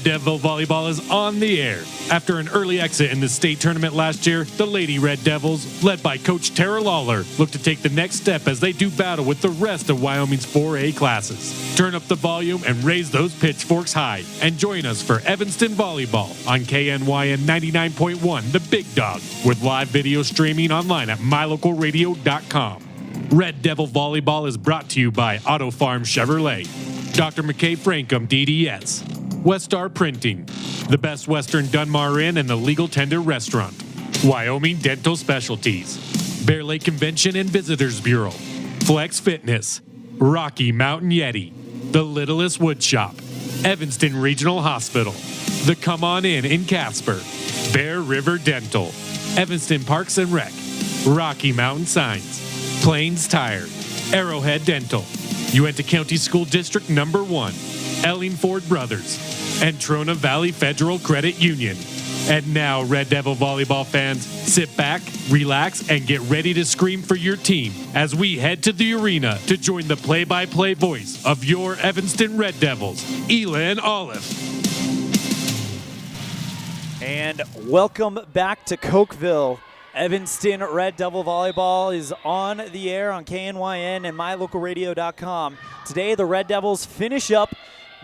Devil Volleyball is on the air. After an early exit in the state tournament last year, the Lady Red Devils, led by Coach Tara Lawler, look to take the next step as they do battle with the rest of Wyoming's 4A classes. Turn up the volume and raise those pitchforks high. And join us for Evanston Volleyball on KNYN 99.1, The Big Dog, with live video streaming online at mylocalradio.com. Red Devil Volleyball is brought to you by Auto Farm Chevrolet, Dr. McKay Frankum DDS, Westar Printing, the Best Western Dunmar Inn and the Legal Tender Restaurant, Wyoming Dental Specialties, Bear Lake Convention and Visitors Bureau, Flex Fitness, Rocky Mountain Yeti, The Littlest Wood Shop, Evanston Regional Hospital, The Come On In Casper, Bear River Dental, Evanston Parks and Rec, Rocky Mountain Signs, Plains Tire, Arrowhead Dental, Uinta County School District Number 1, Elling Ford Brothers, and Trona Valley Federal Credit Union. And now, Red Devil Volleyball fans, sit back, relax, and get ready to scream for your team as we head to the arena to join the play-by-play voice of your Evanston Red Devils, ELAN OLLIFF. And welcome back to Cokeville. Evanston Red Devil Volleyball is on the air on KNYN and mylocalradio.com. Today, the Red Devils finish up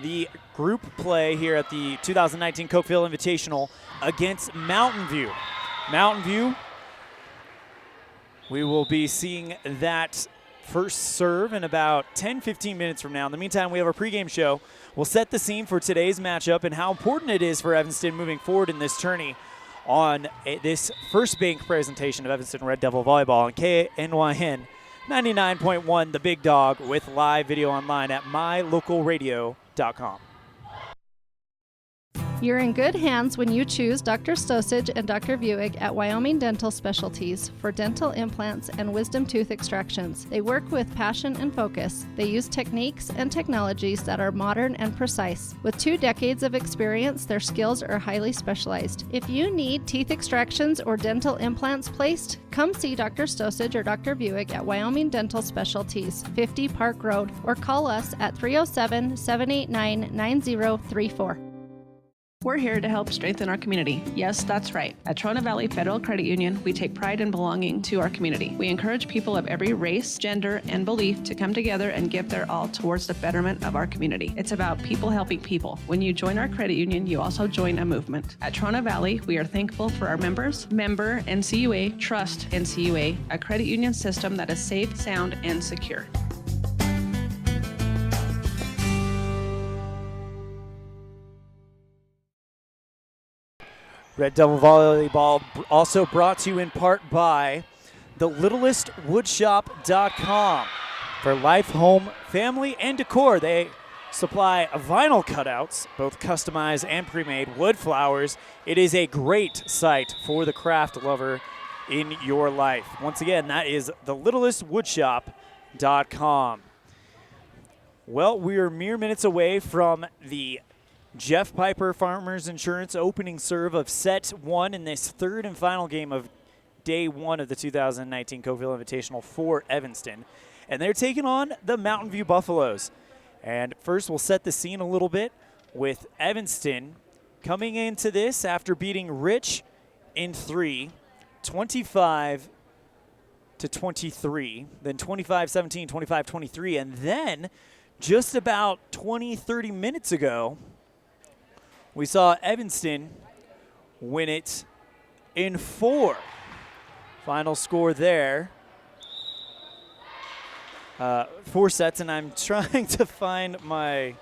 the group play here at the 2019 Cokeville Invitational against Mountain View. Mountain View, we will be seeing that first serve in about 10-15 minutes from now. In the meantime, we have our pregame show. We'll set the scene for today's matchup and how important it is for Evanston moving forward in this tourney on this first bank presentation of Evanston Red Devil Volleyball on KNYN 99.1, The Big Dog, with live video online at mylocalradio.com. You're in good hands when you choose Dr. Stosage and Dr. Buick at Wyoming Dental Specialties for dental implants and wisdom tooth extractions. They work with passion and focus. They use techniques and technologies that are modern and precise. With 2 decades of experience, their skills are highly specialized. If you need teeth extractions or dental implants placed, come see Dr. Stosage or Dr. Buick at Wyoming Dental Specialties, 50 Park Road, or call us at 307-789-9034. We're here to help strengthen our community. Yes, that's right. At Trona Valley Federal Credit Union, we take pride in belonging to our community. We encourage people of every race, gender, and belief to come together and give their all towards the betterment of our community. It's about people helping people. When you join our credit union, you also join a movement. At Trona Valley, we are thankful for our members, member NCUA, trust NCUA, a credit union system that is safe, sound, and secure. Red Devil Volleyball also brought to you in part by thelittlestwoodshop.com. For life, home, family, and decor, they supply vinyl cutouts, both customized and pre-made, wood flowers. It is a great site for the craft lover in your life. Once again, that is thelittlestwoodshop.com. Well, we are mere minutes away from the Jeff Piper Farmers Insurance opening serve of set 1 in this third and final game of day 1 of the 2019 Cokeville Invitational for Evanston. And they're taking on the Mountain View Buffaloes. And first we'll set the scene a little bit with Evanston coming into this after beating Rich in 3, 25-23, then 25-17, 25-23, and then just about 20-30 minutes ago, we saw Evanston win it in 4. Final score there. 4 sets, and I'm trying to find my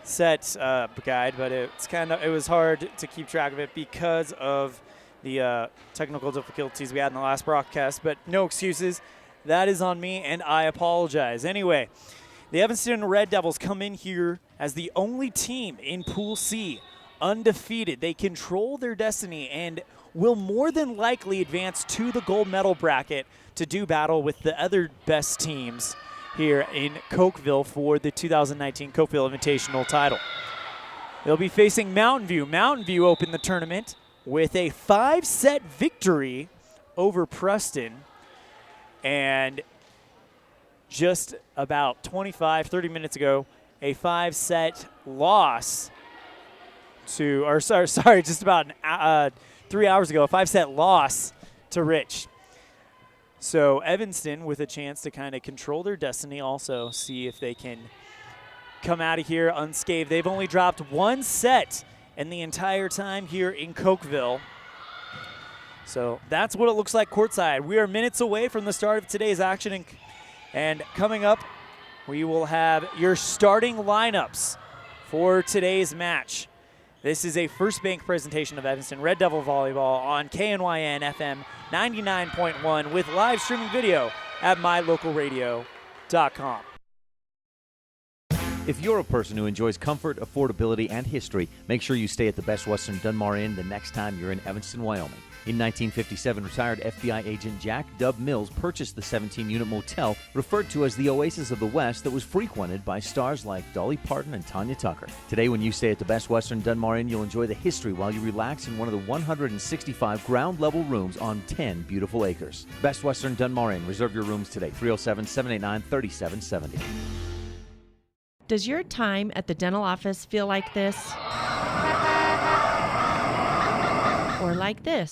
set guide, but it was hard to keep track of it because of the technical difficulties we had in the last broadcast, but no excuses. That is on me, and I apologize. Anyway, the Evanston Red Devils come in here as the only team in Pool C undefeated. They control their destiny and will more than likely advance to the gold medal bracket to do battle with the other best teams here in Cokeville for the 2019 Cokeville Invitational title. They'll be facing Mountain View. Mountain View opened the tournament with a 5-set victory over Preston, and just about 30 minutes ago, a 5-set loss just about 3 hours ago, a 5-set loss to Rich. So Evanston with a chance to kind of control their destiny, also see if they can come out of here unscathed. They've only dropped 1 set in the entire time here in Cokeville. So that's what it looks like courtside. We are minutes away from the start of today's action, and coming up, we will have your starting lineups for today's match. This is a First Bank presentation of Evanston Red Devil Volleyball on KNYN FM 99.1 with live streaming video at mylocalradio.com. If you're a person who enjoys comfort, affordability, and history, make sure you stay at the Best Western Dunmar Inn the next time you're in Evanston, Wyoming. In 1957, retired FBI agent Jack Dub Mills purchased the 17-unit motel referred to as the Oasis of the West that was frequented by stars like Dolly Parton and Tanya Tucker. Today, when you stay at the Best Western Dunmar Inn, you'll enjoy the history while you relax in one of the 165 ground-level rooms on 10 beautiful acres. Best Western Dunmar Inn. Reserve your rooms today, 307-789-3770. Does your time at the dental office feel like this? Or like this?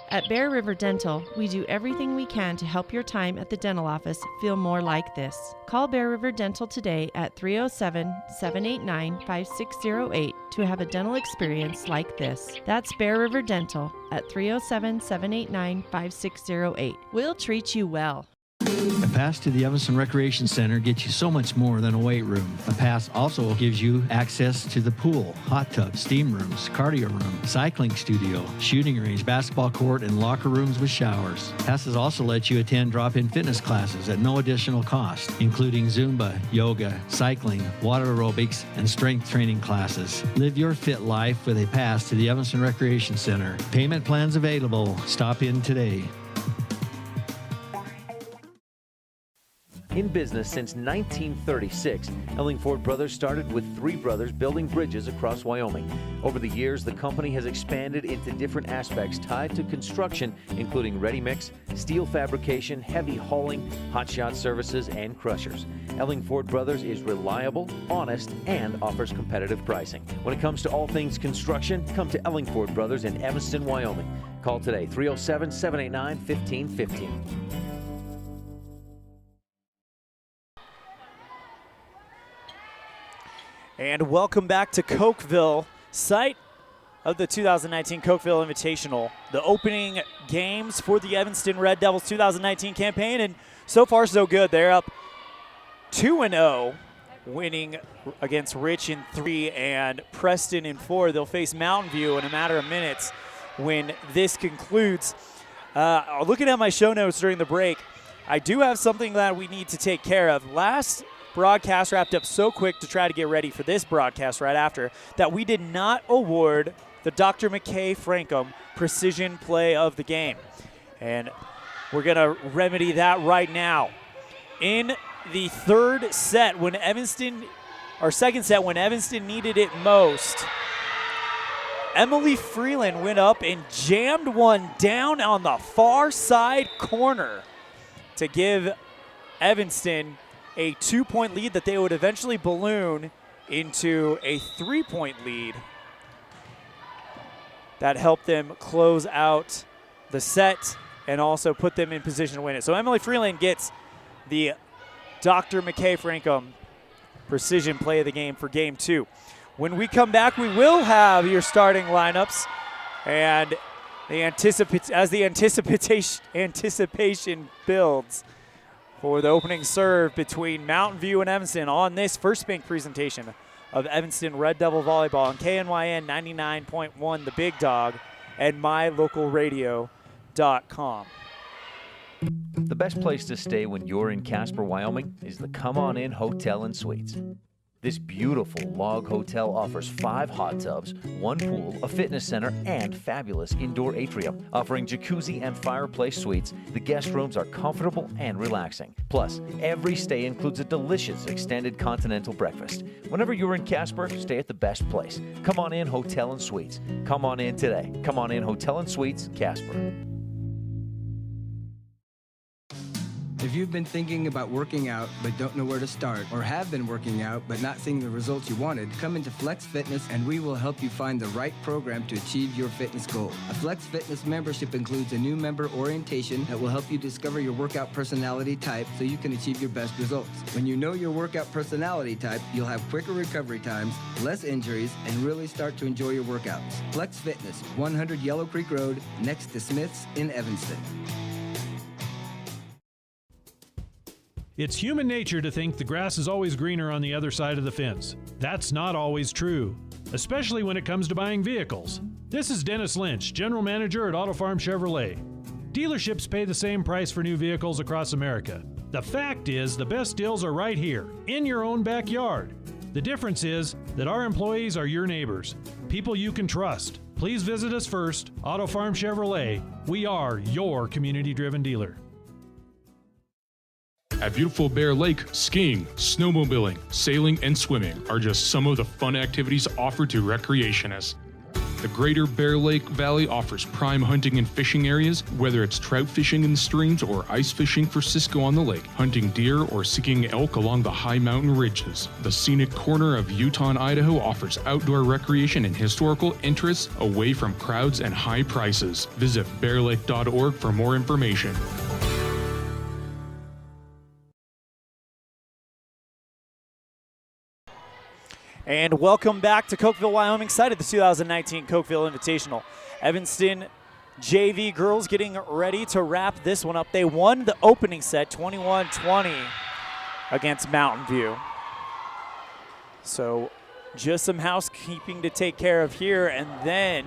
At Bear River Dental, we do everything we can to help your time at the dental office feel more like this. Call Bear River Dental today at 307-789-5608 to have a dental experience like this. That's Bear River Dental at 307-789-5608. We'll treat you well. A pass to the Evanston Recreation Center gets you so much more than a weight room. A pass also gives you access to the pool, hot tub, steam rooms, cardio room, cycling studio, shooting range, basketball court, and locker rooms with showers. Passes also let you attend drop-in fitness classes at no additional cost, including Zumba, yoga, cycling, water aerobics, and strength training classes. Live your fit life with a pass to the Evanston Recreation Center. Payment plans available. Stop in today. In business since 1936, Ellingford Brothers started with 3 brothers building bridges across Wyoming. Over the years, the company has expanded into different aspects tied to construction, including ready-mix, steel fabrication, heavy hauling, hotshot services, and crushers. Ellingford Brothers is reliable, honest, and offers competitive pricing. When it comes to all things construction, come to Ellingford Brothers in Evanston, Wyoming. Call today, 307-789-1515. And welcome back to Cokeville, site of the 2019 Cokeville Invitational, the opening games for the Evanston Red Devils 2019 campaign, and so far so good. They're up 2-0, winning against Rich in 3 and Preston in 4. They'll face Mountain View in a matter of minutes when this concludes. Looking at my show notes during the break, I do have something that we need to take care of. Last broadcast wrapped up so quick to try to get ready for this broadcast right after that we did not award the Dr. McKay Frankum Precision Play of the Game. And we're going to remedy that right now. In the second set, when Evanston needed it most, Emily Freeland went up and jammed one down on the far side corner to give Evanston a 2-point lead that they would eventually balloon into a 3-point lead. That helped them close out the set and also put them in position to win it. So Emily Freeland gets the Dr. McKay Frankum Precision Play of the Game for Game 2. When we come back, we will have your starting lineups, and as the anticipation builds for the opening serve between Mountain View and Evanston on this First Bank presentation of Evanston Red Devil Volleyball on KNYN 99.1, The Big Dog, and mylocalradio.com. The best place to stay when you're in Casper, Wyoming is the Come On In Hotel and Suites. This beautiful log hotel offers 5 hot tubs, 1 pool, a fitness center, and fabulous indoor atrium. Offering jacuzzi and fireplace suites, the guest rooms are comfortable and relaxing. Plus, every stay includes a delicious extended continental breakfast. Whenever you're in Casper, stay at the best place. Come On In Hotel and Suites. Come on in today. Come On In Hotel and Suites, Casper. If you've been thinking about working out but don't know where to start, or have been working out but not seeing the results you wanted, come into Flex Fitness and we will help you find the right program to achieve your fitness goal. A Flex Fitness membership includes a new member orientation that will help you discover your workout personality type so you can achieve your best results. When you know your workout personality type, you'll have quicker recovery times, less injuries, and really start to enjoy your workouts. Flex Fitness, 100 Yellow Creek Road, next to Smith's in Evanston. It's human nature to think the grass is always greener on the other side of the fence. That's not always true, especially when it comes to buying vehicles. This is Dennis Lynch, General Manager at Auto Farm Chevrolet. Dealerships pay the same price for new vehicles across America. The fact is, the best deals are right here, in your own backyard. The difference is that our employees are your neighbors, people you can trust. Please visit us first, Auto Farm Chevrolet. We are your community-driven dealer. At beautiful Bear Lake, skiing, snowmobiling, sailing, and swimming are just some of the fun activities offered to recreationists. The Greater Bear Lake Valley offers prime hunting and fishing areas, whether it's trout fishing in the streams or ice fishing for Cisco on the lake, hunting deer or seeking elk along the high mountain ridges. The scenic corner of Utah and Idaho offers outdoor recreation and historical interests away from crowds and high prices. Visit bearlake.org for more information. And welcome back to Cokeville, Wyoming, site of the 2019 Cokeville Invitational. Evanston JV girls getting ready to wrap this one up. They won the opening set 21-20 against Mountain View. So just some housekeeping to take care of here, and then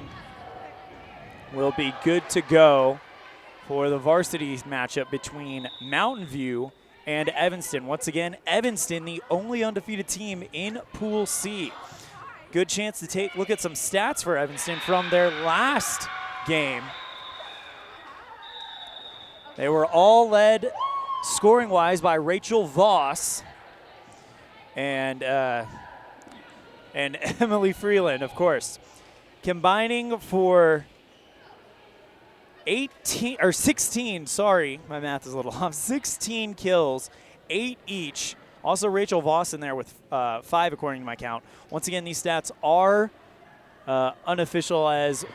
we'll be good to go for the varsity matchup between Mountain View and Evanston. Once again, Evanston, the only undefeated team in Pool C. Good chance to take a look at some stats for Evanston from their last game. They were all led scoring-wise by Rachel Voss and Emily Freeland, of course. Combining for 16, sorry, my math is a little off, 16 kills, 8 each. Also Rachel Voss in there with 5 according to my count. Once again, these stats are unofficial as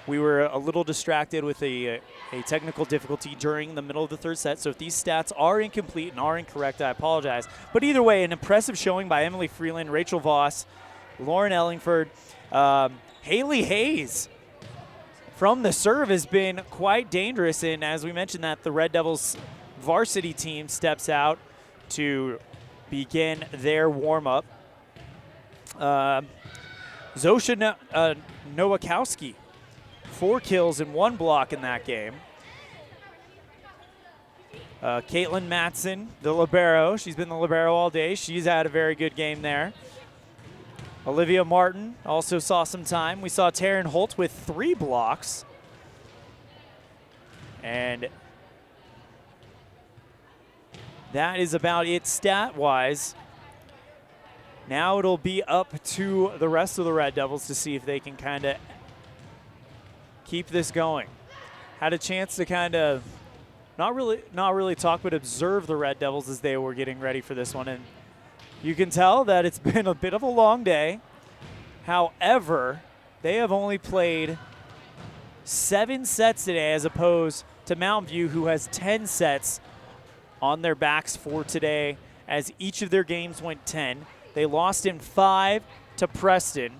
we were a little distracted with a technical difficulty during the middle of the third set. So if these stats are incomplete and are incorrect, I apologize. But either way, an impressive showing by Emily Freeland, Rachel Voss, Lauren Ellingford, Haley Hayes from the serve has been quite dangerous, and as we mentioned that the Red Devils varsity team steps out to begin their warm-up. Zosha Nowakowski, 4 kills and 1 block in that game. Caitlin Matson, the libero, she's been the libero all day. She's had a very good game there. Olivia Martin also saw some time. We saw Taryn Holt with 3 blocks. And that is about it stat-wise. Now it'll be up to the rest of the Red Devils to see if they can kind of keep this going. Had a chance to kind of not really talk, but observe the Red Devils as they were getting ready for this one. And you can tell that it's been a bit of a long day. However, they have only played 7 sets today as opposed to Mountain View, who has 10 sets on their backs for today, as each of their games went 10. They lost in 5 to Preston.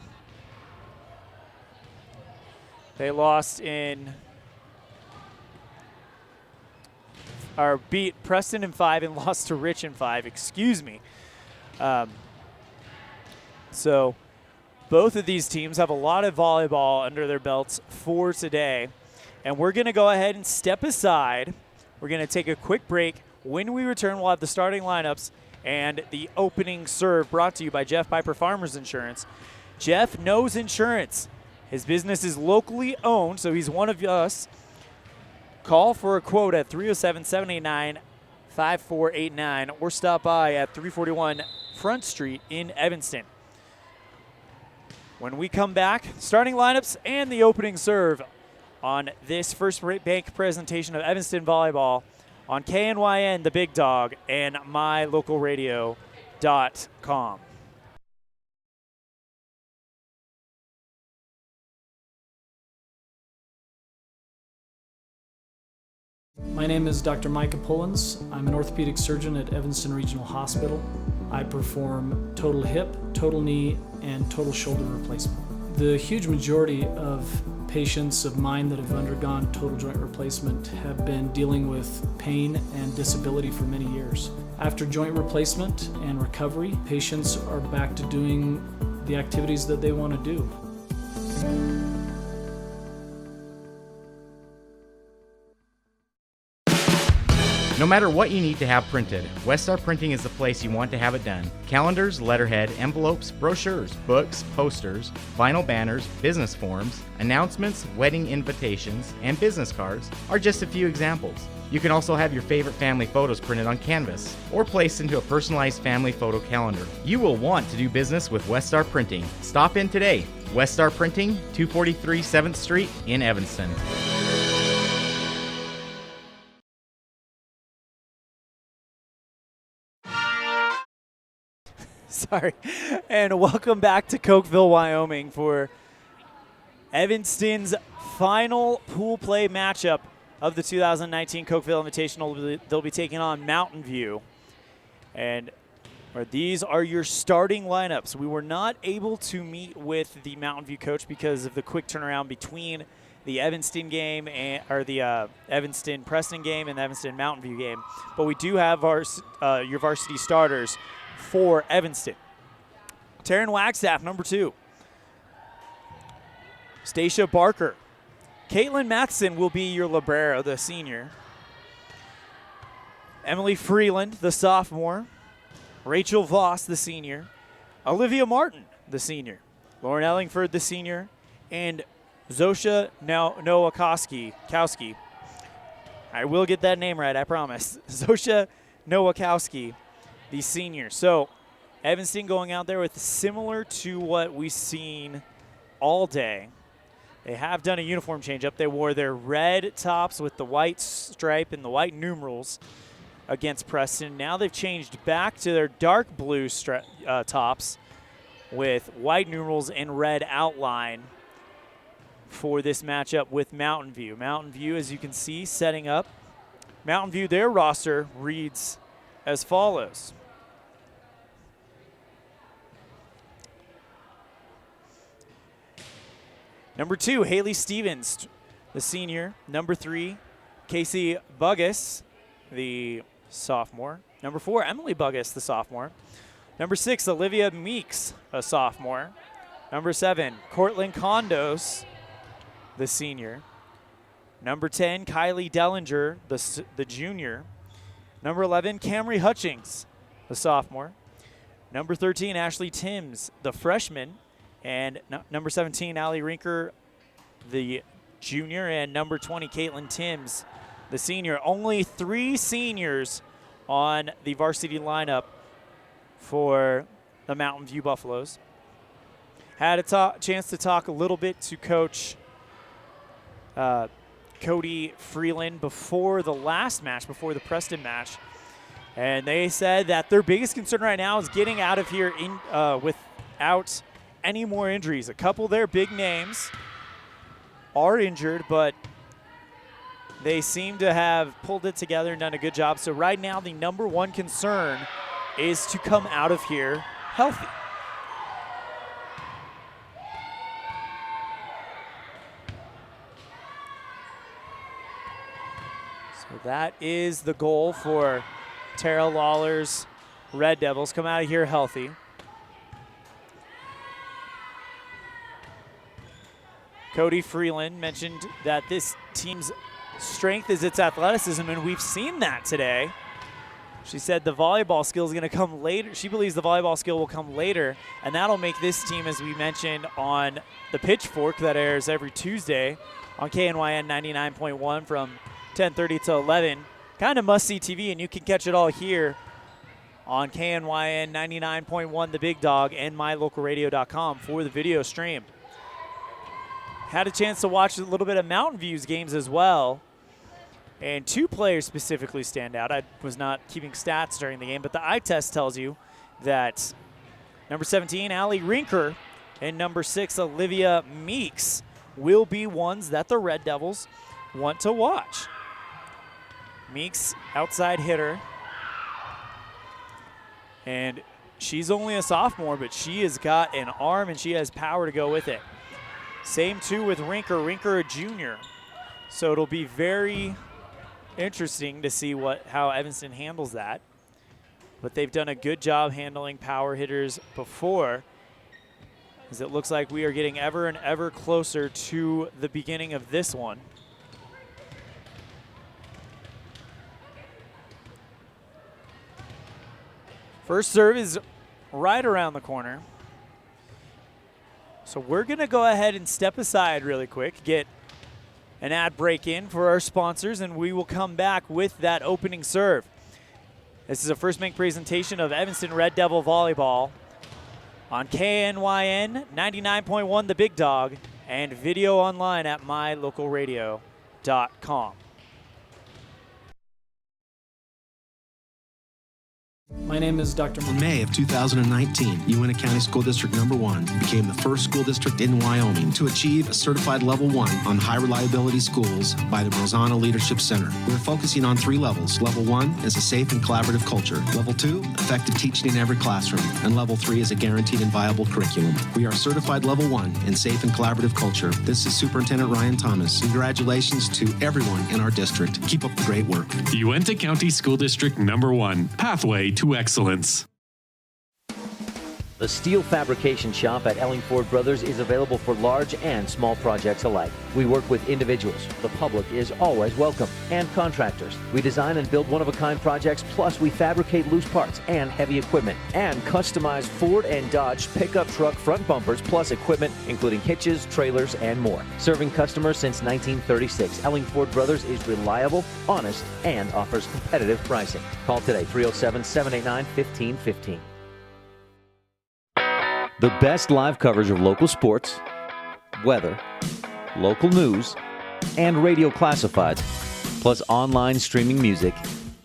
They lost in, or beat Preston in 5 and lost to Rich in 5, excuse me. So both of these teams have a lot of volleyball under their belts for today. And we're going to go ahead and step aside. We're going to take a quick break. When we return, we'll have the starting lineups and the opening serve brought to you by Jeff Piper Farmers Insurance. Jeff knows insurance. His business is locally owned, so he's one of us. Call for a quote at 307-789-5489 or stop by at 341 Front Street in Evanston. When we come back, starting lineups and the opening serve on this First Bank presentation of Evanston Volleyball on KNYN, the Big Dog, and mylocalradio.com. My name is Dr. Micah Pullins. I'm an orthopedic surgeon at Evanston Regional Hospital. I perform total hip, total knee, and total shoulder replacement. The huge majority of patients of mine that have undergone total joint replacement have been dealing with pain and disability for many years. After joint replacement and recovery, patients are back to doing the activities that they want to do. No matter what you need to have printed, Westar Printing is the place you want to have it done. Calendars, letterhead, envelopes, brochures, books, posters, vinyl banners, business forms, announcements, wedding invitations, and business cards are just a few examples. You can also have your favorite family photos printed on canvas or placed into a personalized family photo calendar. You will want to do business with Westar Printing. Stop in today. Westar Printing, 243 7th Street in Evanston. Sorry. And welcome back to Cokeville, Wyoming for Evanston's final pool play matchup of the 2019 Cokeville Invitational. They'll be taking on Mountain View. And these are your starting lineups. We were not able to meet with the Mountain View coach because of the quick turnaround between the Evanston game or the Evanston Preston game and the Evanston Mountain View game. But we do have your varsity starters for Evanston. Taryn Wagstaff, number 2. Stacia Barker. Caitlin Matheson will be your libero, the senior. Emily Freeland, the sophomore. Rachel Voss, the senior. Olivia Martin, the senior. Lauren Ellingford, the senior. And Zosha Nowakowski. I will get that name right, I promise. Zosha Nowakowski, the senior. So Evanston going out there with similar to what we've seen all day. They have done a uniform change up. They wore their red tops with the white stripe and the white numerals against Preston. Now they've changed back to their dark blue tops with white numerals and red outline for this matchup with Mountain View. Mountain View, as you can see, setting up. Mountain View, their roster reads as follows. Number 2, Haley Stevens, the senior. Number 3, Casey Buggus, the sophomore. Number 4, Emily Buggus, the sophomore. Number 6, Olivia Meeks, a sophomore. Number 7, Cortland Condos, the senior. Number 10, Kylie Dellinger, the junior. Number 11, Camry Hutchings, the sophomore. Number 13, Ashley Timms, the freshman. And number 17, Allie Rinker, the junior. And number 20, Caitlin Timms, the senior. Only 3 seniors on the varsity lineup for the Mountain View Buffaloes. Had a chance to talk a little bit to Coach Cody Freeland before the last match, before the Preston match. And they said that their biggest concern right now is getting out of here without any more injuries. A couple of their big names are injured, but they seem to have pulled it together and done a good job. So right now, the number one concern is to come out of here healthy. So that is the goal for Tara Lawler's Red Devils. Come out of here healthy. Cody Freeland mentioned that this team's strength is its athleticism, and we've seen that today. She said the volleyball skill is going to come later. She believes the volleyball skill will come later, and that'll make this team, as we mentioned, on the Pitchfork that airs every Tuesday on KNYN 99.1 from 10:30 to 11. Kind of must-see TV, and you can catch it all here on KNYN 99.1, The Big Dog, and mylocalradio.com for the video stream. Had a chance to watch a little bit of Mountain View's games as well. And 2 players specifically stand out. I was not keeping stats during the game, but the eye test tells you that number 17, Allie Rinker, and number 6, Olivia Meeks, will be ones that the Red Devils want to watch. Meeks, outside hitter. And she's only a sophomore, but she has got an arm and she has power to go with it. Same too with Rinker. Rinker, a junior. So it'll be very interesting to see how Evanston handles that. But they've done a good job handling power hitters before, as it looks like we are getting ever and ever closer to the beginning of this one. First serve is right around the corner. So we're going to go ahead and step aside really quick, get an ad break in for our sponsors, and we will come back with that opening serve. This is a First Bank presentation of Evanston Red Devil Volleyball on KNYN 99.1 The Big Dog and video online at mylocalradio.com. My name is Dr. In May of 2019, Uintah County School District Number 1 became the first school district in Wyoming to achieve a certified Level 1 on high reliability schools by the Rosanna Leadership Center. We're focusing on 3 levels. Level 1 is a safe and collaborative culture. Level 2, effective teaching in every classroom. And Level 3 is a guaranteed and viable curriculum. We are certified Level 1 in safe and collaborative culture. This is Superintendent Ryan Thomas. Congratulations to everyone in our district. Keep up the great work. Uintah County School District Number 1, pathway to excellence. The steel fabrication shop at Ellingford Brothers is available for large and small projects alike. We work with individuals, the public is always welcome, and contractors. We design and build one-of-a-kind projects, plus we fabricate loose parts and heavy equipment, and customize Ford and Dodge pickup truck front bumpers, plus equipment including hitches, trailers, and more. Serving customers since 1936, Ellingford Brothers is reliable, honest, and offers competitive pricing. Call today, 307-789-1515. The best live coverage of local sports, weather, local news, and radio classifieds, plus online streaming music,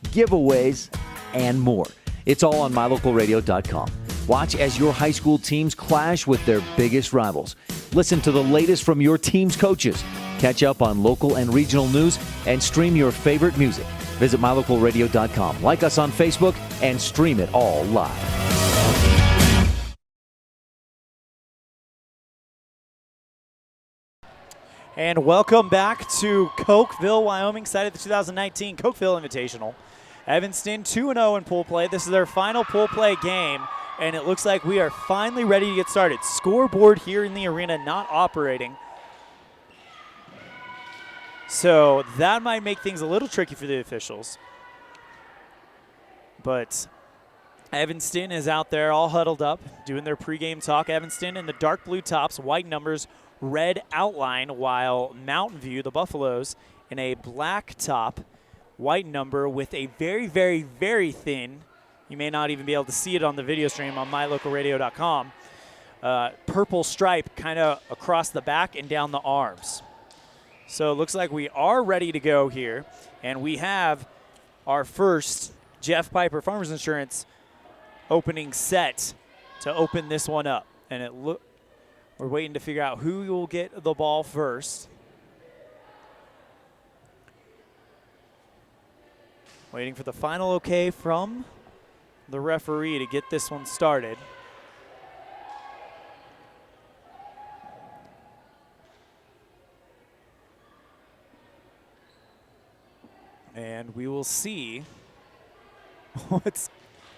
giveaways, and more. It's all on mylocalradio.com. Watch as your high school teams clash with their biggest rivals. Listen to the latest from your team's coaches. Catch up on local and regional news and stream your favorite music. Visit mylocalradio.com. Like us on Facebook and stream it all live. And welcome back to Cokeville, Wyoming, site of the 2019 Cokeville Invitational. Evanston 2-0 in pool play. This is their final pool play game, and it looks like we are finally ready to get started. Scoreboard here in the arena not operating. So that might make things a little tricky for the officials. But Evanston is out there all huddled up, doing their pregame talk. Evanston in the dark blue tops, white numbers, red outline, while Mountain View, the Buffaloes, in a black top, white number with a very, very, very thin, you may not even be able to see it on the video stream on mylocalradio.com, purple stripe kind of across the back and down the arms. So it looks like we are ready to go here, and we have our first Jeff Piper Farmers Insurance opening set to open this one up. And we're waiting to figure out who will get the ball first. Waiting for the final okay from the referee to get this one started. And we will see what's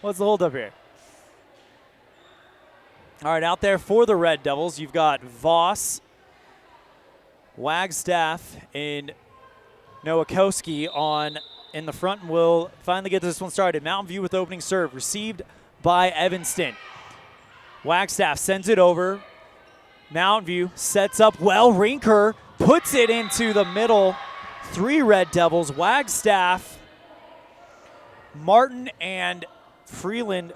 the holdup here. All right, out there for the Red Devils, you've got Voss, Wagstaff, and Nowakowski in the front, and will finally get this one started. Mountain View with opening serve, received by Evanston. Wagstaff sends it over. Mountain View sets up well. Rinker puts it into the middle. 3 Red Devils. Wagstaff, Martin, and Freeland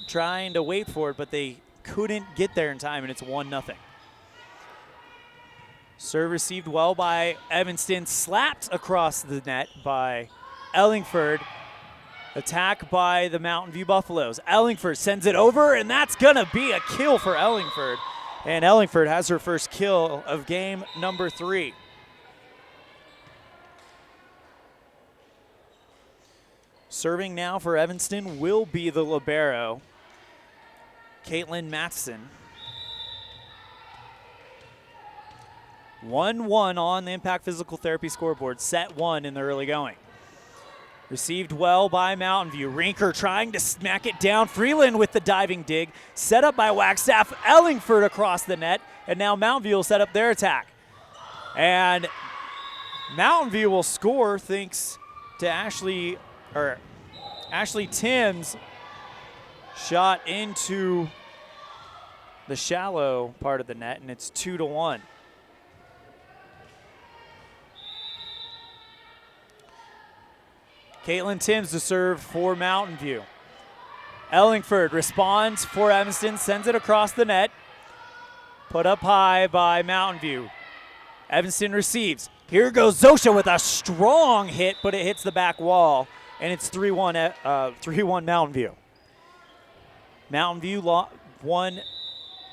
trying to wait for it, but they couldn't get there in time, and it's 1-0. Serve received well by Evanston, slapped across the net by Ellingford. Attack by the Mountain View Buffaloes. Ellingford sends it over, and that's going to be a kill for Ellingford. And Ellingford has her first kill of game number 3. Serving now for Evanston will be the libero, Caitlin Matheson. 1-1 on the Impact Physical Therapy scoreboard, set 1 in the early going. Received well by Mountain View. Rinker trying to smack it down. Freeland with the diving dig. Set up by Wagstaff. Ellingford across the net. And now Mountain View will set up their attack. And Mountain View will score thanks to Ashley Timms' shot into the shallow part of the net, and it's 2-1. Caitlin Timms to serve for Mountain View. Ellingford responds for Evanston, sends it across the net. Put up high by Mountain View. Evanston receives. Here goes Zosha with a strong hit, but it hits the back wall, and it's 3-1 Mountain View. Mountain View won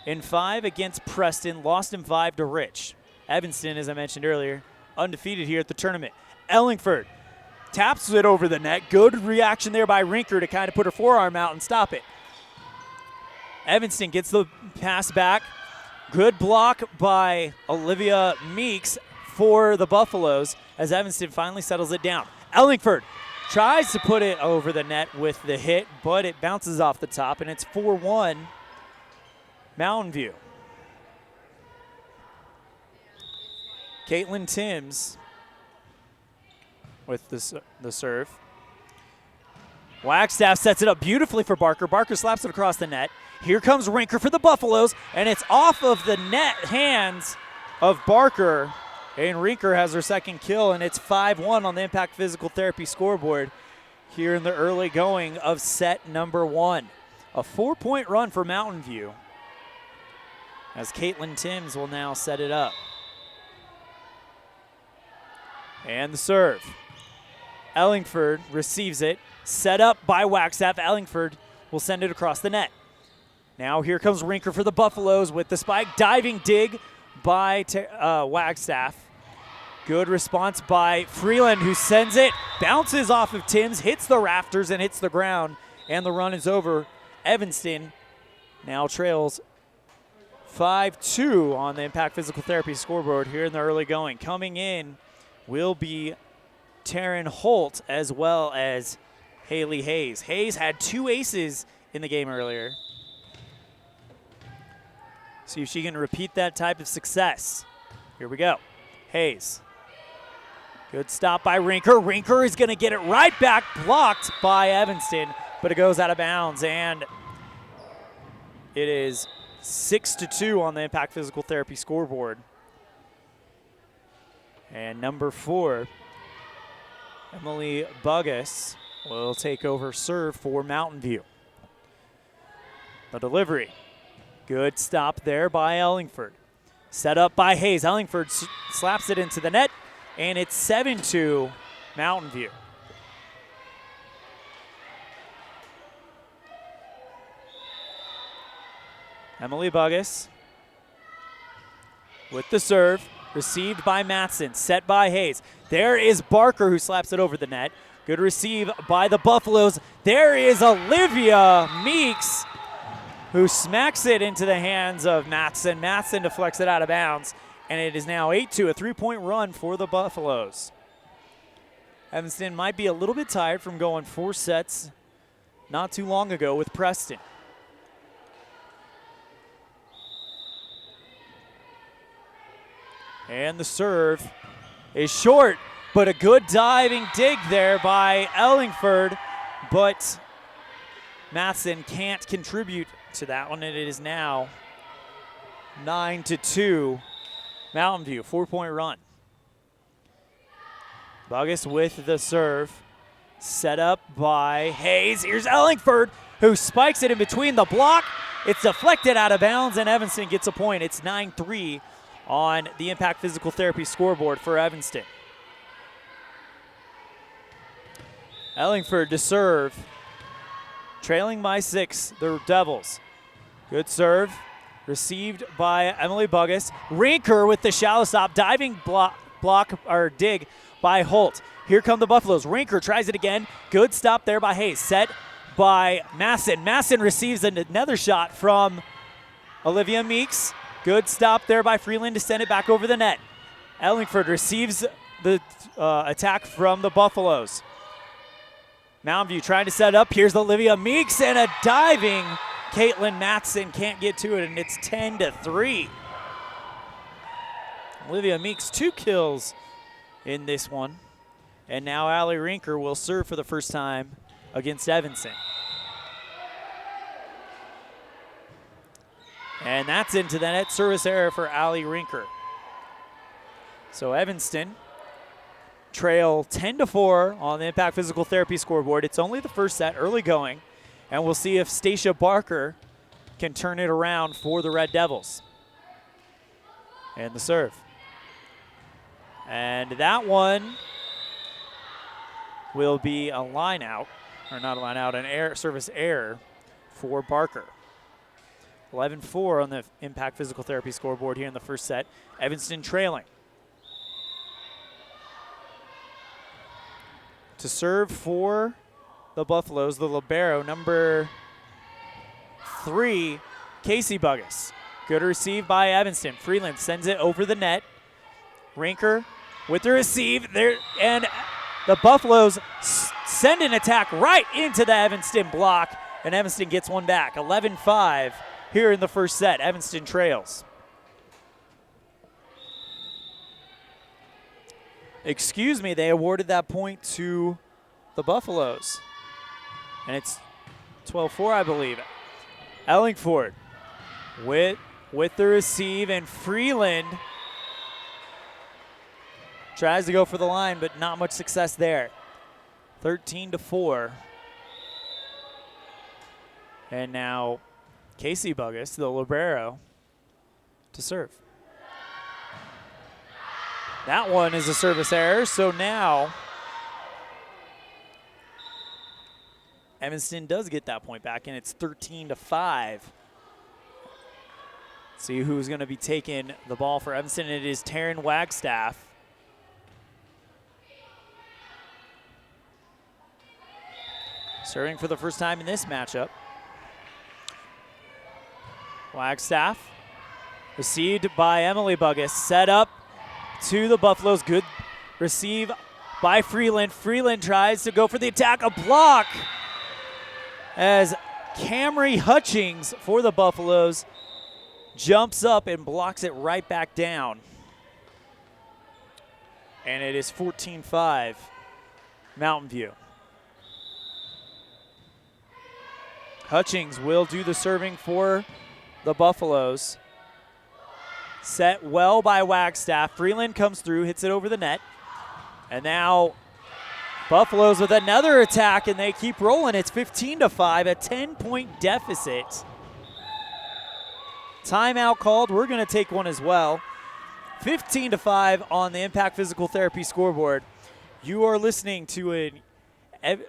in 5 against Preston, lost in 5 to Rich. Evanston, as I mentioned earlier, undefeated here at the tournament. Ellingford taps it over the net. Good reaction there by Rinker to kind of put her forearm out and stop it. Evanston gets the pass back. Good block by Olivia Meeks for the Buffaloes as Evanston finally settles it down. Ellingford tries to put it over the net with the hit, but it bounces off the top, and it's 4-1 Mountain View. Caitlin Timms with the serve. Wagstaff sets it up beautifully for Barker. Barker slaps it across the net. Here comes Rinker for the Buffaloes, and it's off of the net hands of Barker. And Rinker has her second kill, and it's 5-1 on the Impact Physical Therapy scoreboard here in the early going of set number 1. A 4-point run for Mountain View as Caitlin Timms will now set it up. And the serve. Ellingford receives it, set up by Wagstaff. Ellingford will send it across the net. Now here comes Rinker for the Buffaloes with the spike. Diving dig by Wagstaff. Good response by Freeland, who sends it, bounces off of Timms, hits the rafters and hits the ground, and the run is over. Evanston now trails 5-2 on the Impact Physical Therapy scoreboard here in the early going. Coming in will be Taryn Holt as well as Haley Hayes. Hayes had 2 aces in the game earlier. See if she can repeat that type of success. Here we go. Hayes. Good stop by Rinker. Rinker is going to get it right back, blocked by Evanston, but it goes out of bounds, and it is 6-2 on the Impact Physical Therapy scoreboard. And number 4, Emily Buggus, will take over serve for Mountain View. The delivery. Good stop there by Ellingford. Set up by Hayes. Ellingford slaps it into the net, and it's 7-2 Mountain View. Emily Buggus with the serve. Received by Matson, set by Hayes. There is Barker who slaps it over the net. Good receive by the Buffaloes. There is Olivia Meeks who smacks it into the hands of Matson. Matson deflects it out of bounds, and it is now 8-2, a 3-point run for the Buffaloes. Evanston might be a little bit tired from going 4 sets not too long ago with Preston. And the serve is short, but a good diving dig there by Ellingford, but Matson can't contribute to that one, and it is now 9-2 Mountain View, 4-point run. Buggus with the serve, set up by Hayes. Here's Ellingford, who spikes it in between the block. It's deflected out of bounds, and Evanston gets a point. It's 9-3 on the Impact Physical Therapy scoreboard for Evanston. Ellingford to serve. Trailing by 6, the Devils. Good serve. Received by Emily Buggus. Rinker with the shallow stop. Diving block or dig by Holt. Here come the Buffaloes. Rinker tries it again. Good stop there by Hayes. Set by Masson. Masson receives another shot from Olivia Meeks. Good stop there by Freeland to send it back over the net. Ellingford receives the attack from the Buffaloes. Mountain View trying to set up. Here's Olivia Meeks and a diving Caitlin Matson can't get to it, and it's 10-3. Olivia Meeks 2 kills in this one. And now Allie Rinker will serve for the first time against Evanston. And that's into the net. Service error for Allie Rinker. So Evanston trail 10-4 on the Impact Physical Therapy scoreboard. It's only the first set, early going. And we'll see if Stacia Barker can turn it around for the Red Devils. And the serve. And that one will be a line out, or not a line out, an service error for Barker. 11-4 on the Impact Physical Therapy scoreboard here in the first set. Evanston trailing. To serve for the Buffaloes, the libero, number 3, Casey Buggus. Good receive by Evanston. Freeland sends it over the net. Rinker with the receive there, and the Buffaloes send an attack right into the Evanston block, and Evanston gets one back. 11-5 here in the first set. Evanston trails. Excuse me, they awarded that point to the Buffaloes. And it's 12-4, I believe. Ellingford with the receive, and Freeland tries to go for the line, but not much success there. 13-4. And now Casey Buggus, the libero, to serve. That one is a service error, so now Evanston does get that point back, and it's 13-5. See who's going to be taking the ball for Evanston. It is Taryn Wagstaff. Serving for the first time in this matchup. Wagstaff received by Emily Buggus. Set up to the Buffaloes. Good receive by Freeland. Freeland tries to go for the attack. A block as Camry Hutchings for the Buffaloes jumps up and blocks it right back down. And it is 14-5 Mountain View. Hutchings will do the serving for the Buffaloes. Set well by Wagstaff. Freeland comes through, hits it over the net. And now Buffaloes with another attack, and they keep rolling. It's 15-5, a 10-point deficit. Timeout called. We're going to take one as well. 15-5 on the Impact Physical Therapy scoreboard. You are listening to a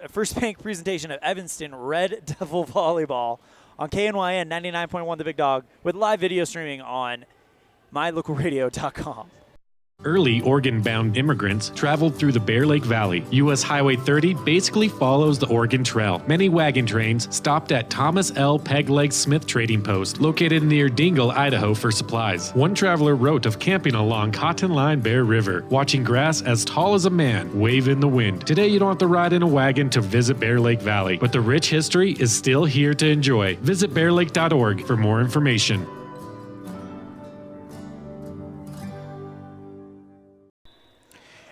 First Bank presentation of Evanston Red Devil Volleyball on KNYN 99.1 The Big Dog, with live video streaming on mylocalradio.com. Early Oregon-bound immigrants traveled through the Bear Lake Valley. U.S. Highway 30 basically follows the Oregon Trail. Many wagon trains stopped at Thomas L. Pegleg Smith Trading Post, located near Dingle, Idaho, for supplies. One traveler wrote of camping along Cotton Line Bear River, watching grass as tall as a man wave in the wind. Today, you don't have to ride in a wagon to visit Bear Lake Valley, but the rich history is still here to enjoy. Visit bearlake.org for more information.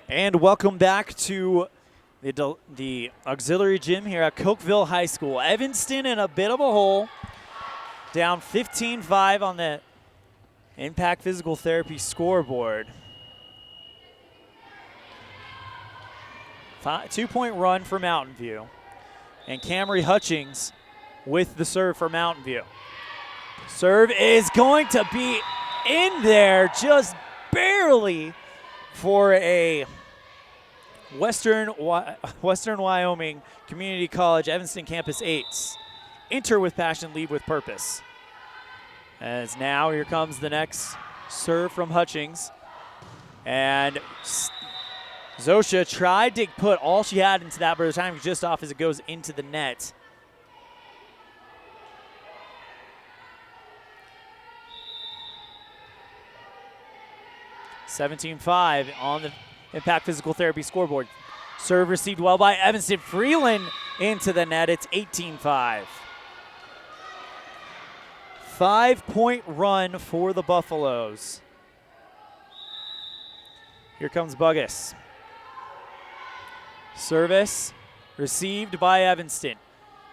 And welcome back to the auxiliary gym here at Cokeville High School. Evanston in a bit of a hole, down 15-5 on the Impact Physical Therapy scoreboard. 2-point run for Mountain View. And Camry Hutchings with the serve for Mountain View. Serve is going to be in there just barely for a Western Wyoming Community College Evanston campus ace. Enter with passion, leave with purpose. As now here comes the next serve from Hutchings. And Zosha tried to put all she had into that, but the time was just off as it goes into the net. (17-5) on the Impact Physical Therapy scoreboard. Serve received well by Evanston. Freeland into the net. It's 18-5. 5-point run for the Buffaloes. Here comes Buggus. Service received by Evanston.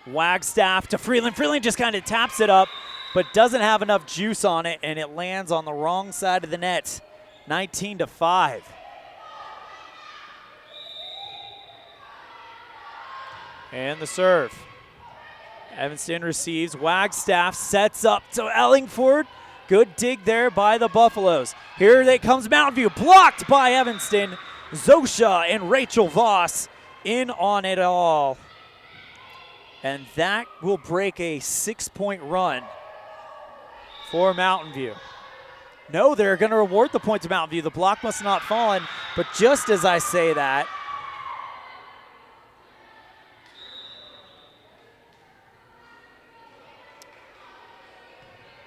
Wagstaff to Freeland. Freeland just kind of taps it up, but doesn't have enough juice on it, and it lands on the wrong side of the net. 19-5. And the serve. Evanston receives. Wagstaff sets up to Ellingford. Good dig there by the Buffaloes. Here they comes Mountain View. Blocked by Evanston. Zosha and Rachel Voss in on it all. And that will break a 6-point run for Mountain View. No, they're going to reward the point to Mountain View. The block must not have fallen, but just as I say that,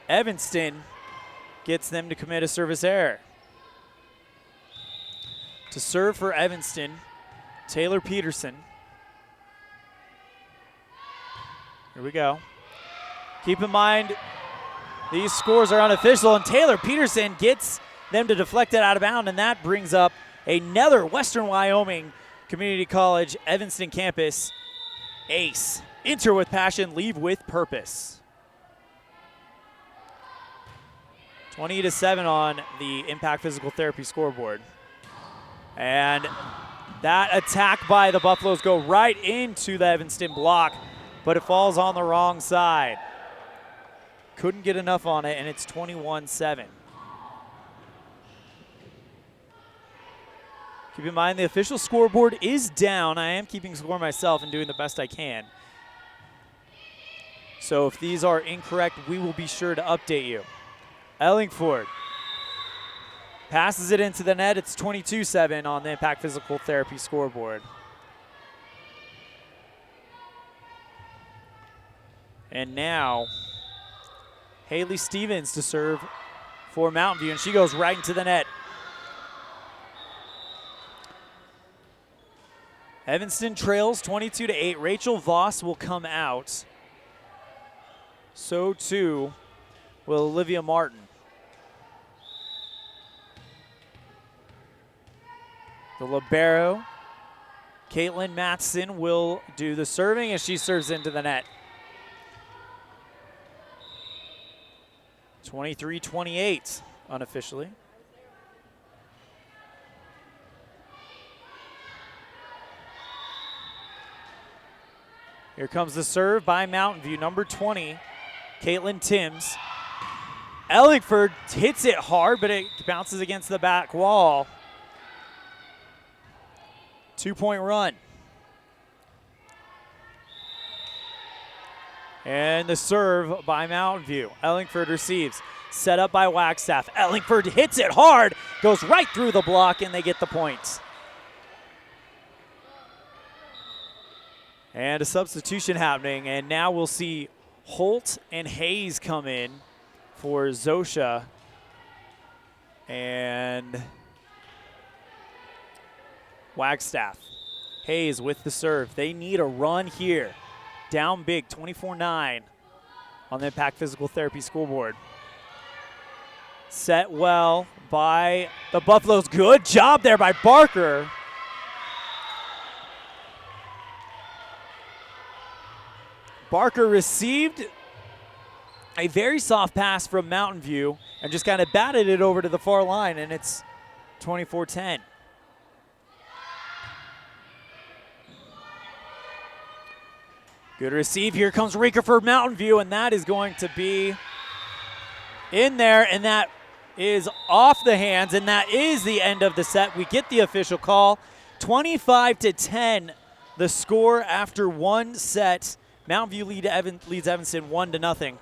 Evanston gets them to commit a service error. To serve for Evanston, Taylor Peterson. Here we go. Keep in mind, these scores are unofficial, and Taylor Peterson gets them to deflect it out of bounds, and that brings up another Western Wyoming Community College Evanston campus ace. Enter with passion, leave with purpose. 20-7 on the Impact Physical Therapy scoreboard. And that attack by the Buffaloes go right into the Evanston block, but it falls on the wrong side. Couldn't get enough on it, and it's 21-7. Keep in mind the official scoreboard is down. I am keeping score myself and doing the best I can. So if these are incorrect, we will be sure to update you. Ellingford passes it into the net. It's 22-7 on the Impact Physical Therapy scoreboard. And now Haley Stevens to serve for Mountain View, and she goes right into the net. Evanston trails 22-8. Rachel Voss will come out. So too will Olivia Martin. The libero, Caitlin Matson, will do the serving as she serves into the net. 23-28 unofficially. Here comes the serve by Mountain View, number 20, Caitlin Timms. Ellingford hits it hard, but it bounces against the back wall. 2-point run. And the serve by Mountain View. Ellingford receives. Set up by Wagstaff. Ellingford hits it hard, goes right through the block, and they get the point. And a substitution happening, and now we'll see Holt and Hayes come in for Zosha. And Wagstaff. Hayes with the serve. They need a run here. Down big, 24-9 on the Impact Physical Therapy scoreboard. Set well by the Buffaloes. Good job there by Barker. Barker received a very soft pass from Mountain View and just kind of batted it over to the far line, and it's 24-10. Good receive. Here comes Rieker for Mountain View, and that is going to be in there, and that is off the hands, and that is the end of the set. We get the official call. 25-10, the score after one set. Mountain View leads Evanston 1-0.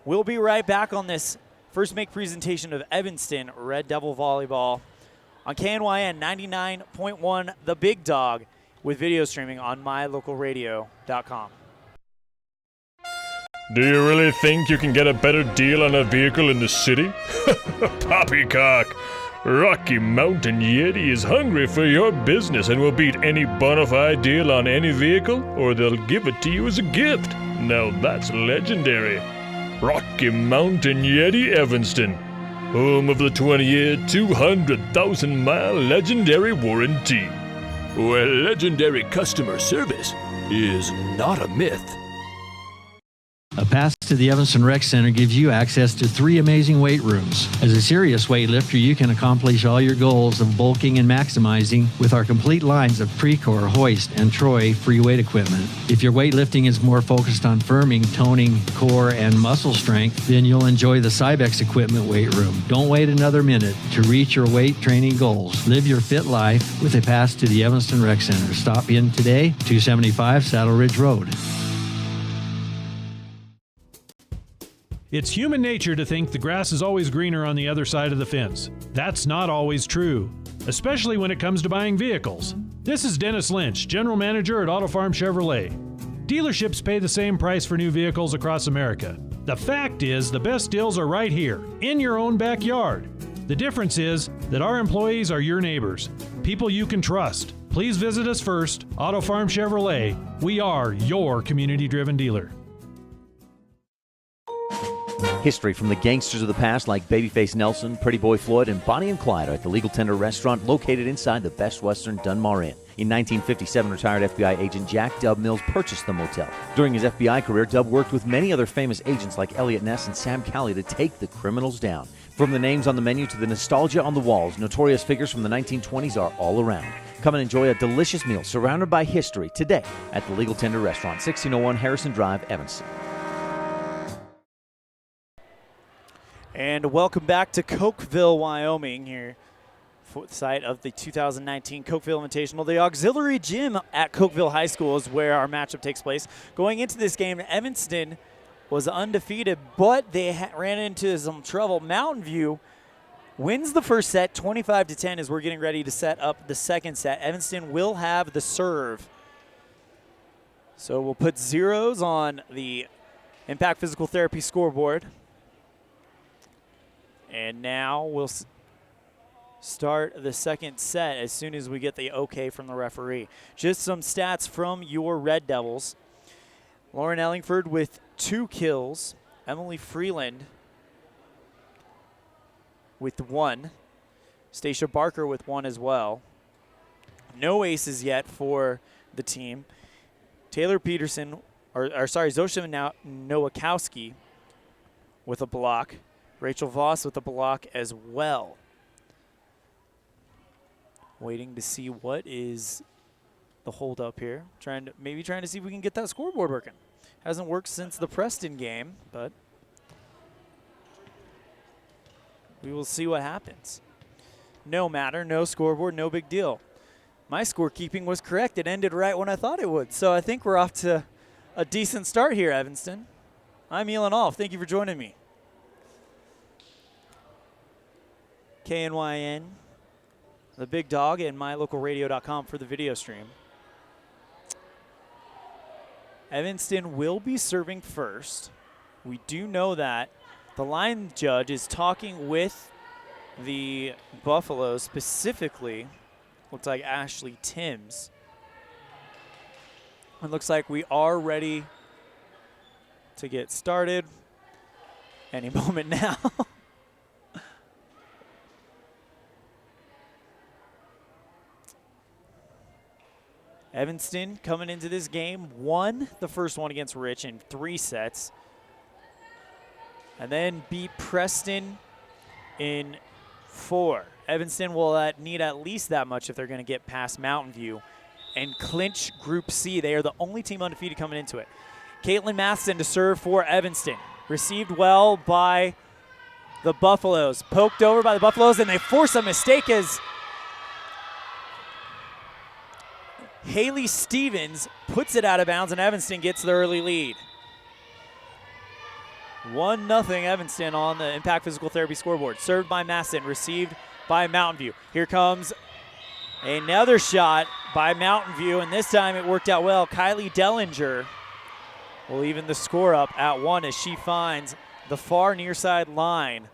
We'll be right back on this first make presentation of Evanston Red Devil Volleyball on KNYN 99.1 The Big Dog, with video streaming on mylocalradio.com. Do you really think you can get a better deal on a vehicle in the city? Poppycock! Rocky Mountain Yeti is hungry for your business and will beat any bona fide deal on any vehicle, or they'll give it to you as a gift. Now that's legendary. Rocky Mountain Yeti Evanston, home of the 20-year, 200,000-mile legendary warranty, where legendary customer service is not a myth. A pass to the Evanston Rec Center gives you access to 3 amazing weight rooms. As a serious weightlifter, you can accomplish all your goals of bulking and maximizing with our complete lines of Precor, Hoist, and Troy free weight equipment. If your weightlifting is more focused on firming, toning, core, and muscle strength, then you'll enjoy the Cybex equipment weight room. Don't wait another minute to reach your weight training goals. Live your fit life with a pass to the Evanston Rec Center. Stop in today, 275 Saddle Ridge Road. It's human nature to think the grass is always greener on the other side of the fence. That's not always true, especially when it comes to buying vehicles. This is Dennis Lynch, General Manager at Auto Farm Chevrolet. Dealerships pay the same price for new vehicles across America. The fact is, the best deals are right here, in your own backyard. The difference is that our employees are your neighbors, people you can trust. Please visit us first, Auto Farm Chevrolet. We are your community-driven dealer. History from the gangsters of the past like Babyface Nelson, Pretty Boy Floyd, and Bonnie and Clyde are at the Legal Tender restaurant located inside the Best Western Dunmar Inn. In 1957, retired FBI agent Jack Dub Mills purchased the motel. During his FBI career, Dub worked with many other famous agents like Elliot Ness and Sam Calley to take the criminals down. From the names on the menu to the nostalgia on the walls, notorious figures from the 1920s are all around. Come and enjoy a delicious meal surrounded by history today at the Legal Tender restaurant, 1601 Harrison Drive, Evanston. And welcome back to Cokeville, Wyoming, here for the site of the 2019 Cokeville Invitational. The auxiliary gym at Cokeville High School is where our matchup takes place. Going into this game, Evanston was undefeated, but they ran into some trouble. Mountain View wins the first set 25-10 as we're getting ready to set up the second set. Evanston will have the serve. So we'll put zeros on the Impact Physical Therapy scoreboard. And now we'll start the second set as soon as we get the okay from the referee. Just some stats from your Red Devils. Lauren Ellingford with 2 kills. Emily Freeland with 1. Stacia Barker with 1 as well. No aces yet for the team. Taylor Peterson, Zosha Nowakowski with a block. Rachel Voss with a block as well. Waiting to see what is the hold up here. Trying to see if we can get that scoreboard working. Hasn't worked since the Preston game, but we will see what happens. No matter, no scoreboard, no big deal. My scorekeeping was correct. It ended right when I thought it would. So I think we're off to a decent start here, Evanston. I'm ELAN OLLIFF. Thank you for joining me. KNYN, The Big Dog, and mylocalradio.com for the video stream. Evanston will be serving first. We do know that. The line judge is talking with the Buffaloes, specifically, looks like Ashley Timms. It looks like we are ready to get started any moment now. Evanston coming into this game won the first one against Rich in 3 sets. And then beat Preston in 4. Evanston will need at least that much if they're going to get past Mountain View and clinch Group C. They are the only team undefeated coming into it. Caitlin Matheson to serve for Evanston. Received well by the Buffaloes. Poked over by the Buffaloes, and they force a mistake as Haley Stevens puts it out of bounds, and Evanston gets the early lead. 1-0 Evanston on the Impact Physical Therapy scoreboard. Served by Masson, received by Mountain View. Here comes another shot by Mountain View, and this time it worked out well. Kylie Dellinger will even the score up at 1 as she finds the far near side line.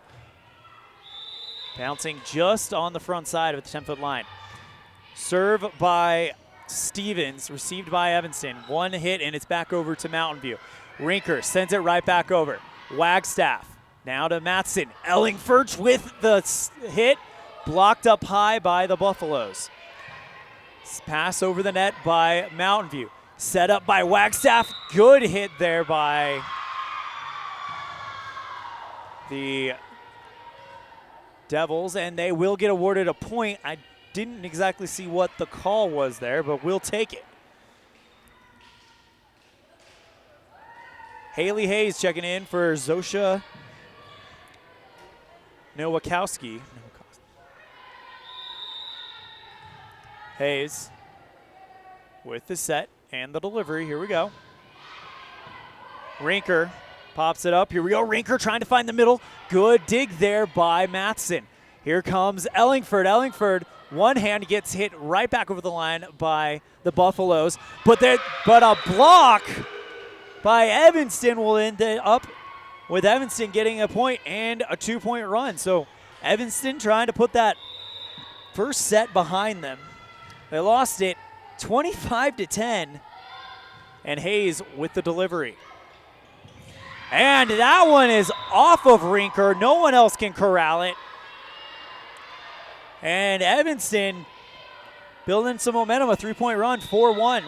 Bouncing just on the front side of the 10-foot line. Serve by Stevens, received by Evanston. One hit, and it's back over to Mountain View. Rinker sends it right back over. Wagstaff now to Matson. Ellingford with the hit, blocked up high by the Buffaloes. Pass over the net by Mountain View. Set up by Wagstaff. Good hit there by the Devils, and they will get awarded a point. I didn't exactly see what the call was there, but we'll take it. Haley Hayes checking in for Zosha Nowakowski. Hayes with the set and the delivery. Here we go. Rinker pops it up. Here we go. Rinker trying to find the middle. Good dig there by Matson. Here comes Ellingford. Ellingford, one hand gets hit right back over the line by the Buffaloes. But a block by Evanston will end up with Evanston getting a point and a 2-point run. So Evanston trying to put that first set behind them. They lost it 25-10, and Hayes with the delivery. And that one is off of Rinker. No one else can corral it. And Evanston building some momentum, a 3-point run, 4-1.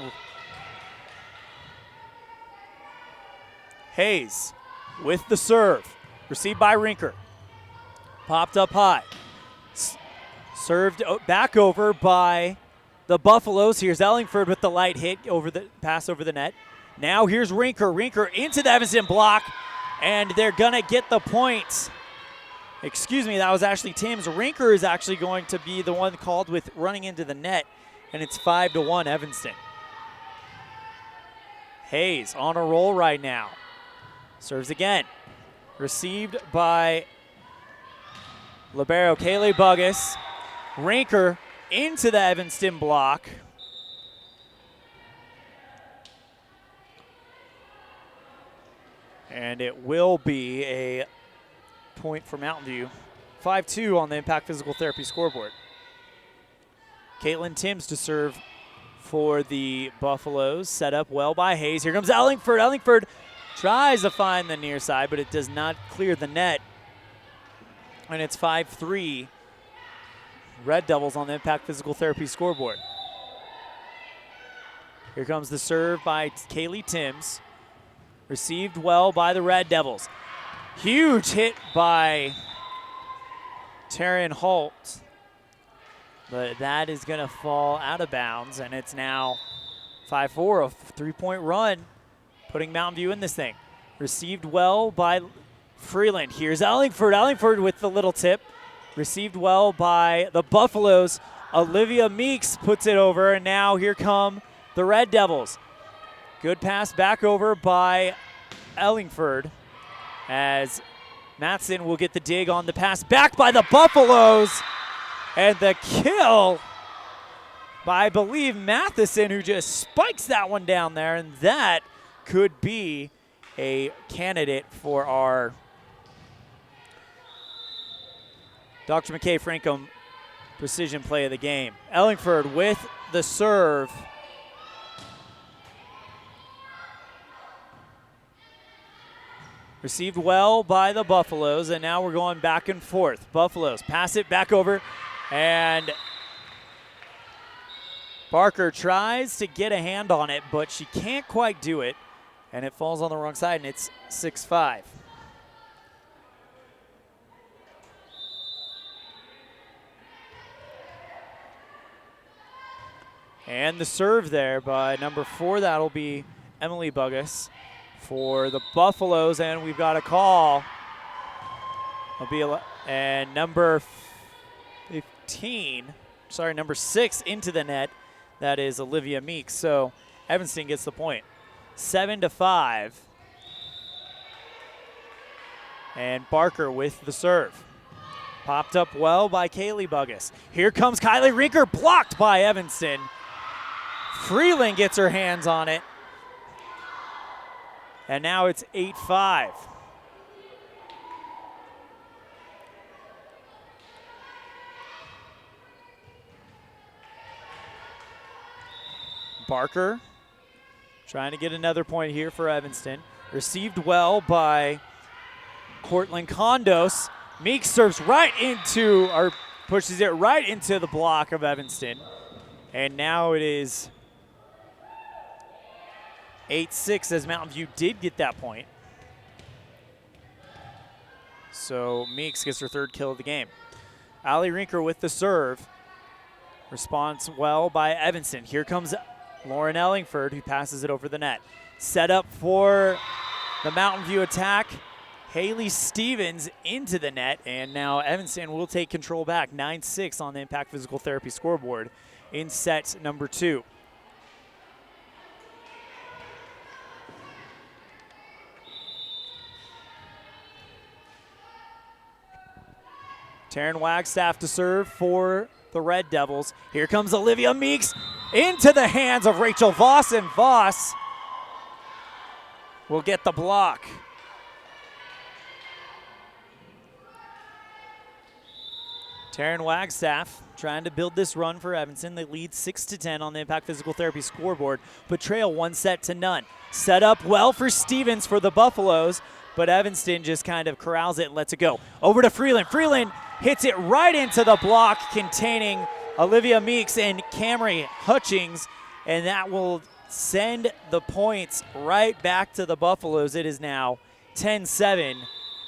Hayes with the serve, received by Rinker. Popped up high. Served back over by the Buffaloes. Here's Ellingford with the light hit over the pass over the net. Now here's Rinker. Rinker into the Evanston block, and they're going to get the points. Excuse me, that was actually Tim's. Rinker is actually going to be the one called with running into the net, and it's 5-1 Evanston. Hayes on a roll right now. Serves again. Received by libero Kaylee Buggus. Rinker into the Evanston block. And it will be a point for Mountain View. 5-2 on the Impact Physical Therapy scoreboard. Caitlin Timms to serve for the Buffaloes. Set up well by Hayes. Here comes Ellingford. Ellingford tries to find the near side, but it does not clear the net. And it's 5-3 Red Devils on the Impact Physical Therapy scoreboard. Here comes the serve by Kaylee Timms. Received well by the Red Devils. Huge hit by Taryn Holt. But that is going to fall out of bounds, and it's now 5-4, a 3-point run, putting Mountain View in this thing. Received well by Freeland. Here's Ellingford. Ellingford with the little tip. Received well by the Buffaloes. Olivia Meeks puts it over, and now here come the Red Devils. Good pass back over by Ellingford as Matson will get the dig on the pass back by the Buffaloes. And the kill by, I believe, Matheson, who just spikes that one down there. And that could be a candidate for our Dr. McKay Frankum precision play of the game. Ellingford with the serve. Received well by the Buffaloes, and now we're going back and forth. Buffaloes pass it back over, and Barker tries to get a hand on it, but she can't quite do it, and it falls on the wrong side, and it's 6-5. And the serve there by number 4, that'll be Emily Buggus for the Buffaloes, and we've got a call. And number 6 into the net. That is Olivia Meeks. So Evanston gets the point. 7-5. And Barker with the serve. Popped up well by Kaylee Buggus. Here comes Kylie Rinker, blocked by Evanston. Freeland gets her hands on it. And now it's 8-5. Barker trying to get another point here for Evanston. Received well by Cortland Condos. Meeks serves right into, or pushes it right into the block of Evanston. And now it is 8-6 as Mountain View did get that point. So Meeks gets her 3rd kill of the game. Allie Rinker with the serve. Response well by Evanston. Here comes Lauren Ellingford, who passes it over the net. Set up for the Mountain View attack. Haley Stevens into the net, and now Evanston will take control back. 9-6 on the Impact Physical Therapy scoreboard in set number 2. Taryn Wagstaff to serve for the Red Devils. Here comes Olivia Meeks into the hands of Rachel Voss, and Voss will get the block. Taryn Wagstaff trying to build this run for Evanston. They lead 6-10 on the Impact Physical Therapy scoreboard, but trail 1-0. Set up well for Stevens for the Buffaloes, but Evanston just kind of corrals it and lets it go. Over to Freeland. Freeland hits it right into the block containing Olivia Meeks and Camry Hutchings, and that will send the points right back to the Buffaloes. It is now 10-7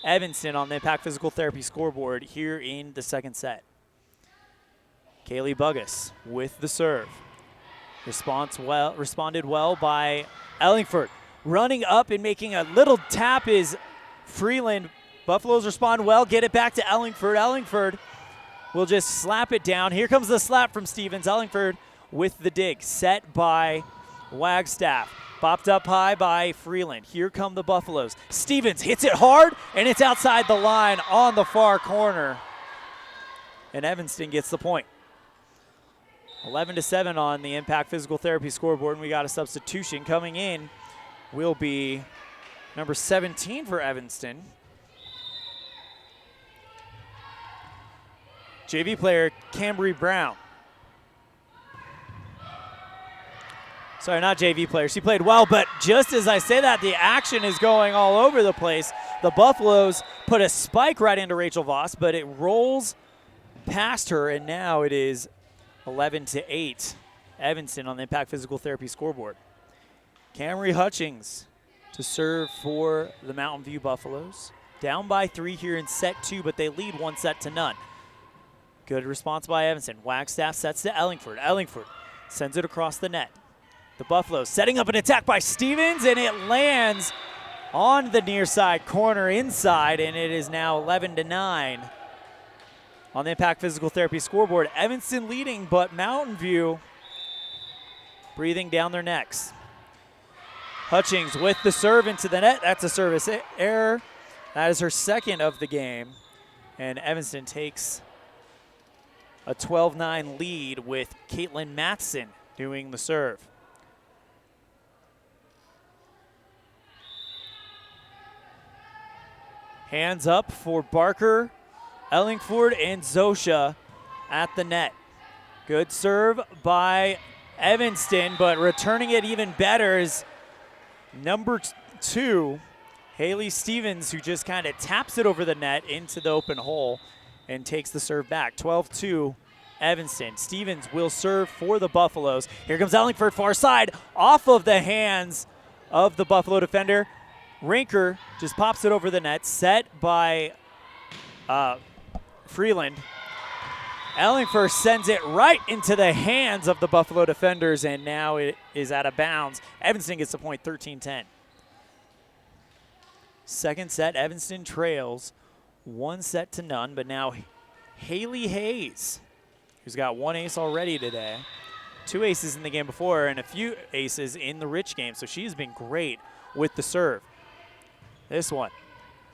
Evanston on the Impact Physical Therapy scoreboard here in the second set. Kaylee Buggus with the serve. Responded well by Ellingford. Running up and making a little tap is Freeland. Buffaloes respond well, get it back to Ellingford. Ellingford will just slap it down. Here comes the slap from Stevens. Ellingford with the dig, set by Wagstaff. Popped up high by Freeland. Here come the Buffaloes. Stevens hits it hard, and it's outside the line on the far corner. And Evanston gets the point. 11-7 on the Impact Physical Therapy scoreboard, and we got a substitution coming in. Will be number 17 for Evanston. JV player Cambry Brown. Sorry, not JV player. She played well, but just as I say that, the action is going all over the place. The Buffaloes put a spike right into Rachel Voss, but it rolls past her, and now it is 11-8. Evanston on the Impact Physical Therapy scoreboard. Camry Hutchings to serve for the Mountain View Buffaloes. Down by 3 here in set 2, but they lead 1-0. Good response by Evanston. Wagstaff sets to Ellingford. Ellingford sends it across the net. The Buffaloes setting up an attack by Stevens, and it lands on the near side corner inside, and it is now 11-9 on the Impact Physical Therapy scoreboard. Evanston leading, but Mountain View breathing down their necks. Hutchings with the serve into the net. That's a service error. That is her second of the game, and Evanston takes a 12-9 lead with Caitlin Matson doing the serve. Hands up for Barker, Ellingford, and Zosha at the net. Good serve by Evanston, but returning it even better is number 2, Haley Stevens, who just kind of taps it over the net into the open hole and takes the serve back. 12-2 Evanston. Stevens will serve for the Buffaloes. Here comes Ellingford, far side, off of the hands of the Buffalo defender. Rinker just pops it over the net, set by Freeland. Ellingford sends it right into the hands of the Buffalo defenders, and now it is out of bounds. Evanston gets the point, 13-10. Second set, Evanston trails 1 set to none, but now Haley Hayes, who's got 1 ace already today, 2 aces in the game before, and a few aces in the Rich game, so she's been great with the serve. This one,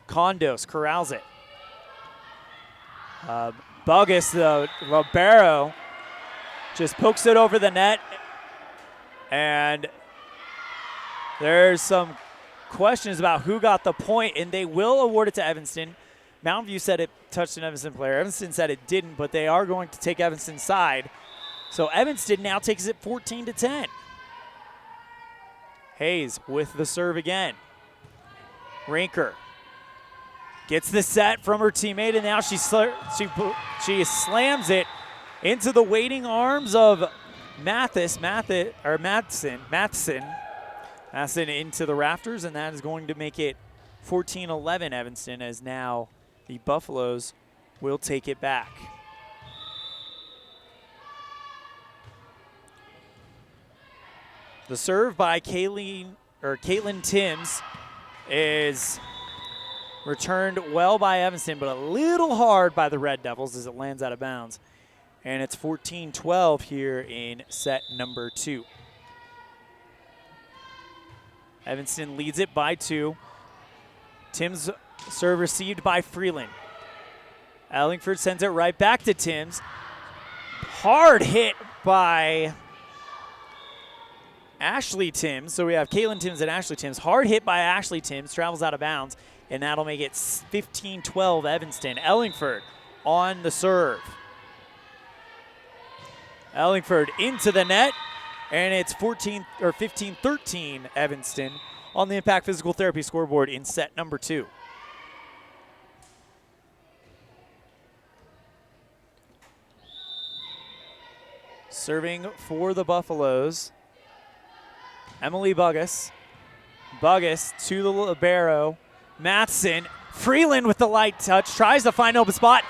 Condos corrals it. Buggus, the libero, just pokes it over the net, and there's some questions about who got the point, and they will award it to Evanston. Mountain View said it touched an Evanston player. Evanston said it didn't, but they are going to take Evanston's side. So Evanston now takes it 14-10. Hayes with the serve again. Rinker gets the set from her teammate, and now she slams it into the waiting arms of Matheson into the rafters, and that is going to make it 14-11 Evanston, as now the Buffaloes will take it back. The serve by Caitlin Timms is returned well by Evanston, but a little hard by the Red Devils as it lands out of bounds. And it's 14-12 here in set number 2. Evanston leads it by 2. Timms' serve received by Freeland. Ellingford sends it right back to Timms. Hard hit by Ashley Timms. So we have Caitlin Timms and Ashley Timms. Hard hit by Ashley Timms, travels out of bounds, and that'll make it 15-12 Evanston. Ellingford on the serve. Ellingford into the net, and it's 15-13 Evanston on the Impact Physical Therapy scoreboard in set number 2. Serving for the Buffaloes, Emily Buggus. Buggus to the libero. Matheson. Freeland with the light touch. Tries to find open spot.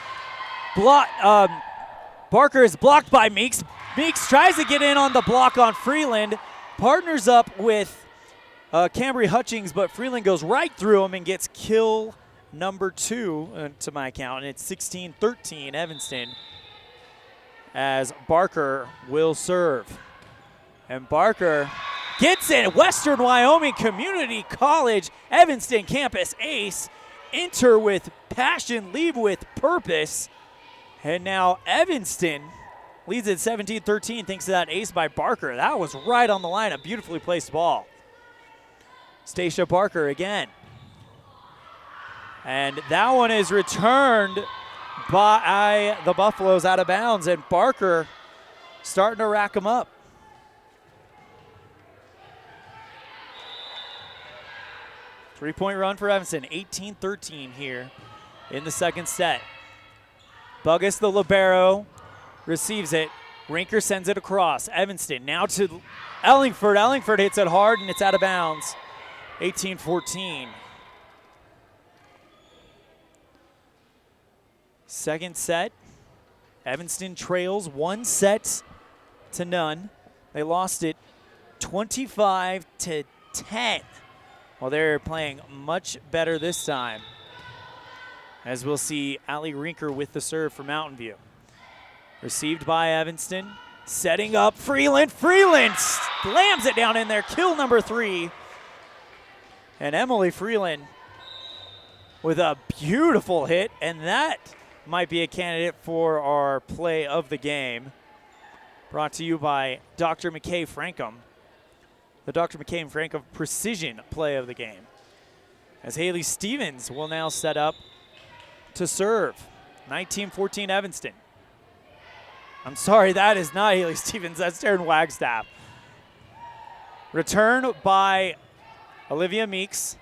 Barker is blocked by Meeks. Meeks tries to get in on the block on Freeland. Partners up with Cambry Hutchings, but Freeland goes right through him and gets kill number 2 to my count. And it's 16-13 Evanston, as Barker will serve. And Barker gets in. Western Wyoming Community College Evanston campus ace. Enter with passion, leave with purpose. And now Evanston leads at 17-13 thanks to that ace by Barker. That was right on the line, a beautifully placed ball. Stacia Barker again. And that one is returned by the Buffaloes out of bounds, and Barker starting to rack them up. Three-point run for Evanston, 18-13 here in the second set. Buggus, the libero, receives it. Rinker sends it across. Evanston now to Ellingford. Ellingford hits it hard, and it's out of bounds. 18-14. Second set, Evanston trails 1-0. They lost it 25-10. Well, they're playing much better this time, as we'll see Allie Rinker with the serve for Mountain View. Received by Evanston, setting up Freeland. Freeland slams it down in there, kill number 3. And Emily Freeland with a beautiful hit, and that might be a candidate for our play of the game. Brought to you by Dr. McKay Frankham. The Dr. McKay and Frankham Precision play of the game, as Haley Stevens will now set up to serve. 19-14 Evanston. I'm sorry, that is not Haley Stevens. That's Taryn Wagstaff. Return by Olivia Meeks.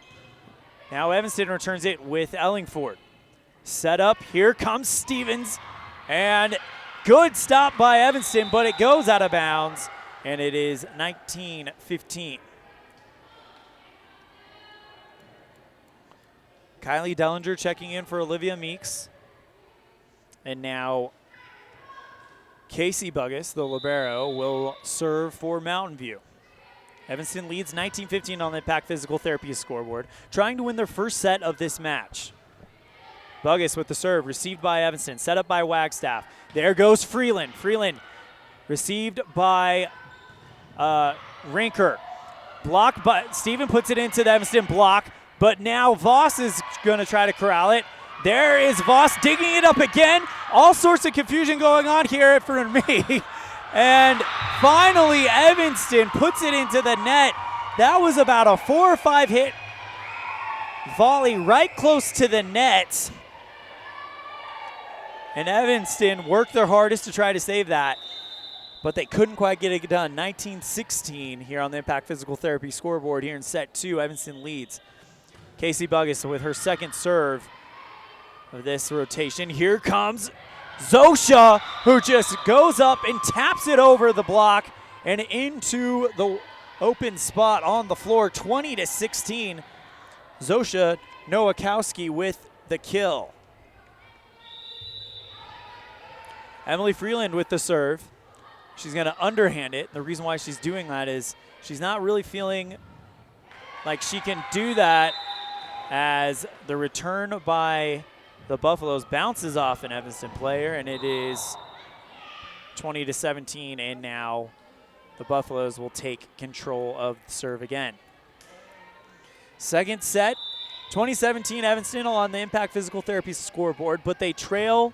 Now Evanston returns it with Ellingford. Set up, here comes Stevens, and good stop by Evanston, but it goes out of bounds, and it is 19-15. Kylie Dellinger checking in for Olivia Meeks. And now Casey Buggus, the libero, will serve for Mountain View. Evanston leads 19-15 on the Impact Physical Therapy scoreboard, trying to win their first set of this match. Buggus with the serve, received by Evanston, set up by Wagstaff. There goes Freeland. Freeland received by Rinker. Block, but Steven puts it into the Evanston block, but now Voss is going to try to corral it. There is Voss digging it up again. All sorts of confusion going on here for me. And finally, Evanston puts it into the net. That was about a 4 or 5 hit volley right close to the net. And Evanston worked their hardest to try to save that, but they couldn't quite get it done. 19-16 here on the Impact Physical Therapy scoreboard here in set 2. Evanston leads. Casey Buggus with her second serve of this rotation. Here comes Zosha, who just goes up and taps it over the block and into the open spot on the floor. 20-16. Zosha Nowakowski with the kill. Emily Freeland with the serve. She's going to underhand it. The reason why she's doing that is she's not really feeling like she can do that, as the return by the Buffaloes bounces off an Evanston player, and it is 20-17, and now the Buffaloes will take control of the serve again. Second set, 2017 Evanston on the Impact Physical Therapy scoreboard, but they trail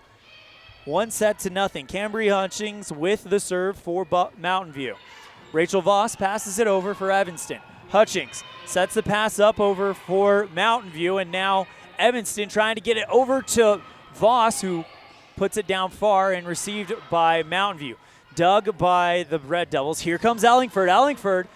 1-0. Cambry Hutchings with the serve for Mountain View. Rachel Voss passes it over for Evanston. Hutchings sets the pass up over for Mountain View, and now Evanston trying to get it over to Voss, who puts it down far and received by Mountain View. Dug by the Red Devils. Here comes Ellingford. Ellingford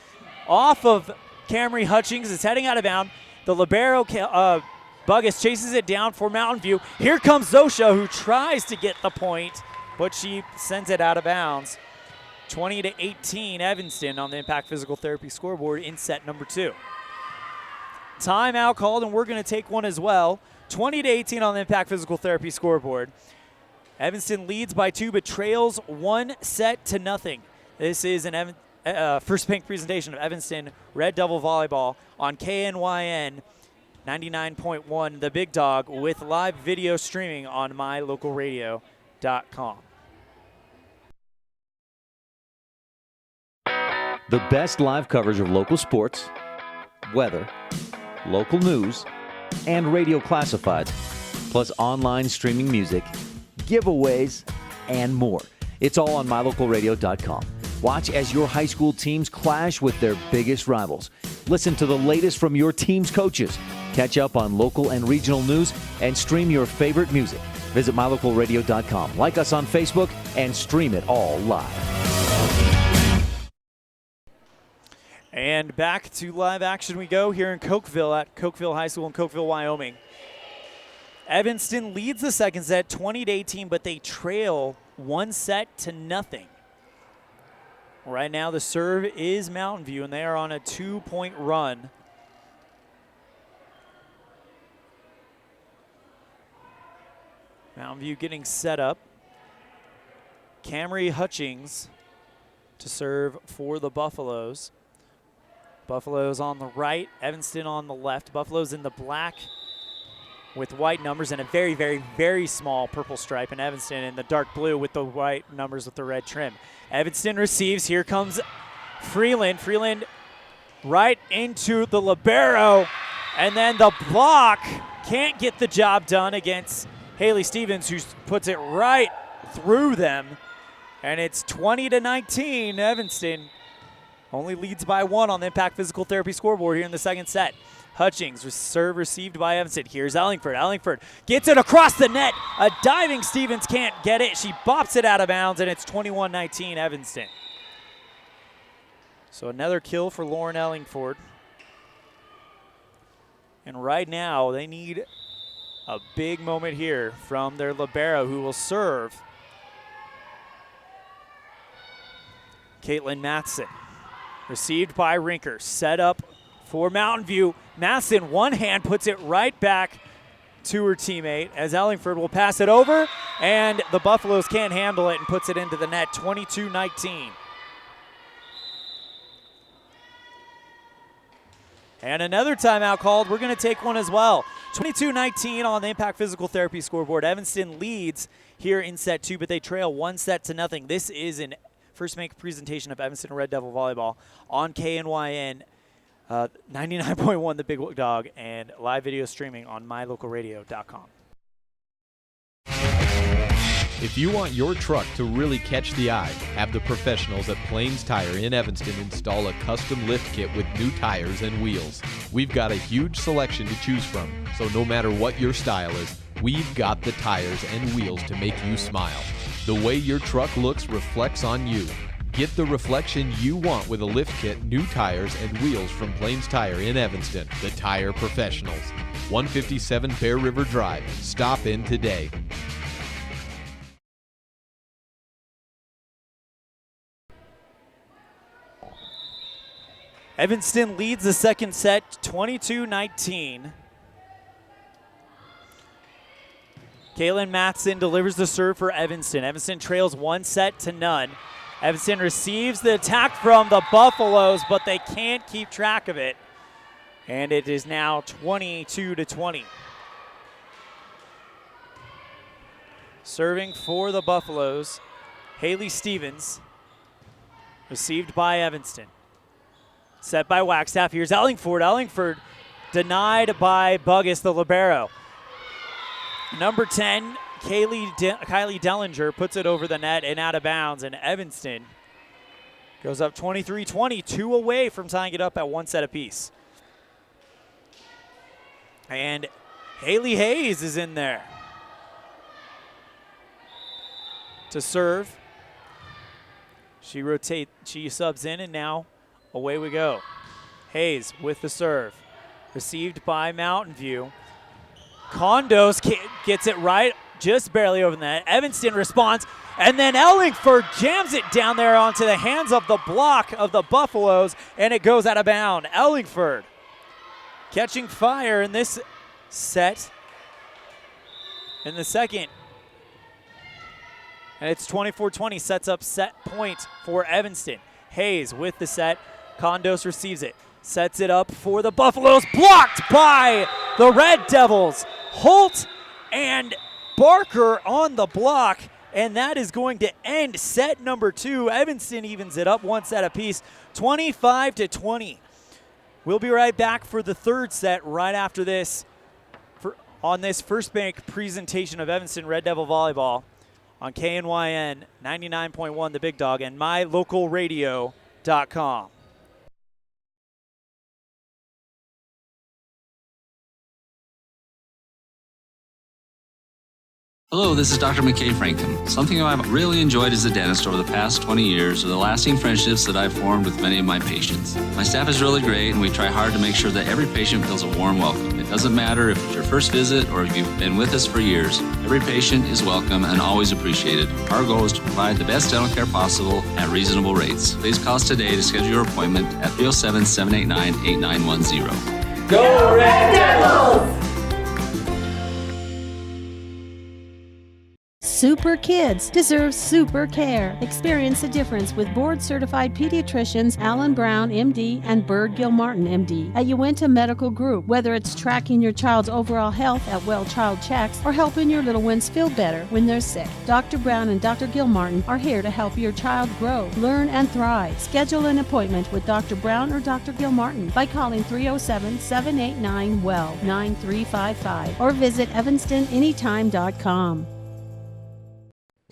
off of Camry Hutchings is heading out of bounds. The libero Buggus chases it down for Mountain View. Here comes Zosha, who tries to get the point, but she sends it out of bounds. 20-18 Evanston on the Impact Physical Therapy scoreboard in set number 2. Timeout called, and we're going to take one as well. 20-18 on the Impact Physical Therapy scoreboard. Evanston leads by 2 but trails 1-0. This is an First Pink presentation of Evanston Red Devil Volleyball on KNYN 99.1 The Big Dog, with live video streaming on mylocalradio.com. The best live coverage of local sports, weather, local news, and radio classifieds, plus online streaming music, giveaways, and more. It's all on mylocalradio.com. Watch as your high school teams clash with their biggest rivals. Listen to the latest from your team's coaches. Catch up on local and regional news and stream your favorite music. Visit mylocalradio.com. Like us on Facebook and stream it all live. And back to live action we go here in Cokeville at Cokeville High School in Cokeville, Wyoming. Evanston leads the second set 20-18, but they trail 1-0. Right now the serve is Mountain View, and they are on a 2-point run. Mountain View getting set up. Camry Hutchings to serve for the Buffaloes. Buffaloes on the right, Evanston on the left. Buffaloes in the black with white numbers and a very, very, very small purple stripe, and Evanston in the dark blue with the white numbers with the red trim. Evanston receives. Here comes Freeland. Freeland right into the libero, and then the block can't get the job done against Haley Stevens, who puts it right through them, and it's 20-19. Evanston only leads by 1 on the Impact Physical Therapy scoreboard here in the second set. Hutchings, serve received by Evanston. Here's Ellingford. Ellingford gets it across the net. A diving Stevens can't get it. She bops it out of bounds, and it's 21-19 Evanston. So another kill for Lauren Ellingford. And right now they need a big moment here from their libero, who will serve. Caitlin Mattson. Received by Rinker. Set up for Mountain View. Mattson, one hand, puts it right back to her teammate as Ellingford will pass it over, and the Buffaloes can't handle it and puts it into the net, 22-19. And another timeout called. We're going to take one as well. 22-19 on the Impact Physical Therapy scoreboard. Evanston leads here in set 2, but they trail 1-0. This is an first make presentation of Evanston Red Devil Volleyball on KNYN 99.1 The Big Dog and live video streaming on mylocalradio.com. If you want your truck to really catch the eye, have the professionals at Plains Tire in Evanston install a custom lift kit with new tires and wheels. We've got a huge selection to choose from, so no matter what your style is, we've got the tires and wheels to make you smile. The way your truck looks reflects on you. Get the reflection you want with a lift kit, new tires, and wheels from Plains Tire in Evanston, the tire professionals. 157 Bear River Drive. Stop in today. Evanston leads the second set 22-19. Kaylin Matheson delivers the serve for Evanston. Evanston trails 1-0. Evanston receives the attack from the Buffaloes, but they can't keep track of it. And it is now 22-20. Serving for the Buffaloes, Haley Stevens. Received by Evanston. Set by Wagstaff. Here's Ellingford. Ellingford denied by Buggus, the libero. Number 10, Kylie Dellinger puts it over the net and out of bounds, and Evanston goes up 23-20, 2 away from tying it up at 1 set apiece. And Haley Hayes is in there to serve. She subs in, and now away we go. Hayes with the serve. Received by Mountain View. Condos gets it right, just barely over the net. Evanston responds, and then Ellingford jams it down there onto the hands of the block of the Buffaloes, and it goes out of bounds. Ellingford catching fire in this set in the second. And it's 24-20, sets up set point for Evanston. Hayes with the set. Condos receives it, sets it up for the Buffaloes, blocked by the Red Devils. Holt and Barker on the block, and that is going to end set number 2. Evanston evens it up 1 set apiece, 25-20. We'll be right back for the third set right after this on this first bank presentation of Evanston Red Devil Volleyball on KNYN 99.1 The Big Dog and mylocalradio.com. Hello, this is Dr. McKay Franklin. Something I've really enjoyed as a dentist over the past 20 years are the lasting friendships that I've formed with many of my patients. My staff is really great, and we try hard to make sure that every patient feels a warm welcome. It doesn't matter if it's your first visit or if you've been with us for years. Every patient is welcome and always appreciated. Our goal is to provide the best dental care possible at reasonable rates. Please call us today to schedule your appointment at 307-789-8910. Go Red Devils! Super kids deserve super care. Experience the difference with board-certified pediatricians Alan Brown, MD, and Bird Gilmartin, MD, at Uinta Medical Group. Whether it's tracking your child's overall health at well child checks or helping your little ones feel better when they're sick, Dr. Brown and Dr. Gilmartin are here to help your child grow, learn, and thrive. Schedule an appointment with Dr. Brown or Dr. Gilmartin by calling 307-789-WELL 9355 or visit evanstonanytime.com.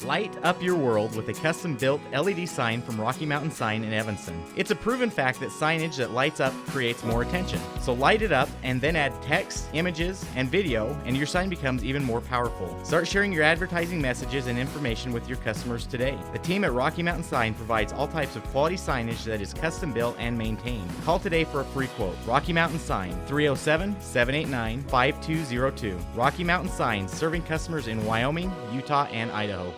Light up your world with a custom-built LED sign from Rocky Mountain Sign in Evanston. It's a proven fact that signage that lights up creates more attention. So light it up and then add text, images, and video, and your sign becomes even more powerful. Start sharing your advertising messages and information with your customers today. The team at Rocky Mountain Sign provides all types of quality signage that is custom-built and maintained. Call today for a free quote. Rocky Mountain Sign, 307-789-5202. Rocky Mountain Sign, serving customers in Wyoming, Utah, and Idaho.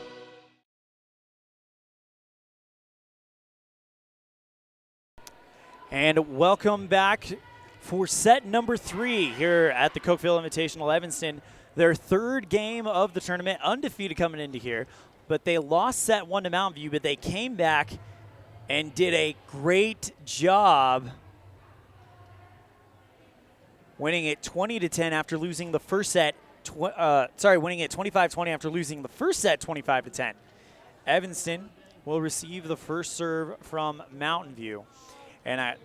And welcome back for set number 3 here at the Cokeville Invitational Evanston. Their third game of the tournament, undefeated coming into here. But they lost set 1 to Mountain View, but they came back and did a great job winning it 20-10 after losing the first set. Winning it 25-20 after losing the first set 25-10. Evanston will receive the first serve from Mountain View. And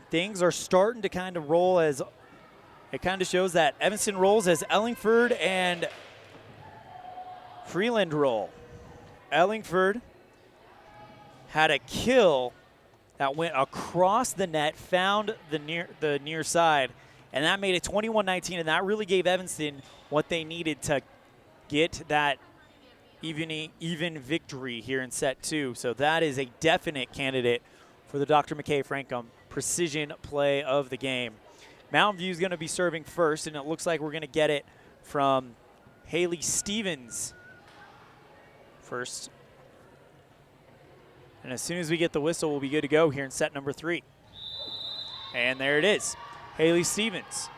things are starting to kind of roll as it kind of shows that Evanston rolls as Ellingford and Freeland roll. Ellingford had a kill that went across the net, found the near side, and that made it 21-19, and that really gave Evanston what they needed to get that even victory here in set 2. So that is a definite candidate for the Dr. McKay Frankum precision play of the game. Mountain View is going to be serving first, and it looks like we're going to get it from Haley Stevens first. And as soon as we get the whistle, we'll be good to go here in set number 3. And there it is. Haley Stevens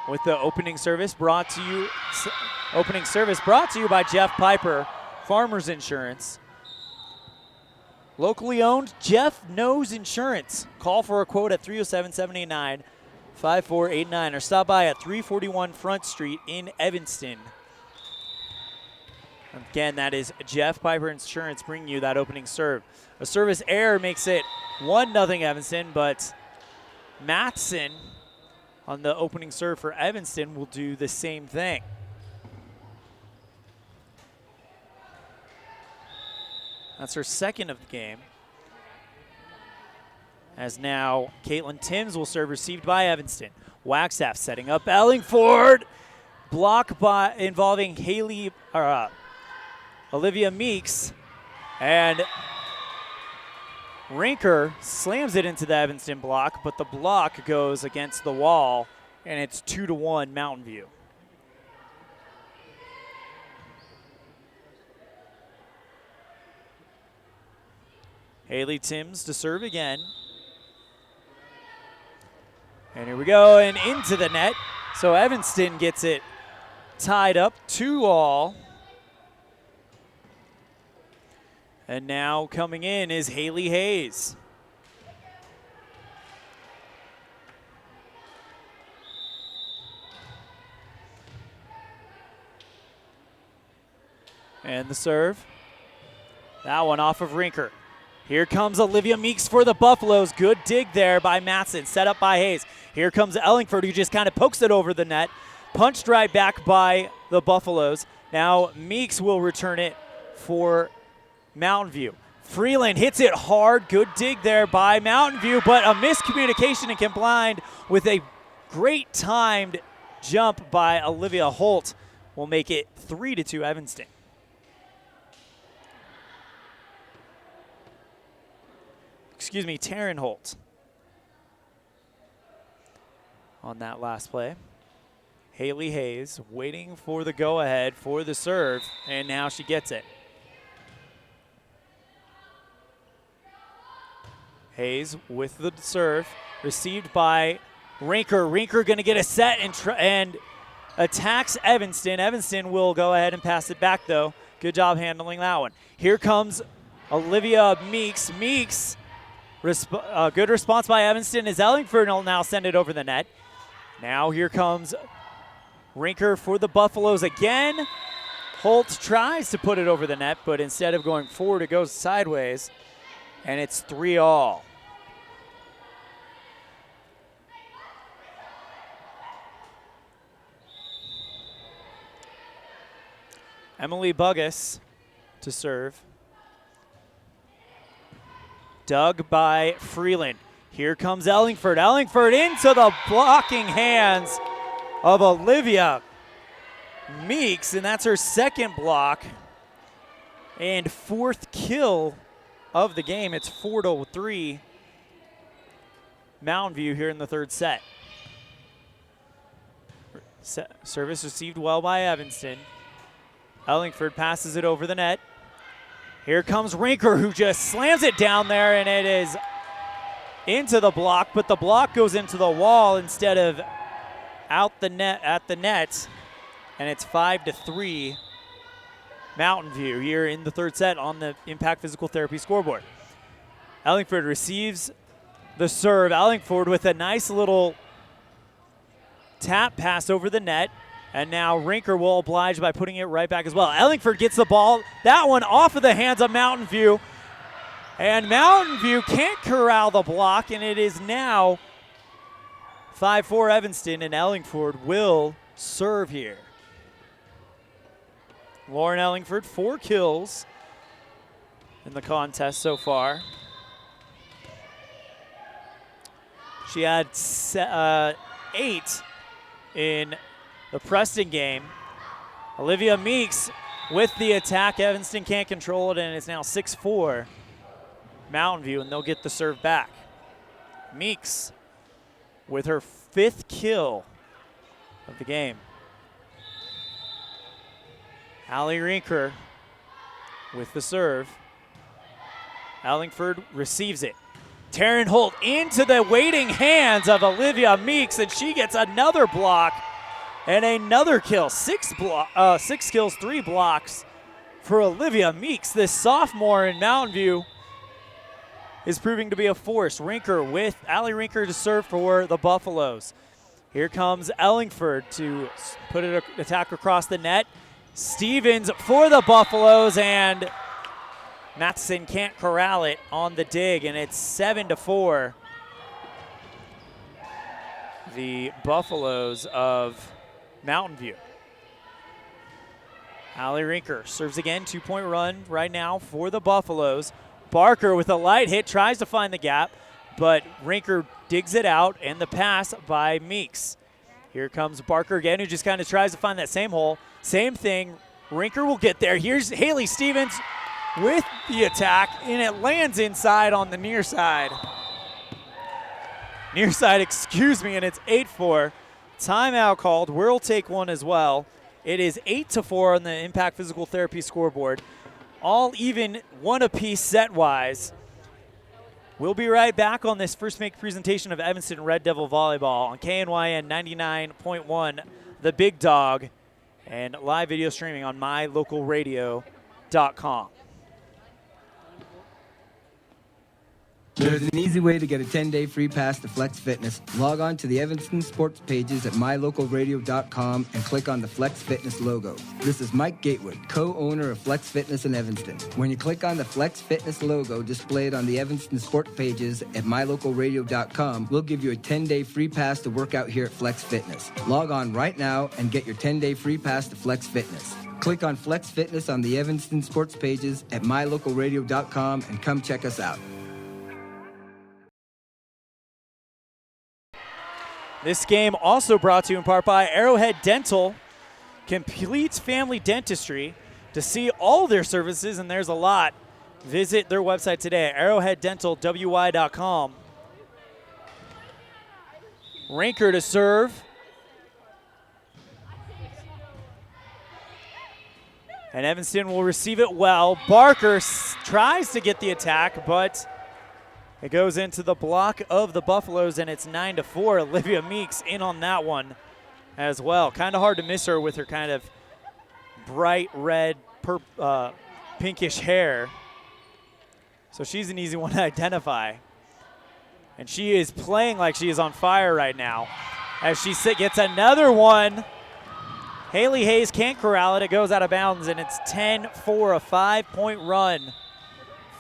with the opening service brought to you by Jeff Piper, Farmers Insurance. Locally owned, Jeff knows insurance. Call for a quote at 307-789-5489 or stop by at 341 Front Street in Evanston. Again, that is Jeff Piper Insurance bringing you that opening serve. A service error makes it 1-0 Evanston, but Matson on the opening serve for Evanston will do the same thing. That's her second of the game. As now Caitlin Timms will serve, received by Evanston. Wagstaff setting up Ellingford. Block by involving Olivia Meeks. And Rinker slams it into the Evanston block, but the block goes against the wall, and it's 2-1 Mountain View. Haley Timms to serve again. And here we go, and into the net. So Evanston gets it tied up 2-2. And now coming in is Haley Hayes. And the serve. That one off of Rinker. Here comes Olivia Meeks for the Buffaloes. Good dig there by Matson, set up by Hayes. Here comes Ellingford, who just kind of pokes it over the net. Punched right back by the Buffaloes. Now Meeks will return it for Mountain View. Freeland hits it hard. Good dig there by Mountain View, but a miscommunication and combined with a great timed jump by Olivia Holt will make it 3-2 Evanston. Excuse me, Taryn Holt on that last play. Haley Hayes waiting for the go-ahead for the serve, and now she gets it. Hayes with the serve, received by Rinker. Rinker going to get a set and attacks Evanston. Evanston will go ahead and pass it back, though. Good job handling that one. Here comes Olivia Meeks. Meeks, good response by Evanston as Ellingford will now send it over the net. Now here comes Rinker for the Buffaloes again. Holt tries to put it over the net, but instead of going forward, it goes sideways, and it's 3-3. Emily Buggus to serve. Dug by Freeland. Here comes Ellingford. Ellingford into the blocking hands of Olivia Meeks, and that's her second block and fourth kill of the game. It's 4-3 Mountain View here in the third set. Service received well by Evanston. Ellingford passes it over the net. Here comes Rinker, who just slams it down there, and it is into the block, but the block goes into the wall instead of out the net at the net, and it's 5-3 Mountain View here in the third set on the Impact Physical Therapy scoreboard. Ellingford receives the serve. Ellingford with a nice little tap pass over the net. And now Rinker will oblige by putting it right back as well. Ellingford gets the ball. That one off of the hands of Mountain View. And Mountain View can't corral the block, and it is now 5-4 Evanston, and Ellingford will serve here. Lauren Ellingford, 4 kills in the contest so far. She had 8 in the Preston game. Olivia Meeks with the attack. Evanston can't control it, and it's now 6-4 Mountain View, and they'll get the serve back. Meeks with her 5th kill of the game. Allie Rinker with the serve. Ellingford receives it. Taryn Holt into the waiting hands of Olivia Meeks, and she gets another block and another kill. 6 kills, 3 blocks for Olivia Meeks. This sophomore in Mountain View is proving to be a force. Rinker with Allie Rinker to serve for the Buffaloes. Here comes Ellingford to put an attack across the net. Stevens for the Buffaloes, and Matheson can't corral it on the dig, and it's 7-4. The Buffaloes of Mountain View. Allie Rinker serves again, 2-point run right now for the Buffaloes. Barker with a light hit tries to find the gap, but Rinker digs it out, and the pass by Meeks. Here comes Barker again, who just kind of tries to find that same hole. Same thing, Rinker will get there. Here's Haley Stevens with the attack, and it lands inside on the near side. Near side, excuse me, and it's 8-4. Timeout called. We'll take one as well. It is 8-4 on the Impact Physical Therapy scoreboard. All even, one apiece set-wise. We'll be right back on this first make presentation of Evanston Red Devil Volleyball on KNYN 99.1, The Big Dog, and live video streaming on mylocalradio.com. There's an easy way to get a 10-day free pass to Flex Fitness. Log on to the Evanston sports pages at mylocalradio.com and click on the Flex Fitness logo. This is Mike Gatewood, co-owner of Flex Fitness in Evanston. When you click on the Flex Fitness logo displayed on the Evanston sports pages at mylocalradio.com, we'll give you a 10-day free pass to work out here at Flex Fitness. Log on right now and get your 10-day free pass to Flex Fitness. Click on Flex Fitness on the Evanston sports pages at mylocalradio.com and come check us out. This game also brought to you in part by Arrowhead Dental, completes family dentistry. To see all their services, and there's a lot, visit their website today at arrowheaddentalwy.com. Rinker to serve. And Evanston will receive it well. Barker tries to get the attack, but it goes into the block of the Buffaloes, and it's 9-4. Olivia Meeks in on that one as well. Kind of hard to miss her with her kind of bright red, pinkish hair. So she's an easy one to identify. And she is playing like she is on fire right now. As she gets another one. Haley Hayes can't corral it. It goes out of bounds, and it's 10-4, a 5-point run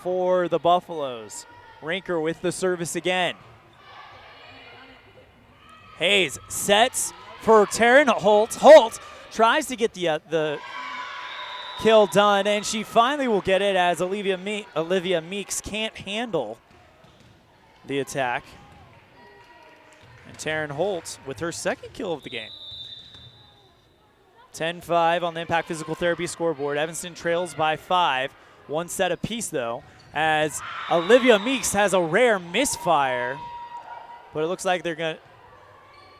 for the Buffaloes. Rinker with the service again. Hayes sets for Taryn Holt. Holt tries to get the kill done, and she finally will get it as Olivia Meeks can't handle the attack. And Taryn Holt with her 2nd kill of the game. 10-5 on the Impact Physical Therapy scoreboard. Evanston trails by 5. 1 set apiece, though, as Olivia Meeks has a rare misfire. But it looks like they're going to,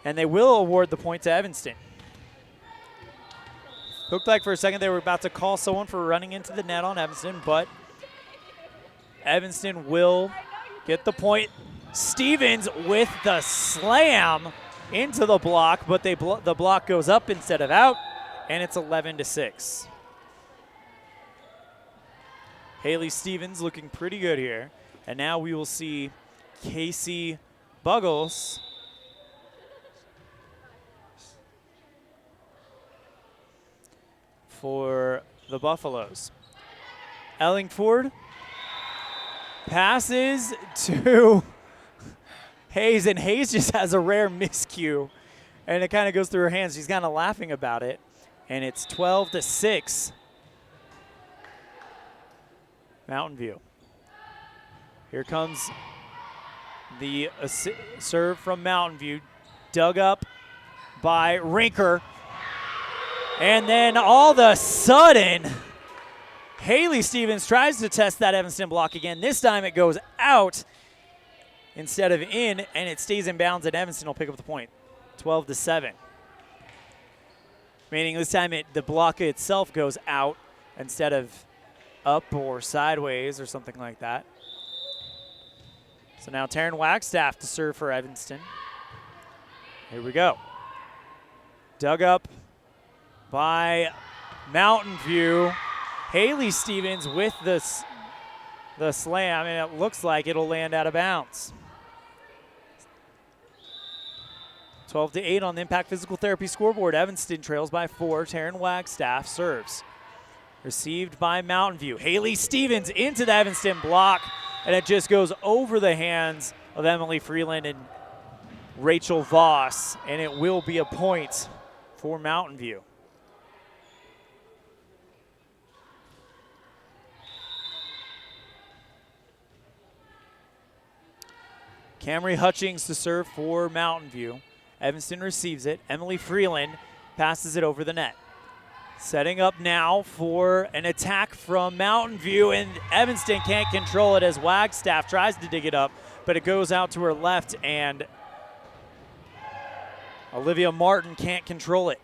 and they will award the point to Evanston. Looked like for a second they were about to call someone for running into the net on Evanston, but Evanston will get the point. Stevens with the slam into the block, but the block goes up instead of out, and it's 11-6. Haley Stevens looking pretty good here. And now we will see Casey Buggles for the Buffaloes. Ellingford passes to Hayes, and Hayes just has a rare miscue, and it kind of goes through her hands. She's kind of laughing about it, and it's 12-6. Mountain View. Here comes the serve from Mountain View, dug up by Rinker. And then all of a sudden, Haley Stevens tries to test that Evanston block again. This time it goes out instead of in, and it stays in bounds, and Evanston will pick up the point, 12-7. Meaning this time the block itself goes out instead of up or sideways or something like that. So now Taryn Wagstaff to serve for Evanston. Here we go. Dug up by Mountain View. Haley Stevens with the slam, and it looks like it'll land out of bounds. 12-8 on the Impact Physical Therapy scoreboard. Evanston trails by 4. Taryn Wagstaff serves. Received by Mountain View. Haley Stevens into the Evanston block, and it just goes over the hands of Emily Freeland and Rachel Voss, and it will be a point for Mountain View. Camry Hutchings to serve for Mountain View. Evanston receives it. Emily Freeland passes it over the net. Setting up now for an attack from Mountain View, and Evanston can't control it as Wagstaff tries to dig it up, but it goes out to her left, and Olivia Martin can't control it,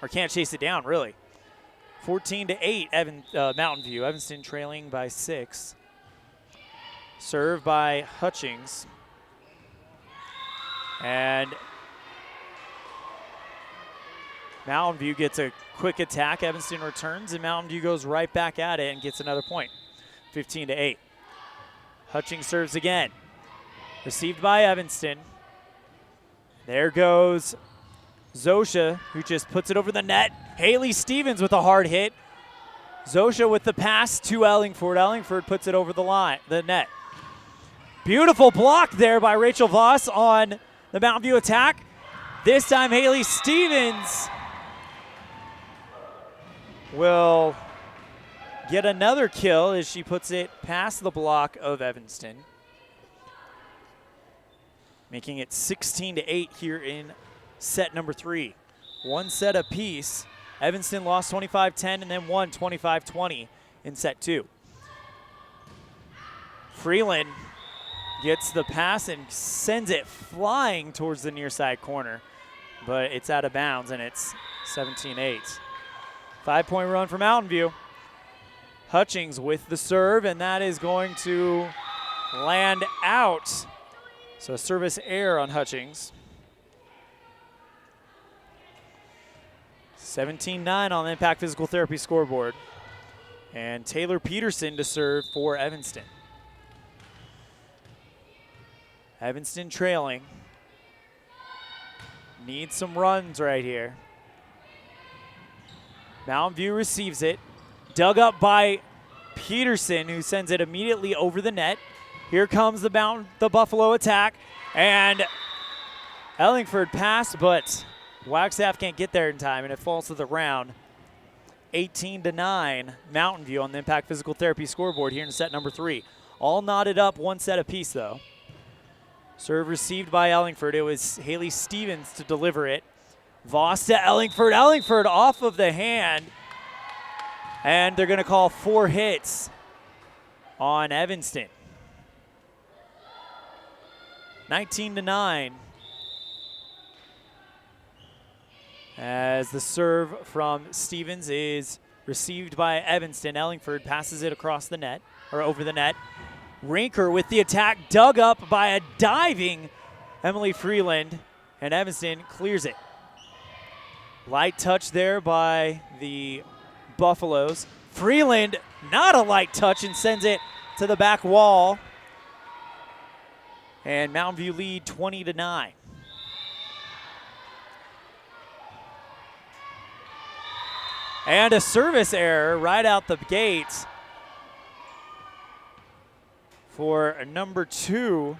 or can't chase it down, really. 14-8, Mountain View. Evanston trailing by 6. Serve by Hutchings. And Mountain View gets a quick attack. Evanston returns, and Mountain View goes right back at it and gets another point. 15-8. Hutchings serves again. Received by Evanston. There goes Zosha, who just puts it over the net. Haley Stevens with a hard hit. Zosha with the pass to Ellingford. Ellingford puts it over the net. Beautiful block there by Rachel Voss on the Mountain View attack. This time Haley Stevens will get another kill as she puts it past the block of Evanston, making it 16-8 here in set number 3. One set apiece. Evanston lost 25-10 and then won 25-20 in set 2. Freeland gets the pass and sends it flying towards the near side corner, but it's out of bounds, and it's 17-8. 5-point run for Mountain View. Hutchings with the serve, and that is going to land out. So a service error on Hutchings. 17-9 on the Impact Physical Therapy scoreboard. And Taylor Peterson to serve for Evanston. Evanston trailing. Needs some runs right here. Mountain View receives it. Dug up by Peterson, who sends it immediately over the net. Here comes the Buffalo attack. And Ellingford passed, but Wagstaff can't get there in time, and it falls to the ground. 18-9, Mountain View on the Impact Physical Therapy scoreboard here in set number 3. All knotted up, one set apiece, though. Serve received by Ellingford. It was Haley Stevens to deliver it. Voss to Ellingford. Ellingford off of the hand. And they're going to call 4 hits on Evanston. 19-9. As the serve from Stevens is received by Evanston. Ellingford passes it across the net, or over the net. Rinker with the attack, dug up by a diving Emily Freeland, and Evanston clears it. Light touch there by the Buffaloes. Freeland, not a light touch, and sends it to the back wall. And Mountain View lead 20-9. And a service error right out the gate for number 2,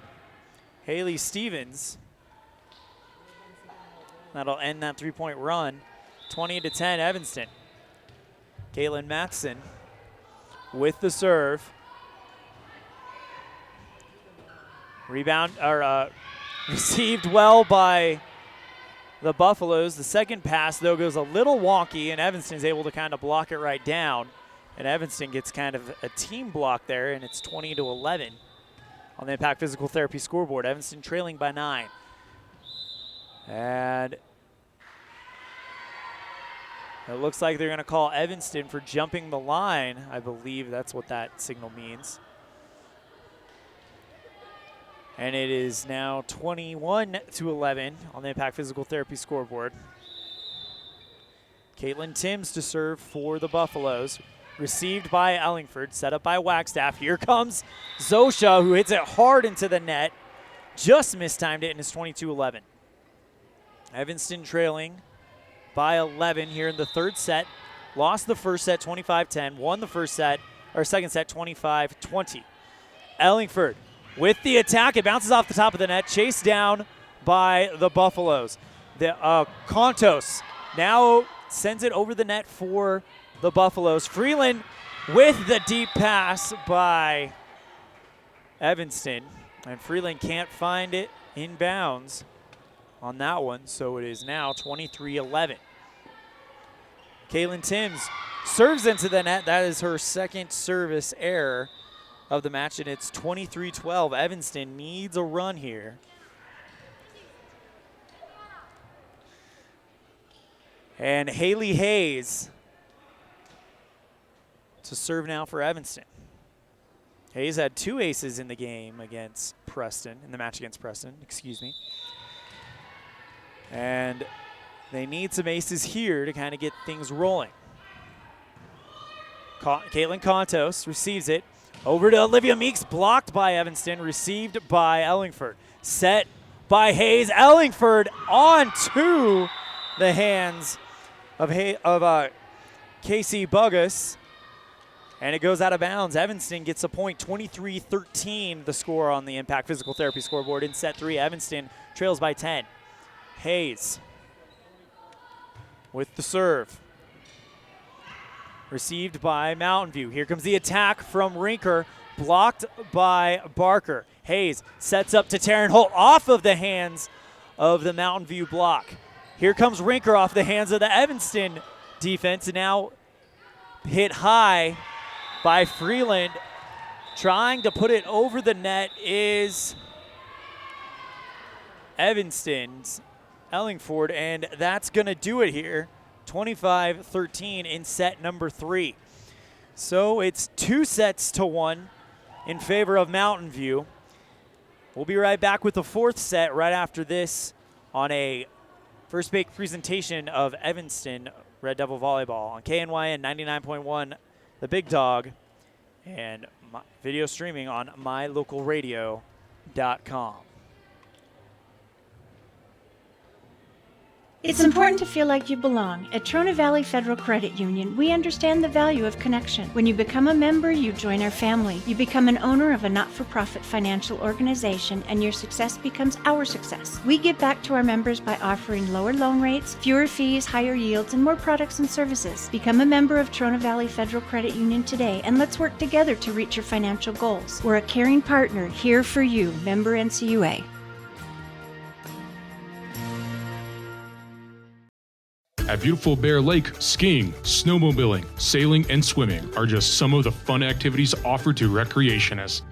Haley Stevens. That'll end that 3-point run. 20-10 Evanston. Caitlin Matson with the serve. Rebound, or received well by the Buffaloes. The second pass, though, goes a little wonky, and Evanston's able to kind of block it right down. And Evanston gets kind of a team block there, and it's 20-11 on the Impact Physical Therapy scoreboard. Evanston trailing by 9. And it looks like they're going to call Evanston for jumping the line. I believe that's what that signal means. And it is now 21-11 on the Impact Physical Therapy scoreboard. Caitlin Timms to serve for the Buffaloes. Received by Ellingford, set up by Wagstaff. Here comes Zosha, who hits it hard into the net. Just mistimed it, and it's 22-11. Evanston trailing by 11 here in the third set. Lost the first set 25-10, won the second set 25-20. Ellingford with the attack, it bounces off the top of the net, chased down by the Buffaloes. The Contos now sends it over the net for the Buffaloes. Freeland with the deep pass by Evanston, and Freeland can't find it in bounds on that one, so it is now 23-11. Caitlin Timms serves into the net. That is her second service error of the match, and it's 23-12. Evanston needs a run here. And Haley Hayes to serve now for Evanston. Hayes had 2 aces in the game against Preston, in the match against Preston, excuse me. And they need some aces here to kind of get things rolling. Caitlin Contos receives it. Over to Olivia Meeks, blocked by Evanston, received by Ellingford. Set by Hayes. Ellingford onto the hands of Casey Buggus, and it goes out of bounds. Evanston gets a point, 23-13, the score on the Impact Physical Therapy scoreboard. In set 3, Evanston trails by 10. Hayes with the serve. Received by Mountain View. Here comes the attack from Rinker, blocked by Barker. Hayes sets up to Taryn Holt off of the hands of the Mountain View block. Here comes Rinker off the hands of the Evanston defense, and now hit high by Freeland. Trying to put it over the net is Evanston's Ellingford, and that's going to do it here. 25-13 in set number 3. So it's 2-1 in favor of Mountain View. We'll be right back with the 4th set right after this on a first bake presentation of Evanston Red Devil Volleyball on KNYN 99.1, The Big Dog, and video streaming on mylocalradio.com. It's important to feel like you belong. At Trona Valley Federal Credit Union, we understand the value of connection. When you become a member, you join our family. You become an owner of a not-for-profit financial organization, and your success becomes our success. We give back to our members by offering lower loan rates, fewer fees, higher yields, and more products and services. Become a member of Trona Valley Federal Credit Union today, and let's work together to reach your financial goals. We're a caring partner here for you. Member NCUA. At beautiful Bear Lake, skiing, snowmobiling, sailing, and swimming are just some of the fun activities offered to recreationists.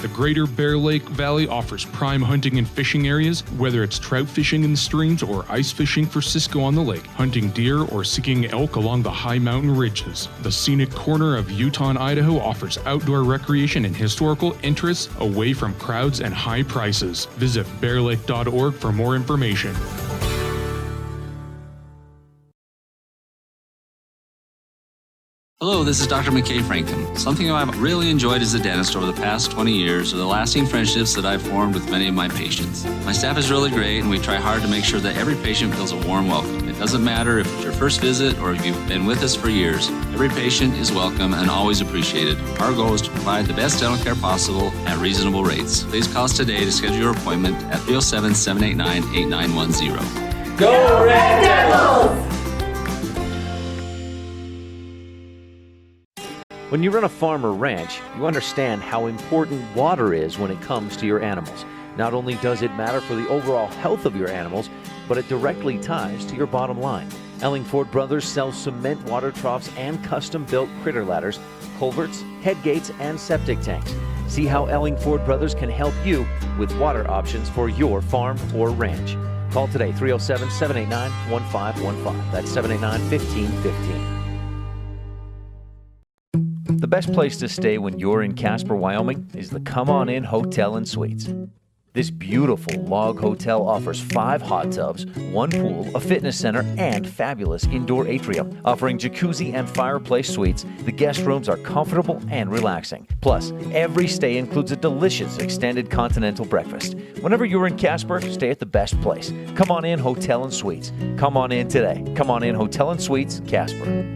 The Greater Bear Lake Valley offers prime hunting and fishing areas, whether it's trout fishing in the streams or ice fishing for Cisco on the lake, hunting deer or seeking elk along the high mountain ridges. The scenic corner of Utah and Idaho offers outdoor recreation and historical interests away from crowds and high prices. Visit bearlake.org for more information. Hello, this is Dr. McKay Frankham. Something I've really enjoyed as a dentist over the past 20 years are the lasting friendships that I've formed with many of my patients. My staff is really great, and we try hard to make sure that every patient feels a warm welcome. It doesn't matter if it's your first visit or if you've been with us for years. Every patient is welcome and always appreciated. Our goal is to provide the best dental care possible at reasonable rates. Please call us today to schedule your appointment at 307-789-8910. Go Red Devils! When you run a farm or ranch, you understand how important water is when it comes to your animals. Not only does it matter for the overall health of your animals, but it directly ties to your bottom line. Ellingford Brothers sells cement water troughs and custom-built critter ladders, culverts, head gates, and septic tanks. See how Ellingford Brothers can help you with water options for your farm or ranch. Call today, 307-789-1515. That's 789-1515. The best place to stay when you're in Casper, Wyoming is the Come On In Hotel and Suites. This beautiful log hotel offers 5 hot tubs, 1 pool, a fitness center, and fabulous indoor atrium. Offering jacuzzi and fireplace suites, the guest rooms are comfortable and relaxing. Plus, every stay includes a delicious extended continental breakfast. Whenever you're in Casper, stay at the best place. Come On In Hotel and Suites. Come on in today. Come On In Hotel and Suites, Casper.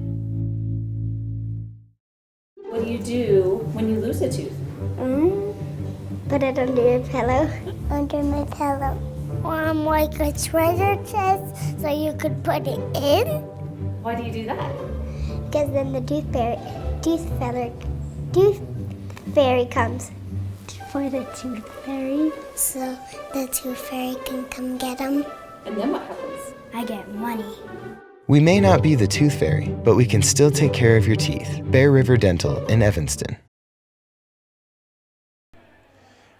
What do you do when you lose a tooth? Put it under your pillow. Under my pillow. Like a treasure chest so you could put it in. Why do you do that? Because then the tooth fairy comes for the tooth fairy. So the tooth fairy can come get them. And then what happens? I get money. We may not be the tooth fairy, but we can still take care of your teeth. Bear River Dental in Evanston.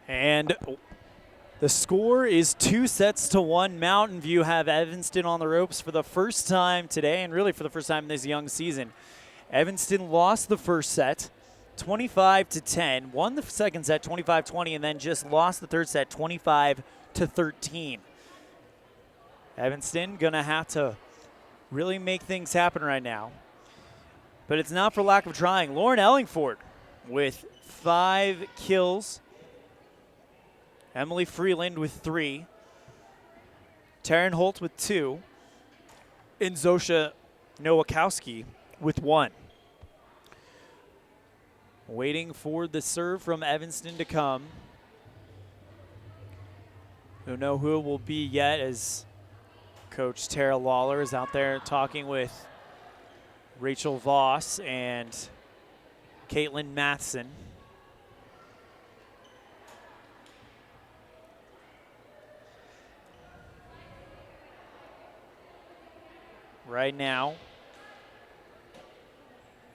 And the score is 2-1. Mountain View have Evanston on the ropes for the first time today, and really for the first time in this young season. Evanston lost the first set 25-10, won the second set 25-20, and then just lost the third set 25-13. Evanston gonna have to really make things happen right now. But it's not for lack of trying. Lauren Ellingford with 5 kills. Emily Freeland with 3. Taryn Holt with 2. And Zosha Nowakowski with 1. Waiting for the serve from Evanston to come. Don't know who it will be yet, as Coach Tara Lawler is out there talking with Rachel Voss and Caitlin Matheson. Right now,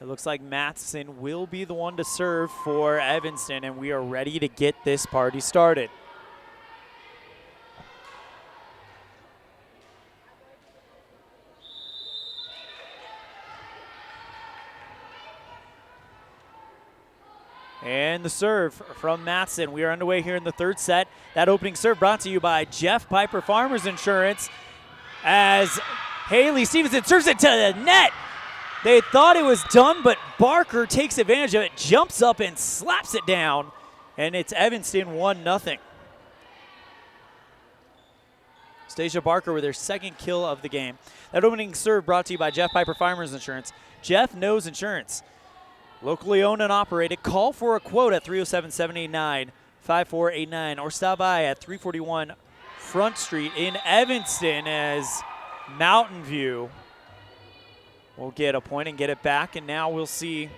it looks like Matheson will be the one to serve for Evanston, and we are ready to get this party started. And the serve from Matheson. We are underway here in the third set. That opening serve brought to you by Jeff Piper Farmers Insurance, as Haley Stevenson serves it to the net. They thought it was done, but Barker takes advantage of it, jumps up and slaps it down, and it's Evanston 1-0. Stacia Barker with her second kill of the game. That opening serve brought to you by Jeff Piper Farmers Insurance. Jeff knows insurance. Locally owned and operated. Call for a quote at 307-789-5489 or stop by at 341 Front Street in Evanston, as Mountain View will get a point and get it back. And now we'll see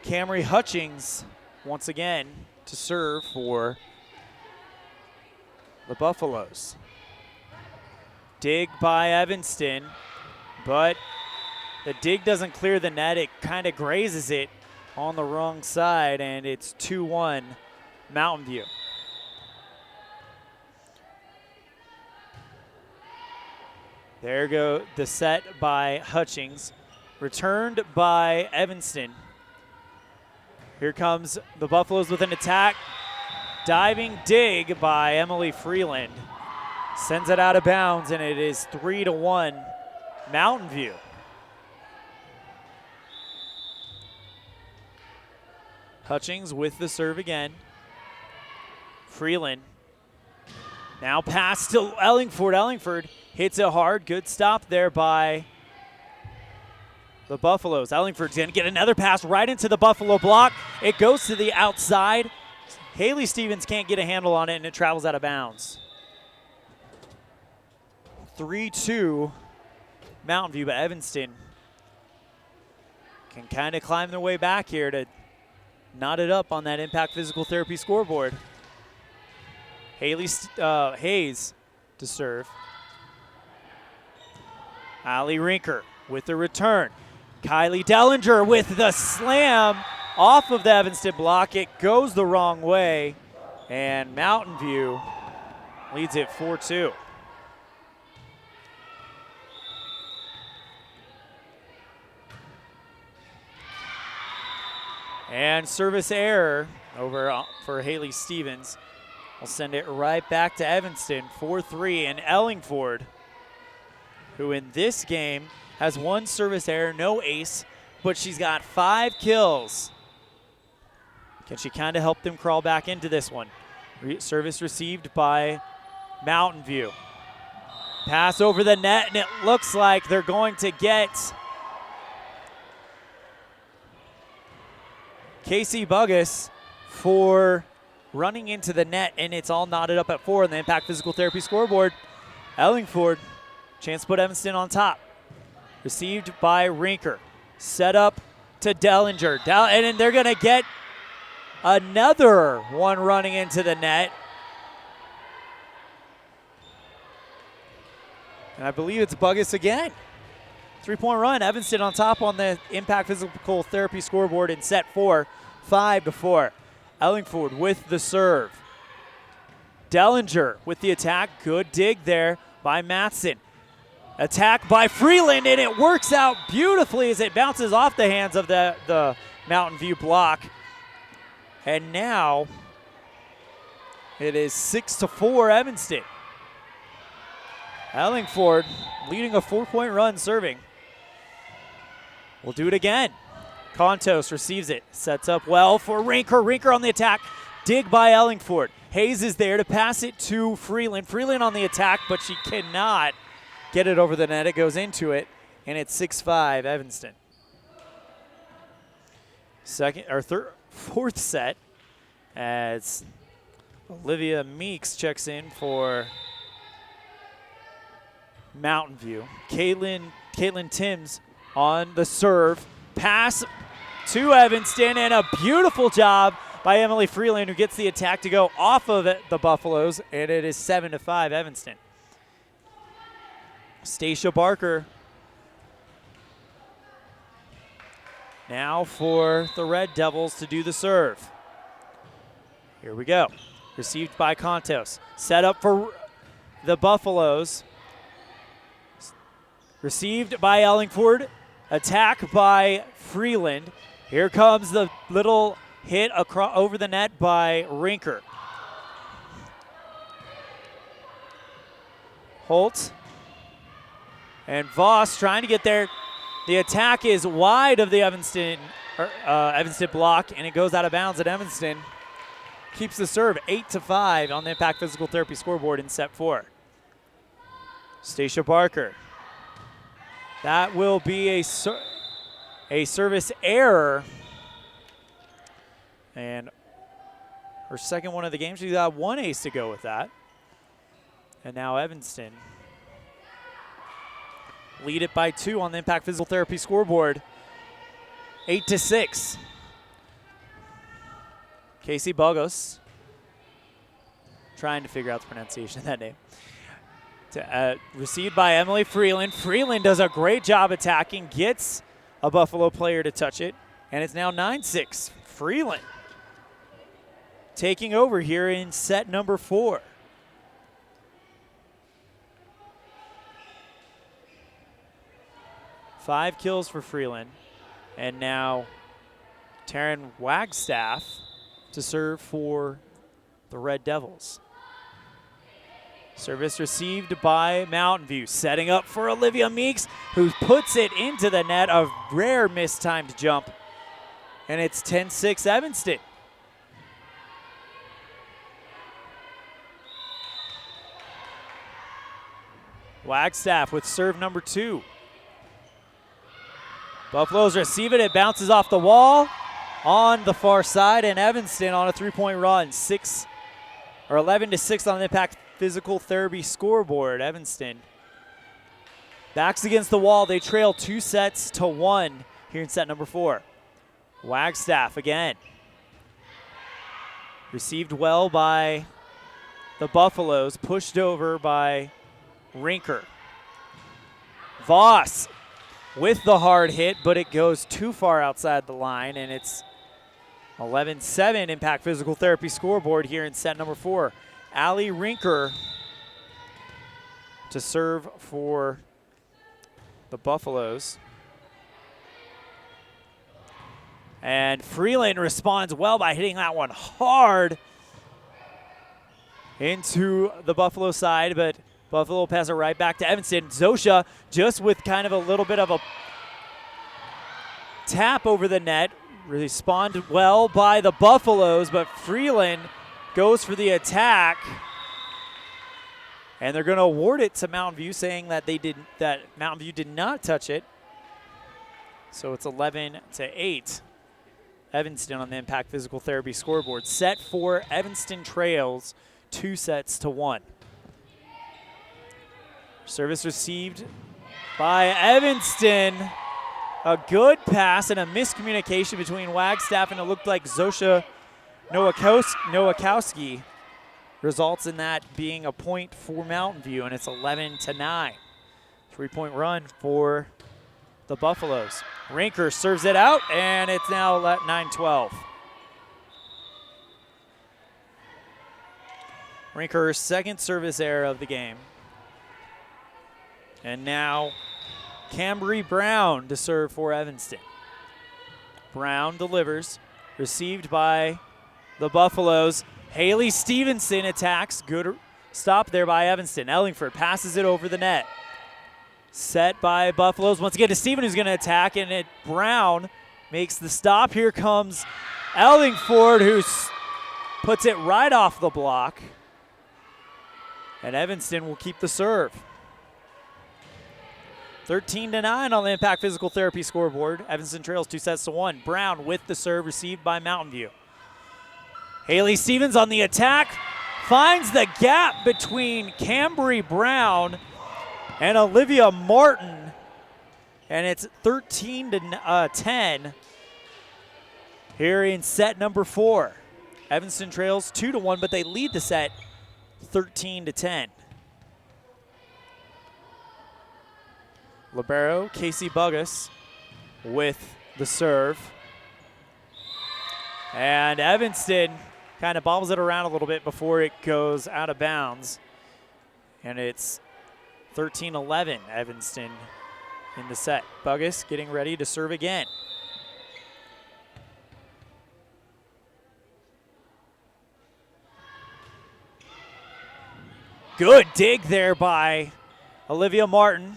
Camry Hutchings once again to serve for the Buffaloes. Dig by Evanston, but the dig doesn't clear the net. It kind of grazes it on the wrong side, and it's 2-1 Mountain View. There go the set by Hutchings, returned by Evanston. Here comes the Buffaloes with an attack. Diving dig by Emily Freeland. Sends it out of bounds, and it is 3-1 Mountain View. Hutchings with the serve again. Freeland. Now pass to Ellingford. Ellingford hits it hard. Good stop there by the Buffaloes. Ellingford's going to get another pass right into the Buffalo block. It goes to the outside. Haley Stevens can't get a handle on it, and it travels out of bounds. 3-2 Mountain View, but Evanston can kind of climb their way back here to knot it up on that Impact Physical Therapy scoreboard. Hayes to serve. Allie Rinker with the return. Kylie Dellinger with the slam off of the Evanston block. It goes the wrong way, and Mountain View leads it 4-2. And service error over for Haley Stevens. We'll send it right back to Evanston, 4-3, and Ellingford, who in this game has one service error, no ace, but she's got 5 kills. Can she kind of help them crawl back into this one? Service received by Mountain View. Pass over the net, and it looks like they're going to get Casey Buggus for running into the net, and it's all knotted up at 4 on the Impact Physical Therapy scoreboard. Ellingford, chance to put Evanston on top. Received by Rinker. Set up to Dellinger. And then they're going to get another one running into the net. And I believe it's Buggus again. 3-point run. Evanston on top on the Impact Physical Therapy scoreboard in set 4, 5-4. Ellingford with the serve. Dellinger with the attack. Good dig there by Matson. Attack by Freeland, and it works out beautifully as it bounces off the hands of the Mountain View block. And now it is 6-4 Evanston. Ellingford leading a 4-point run serving. We'll do it again. Contos receives it, sets up well for Rinker. Rinker on the attack, dig by Ellingford. Hayes is there to pass it to Freeland. Freeland on the attack, but she cannot get it over the net. It goes into it, and it's 6-5 Evanston. Fourth set as Olivia Meeks checks in for Mountain View. Caitlin Timms on the serve. Pass to Evanston, and a beautiful job by Emily Freeland, who gets the attack to go off of the Buffaloes, and it is 7-5 Evanston. Stacia Barker now for the Red Devils to do the serve. Here we go. Received by Contos. Set up for the Buffaloes. Received by Ellingford. Attack by Freeland. Here comes the little hit over the net by Rinker. Holt and Voss trying to get there. The attack is wide of the Evanston block, and it goes out of bounds at Evanston. Keeps the serve 8-5 on the Impact Physical Therapy scoreboard in set 4. Stacia Barker. That will be a service error. And her second one of the game. She's got 1 ace to go with that. And now Evanston lead it by 2 on the Impact Physical Therapy scoreboard. 8-6. Casey Bogos trying to figure out the pronunciation of that name. Received by Emily Freeland. Freeland does a great job attacking, gets a Buffalo player to touch it, and it's now 9-6. Freeland taking over here in set number 4. Five kills for Freeland. And now Taryn Wagstaff to serve for the Red Devils. Service received by Mountain View. Setting up for Olivia Meeks, who puts it into the net. A rare mistimed jump. And it's 10-6 Evanston. Wagstaff with serve number 2. Buffaloes receive it. It bounces off the wall on the far side, and Evanston on a 3-point run. 11-6 on the Impact Physical Therapy scoreboard. Evanston backs against the wall. They trail 2-1 here in set number 4. Wagstaff again. Received well by the Buffaloes, pushed over by Rinker. Voss with the hard hit, but it goes too far outside the line, and it's 11-7 Impact Physical Therapy scoreboard here in set number 4. Allie Rinker to serve for the Buffaloes. And Freeland responds well by hitting that one hard into the Buffalo side, but Buffalo will pass it right back to Evanston. Zosha just with kind of a little bit of a tap over the net. Responded well by the Buffaloes, but Freeland goes for the attack. And they're going to award it to Mountain View, saying that Mountain View did not touch it. So it's 11-8. Evanston on the Impact Physical Therapy scoreboard. Set 4, Evanston trails 2-1. Service received by Evanston. A good pass and a miscommunication between Wagstaff and it looked like Zosha Nowakowski results in that being a point for Mountain View, and it's 11-9. 3-point run for the Buffaloes. Rinker serves it out, and it's now 9-12. Rinker's second service error of the game. And now Cambry Brown to serve for Evanston. Brown delivers, received by the Buffaloes. Haley Stevenson attacks. Good stop there by Evanston. Ellingford passes it over the net. Set by Buffaloes. Once again to Steven, who's going to attack, and Brown makes the stop. Here comes Ellingford, who puts it right off the block. And Evanston will keep the serve. 13-9 on the Impact Physical Therapy scoreboard. Evanston trails 2-1. Brown with the serve received by Mountain View. Haley Stevens on the attack. Finds the gap between Cambry Brown and Olivia Martin. And it's 13-10 here in set number 4. Evanston trails 2-1, but they lead the set 13-10. Libero, Casey Buggus with the serve. And Evanston kind of bobbles it around a little bit before it goes out of bounds. And it's 13-11 Evanston in the set. Buggus getting ready to serve again. Good dig there by Olivia Martin.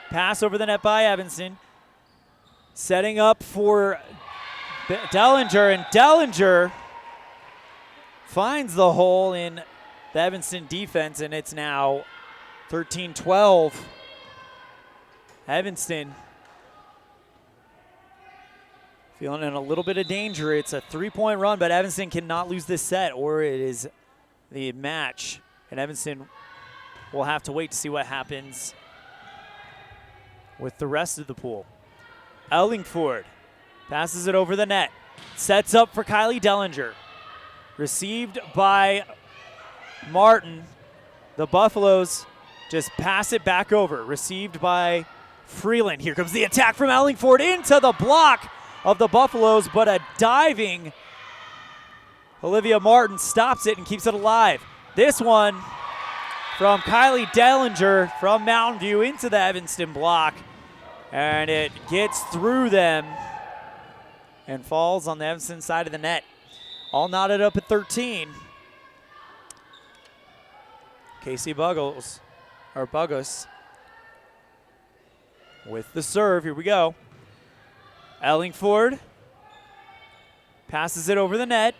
Pass over the net by Evanston. Setting up for Dellinger, and Dellinger finds the hole in the Evanston defense, and it's now 13-12. Evanston feeling in a little bit of danger. It's a 3-point run, but Evanston cannot lose this set, or it is the match. And Evanston will have to wait to see what happens with the rest of the pool. Ellingford passes it over the net. Sets up for Kylie Dellinger. Received by Martin. The Buffaloes just pass it back over. Received by Freeland. Here comes the attack from Ellingford into the block of the Buffaloes, but a diving Olivia Martin stops it and keeps it alive. This one from Kylie Dellinger from Mountain View into the Evanston block. And it gets through them and falls on the Evanston side of the net. All knotted up at 13. Casey Buggus with the serve. Here we go. Ellingford Passes it over the net.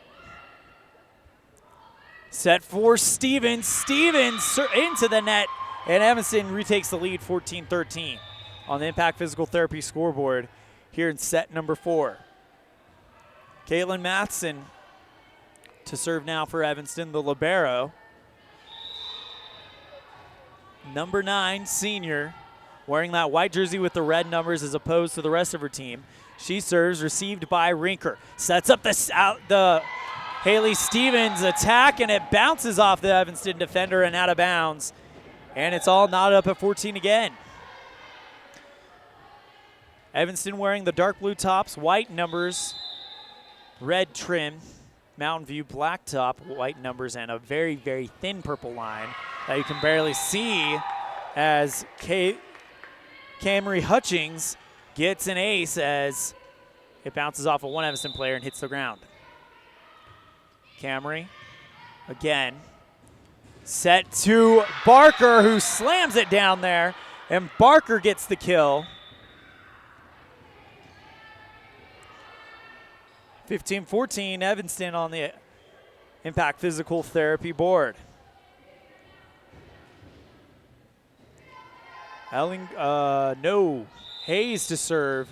Set for Stevens. Stevens into the net. And Evanston retakes the lead 14-13 on the Impact Physical Therapy scoreboard here in set number 4. Caitlin Matheson to serve now for Evanston, the libero. Number 9, senior, wearing that white jersey with the red numbers as opposed to the rest of her team. She serves, received by Rinker. Sets up the Haley Stevens attack, and it bounces off the Evanston defender and out of bounds. And it's all knotted up at 14 again. Evanston wearing the dark blue tops, white numbers, red trim. Mountain View black top, white numbers, and a very, very thin purple line that you can barely see as Camry Hutchings gets an ace as it bounces off of one Evanston player and hits the ground. Camry again. Set to Barker, who slams it down there, and Barker gets the kill. 15-14, Evanston on the Impact Physical Therapy board. Hayes to serve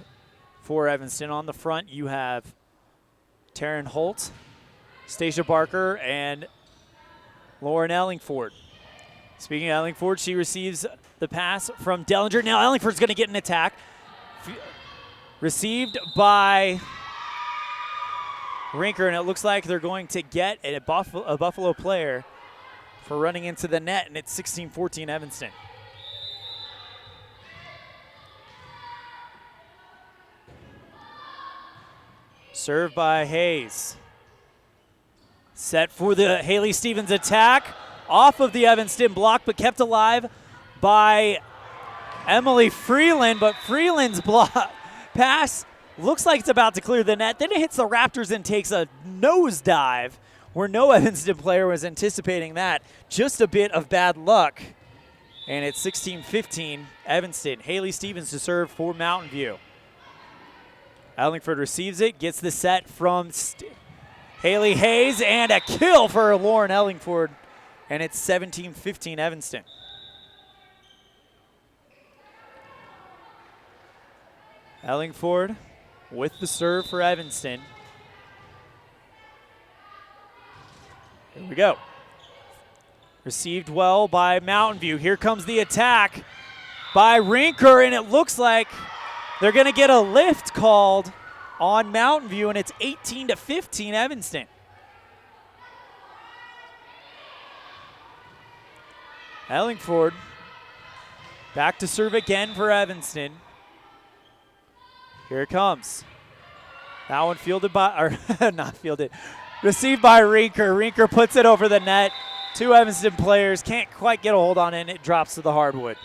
for Evanston. On the front, you have Taryn Holt, Stacia Barker, and Lauren Ellingford. Speaking of Ellingford, she receives the pass from Dellinger. Now Ellingford's going to get an attack. Received by Rinker, and it looks like they're going to get a Buffalo player for running into the net, and it's 16-14 Evanston. Served by Hayes. Set for the Haley Stevens attack. Off of the Evanston block, but kept alive by Emily Freeland, but Freeland's pass looks like it's about to clear the net. Then it hits the Raptors and takes a nosedive where no Evanston player was anticipating that. Just a bit of bad luck. And it's 16-15 Evanston. Haley Stevens to serve for Mountain View. Ellingford receives it, gets the set from Haley Hayes, and a kill for Lauren Ellingford. And it's 17-15 Evanston. Ellingford with the serve for Evanston. Here we go. Received well by Mountain View. Here comes the attack by Rinker, and it looks like they're going to get a lift called on Mountain View, and it's 18-15 Evanston. Ellingford back to serve again for Evanston. Here it comes. That one fielded by, or not fielded, received by Rinker. Rinker puts it over the net. Two Evanston players can't quite get a hold on it, and it drops to the hardwood.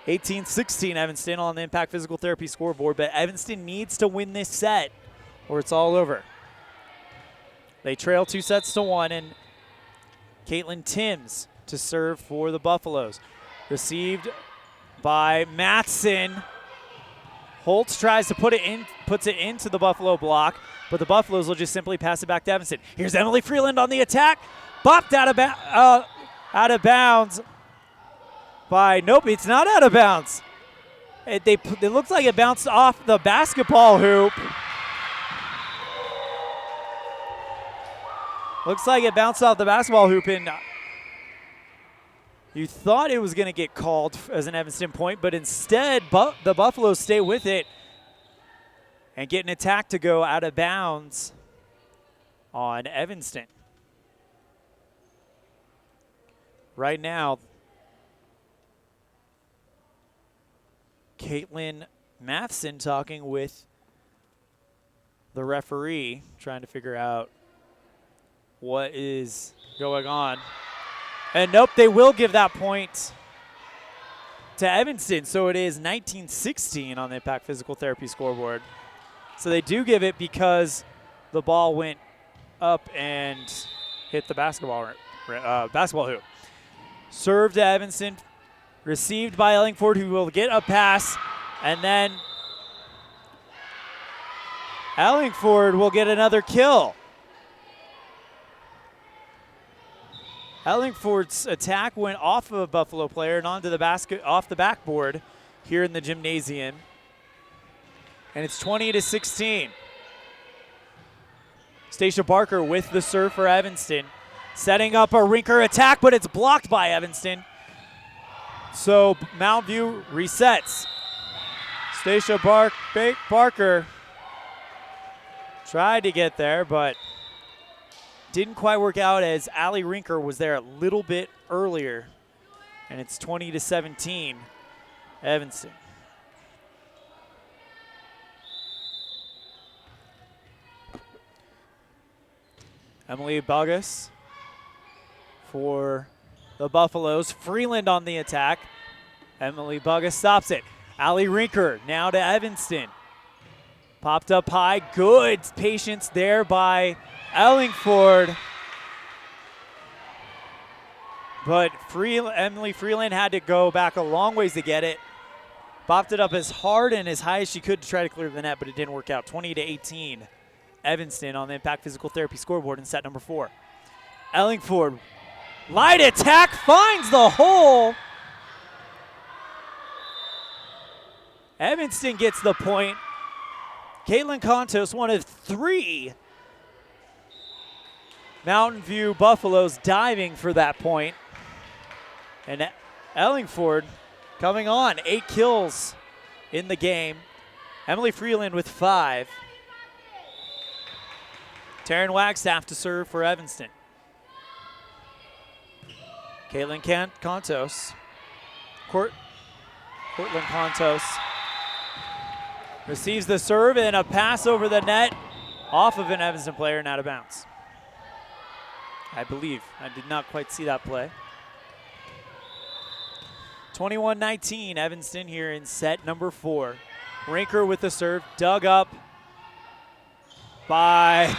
18-16 Evanston on the Impact Physical Therapy scoreboard, but Evanston needs to win this set or it's all over. They trail 2-1, and Caitlin Timms to serve for the Buffaloes. Received by Matheson. Holtz tries to put it in, puts it into the Buffalo block, but the Buffaloes will just simply pass it back to Evanston. Here's Emily Freeland on the attack. Bopped out of bounds by, nope, it's not out of bounds. It looks like it bounced off the basketball hoop. Looks like it bounced off the basketball hoop, and you thought it was going to get called as an Evanston point, but instead the Buffaloes stay with it and get an attack to go out of bounds on Evanston. Right now, Caitlin Matheson talking with the referee, trying to figure out what is going on. And nope, they will give that point to Evanston. So it is 19-16 on the Impact Physical Therapy scoreboard. So they do give it because the ball went up and hit the basketball hoop. Served to Evanston, received by Ellingford, who will get a pass, and then Ellingford will get another kill. Ellingford's attack went off of a Buffalo player and onto the basket, off the backboard here in the gymnasium. And it's 20-16. Stacia Barker with the serve for Evanston. Setting up a Rinker attack, but it's blocked by Evanston. So Mountain View resets. Stacia Barker tried to get there, but didn't quite work out as Allie Rinker was there a little bit earlier. And it's 20-17, Evanston. Emily Bogus for the Buffaloes. Freeland on the attack. Emily Bogus stops it. Allie Rinker now to Evanston. Popped up high. Good patience there by Ellingford. But Emily Freeland had to go back a long ways to get it. Popped it up as hard and as high as she could to try to clear the net, but it didn't work out. 20-18. Evanston on the Impact Physical Therapy scoreboard in set number 4. Ellingford, light attack, finds the hole. Evanston gets the point. Caitlin Contos, one of 3 Mountain View Buffaloes diving for that point. And Ellingford coming on, 8 kills in the game. Emily Freeland with 5. Taryn Wagstaff to serve for Evanston. Caitlin Contos. Courtland Contos receives the serve and a pass over the net off of an Evanston player and out of bounds. I believe. I did not quite see that play. 21-19, Evanston here in set number 4. Rinker with the serve, dug up by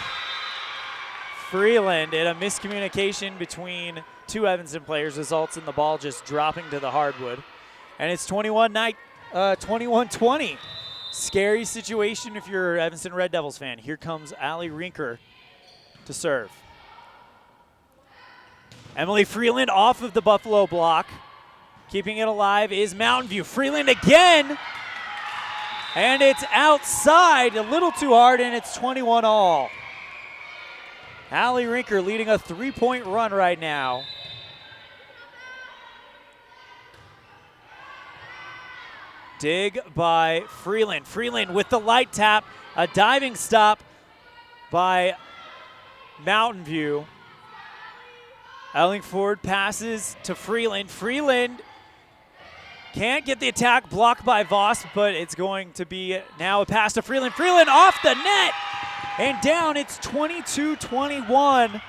Freeland, and a miscommunication between 2 Evanston players results in the ball just dropping to the hardwood. And it's 21-20. Scary situation if you're an Evanston Red Devils fan. Here comes Allie Rinker to serve. Emily Freeland off of the Buffalo block. Keeping it alive is Mountain View. Freeland again. And it's outside, a little too hard, and it's 21-all. Allie Rinker leading a 3-point run right now. Dig by Freeland. Freeland with the light tap. A diving stop by Mountain View. Ellingford passes to Freeland. Freeland can't get the attack, blocked by Voss, but it's going to be now a pass to Freeland. Freeland off the net and down. It's 22-21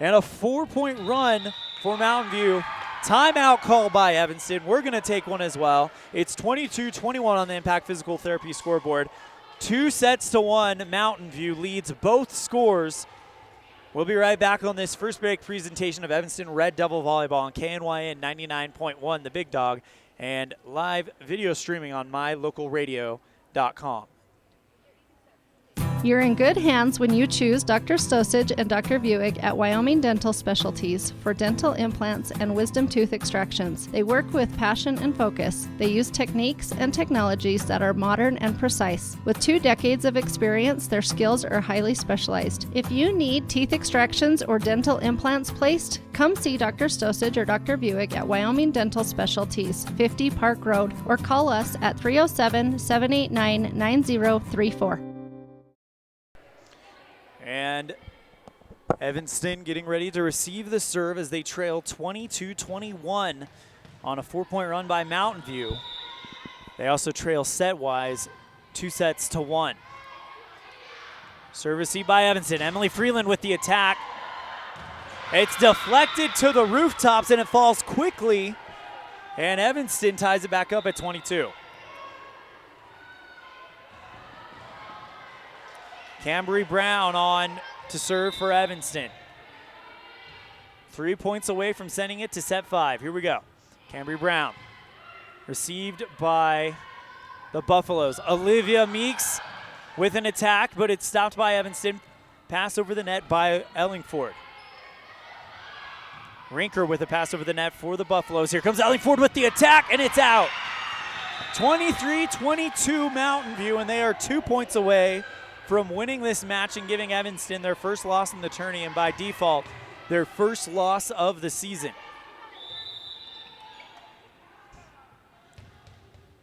and a 4-point run for Mountain View. Timeout call by Evanston. We're going to take one as well. It's 22-21 on the Impact Physical Therapy scoreboard. 2-1. Mountain View leads both scores. We'll be right back on this first break presentation of Evanston Red Devil Volleyball on KNYN 99.1, the Big Dog, and live video streaming on mylocalradio.com. You're in good hands when you choose Dr. Stosage and Dr. Buick at Wyoming Dental Specialties for dental implants and wisdom tooth extractions. They work with passion and focus. They use techniques and technologies that are modern and precise. With 2 decades of experience, their skills are highly specialized. If you need teeth extractions or dental implants placed, come see Dr. Stosage or Dr. Buick at Wyoming Dental Specialties, 50 Park Road, or call us at 307-789-9034. And Evanston getting ready to receive the serve as they trail 22-21 on a 4-point run by Mountain View. They also trail set-wise 2-1. Serve received by Evanston. Emily Freeland with the attack. It's deflected to the rooftops and it falls quickly. And Evanston ties it back up at 22. Cambry Brown on to serve for Evanston. 3 points away from sending it to set 5. Here we go. Cambry Brown received by the Buffaloes. Olivia Meeks with an attack, but it's stopped by Evanston. Pass over the net by Ellingford. Rinker with a pass over the net for the Buffaloes. Here comes Ellingford with the attack, and it's out. 23-22 Mountain View, and they are 2 points away from winning this match and giving Evanston their first loss in the tourney, and by default, their first loss of the season.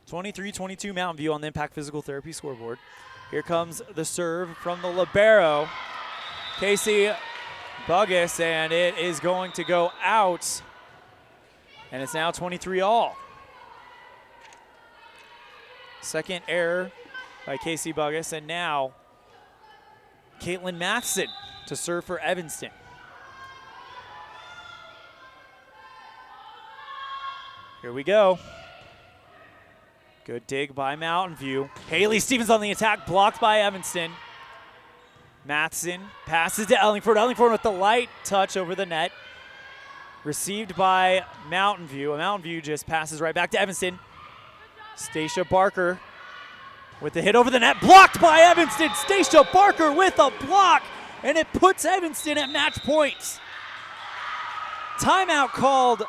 23-22 Mountain View on the Impact Physical Therapy scoreboard. Here comes the serve from the libero, Casey Buggus, and it is going to go out. And it's now 23-all. Second error by Casey Buggus, and now Caitlin Matheson to serve for Evanston. Here we go. Good dig by Mountain View. Haley Stevens on the attack, blocked by Evanston. Matheson passes to Ellingford. Ellingford with the light touch over the net. Received by Mountain View. Mountain View just passes right back to Evanston. Stacia Barker with the hit over the net. Blocked by Evanston. Stacia Barker with a block. And it puts Evanston at match points. Timeout called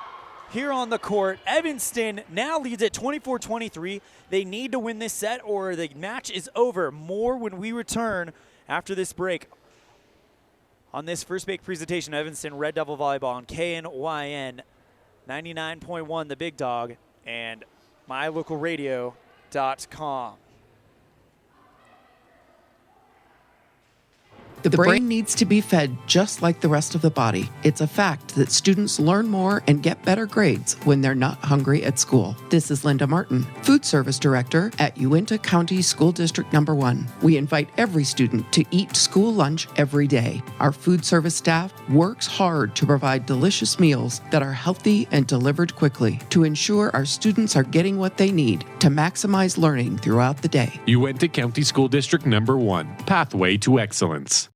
here on the court. Evanston now leads at 24-23. They need to win this set or the match is over. More when we return after this break on this first break presentation of Evanston Red Devil Volleyball on KNYN 99.1 The Big Dog and mylocalradio.com. The brain needs to be fed just like the rest of the body. It's a fact that students learn more and get better grades when they're not hungry at school. This is Linda Martin, Food Service Director at Uinta County School District Number 1. We invite every student to eat school lunch every day. Our food service staff works hard to provide delicious meals that are healthy and delivered quickly to ensure our students are getting what they need to maximize learning throughout the day. Uinta County School District Number 1, Pathway to Excellence.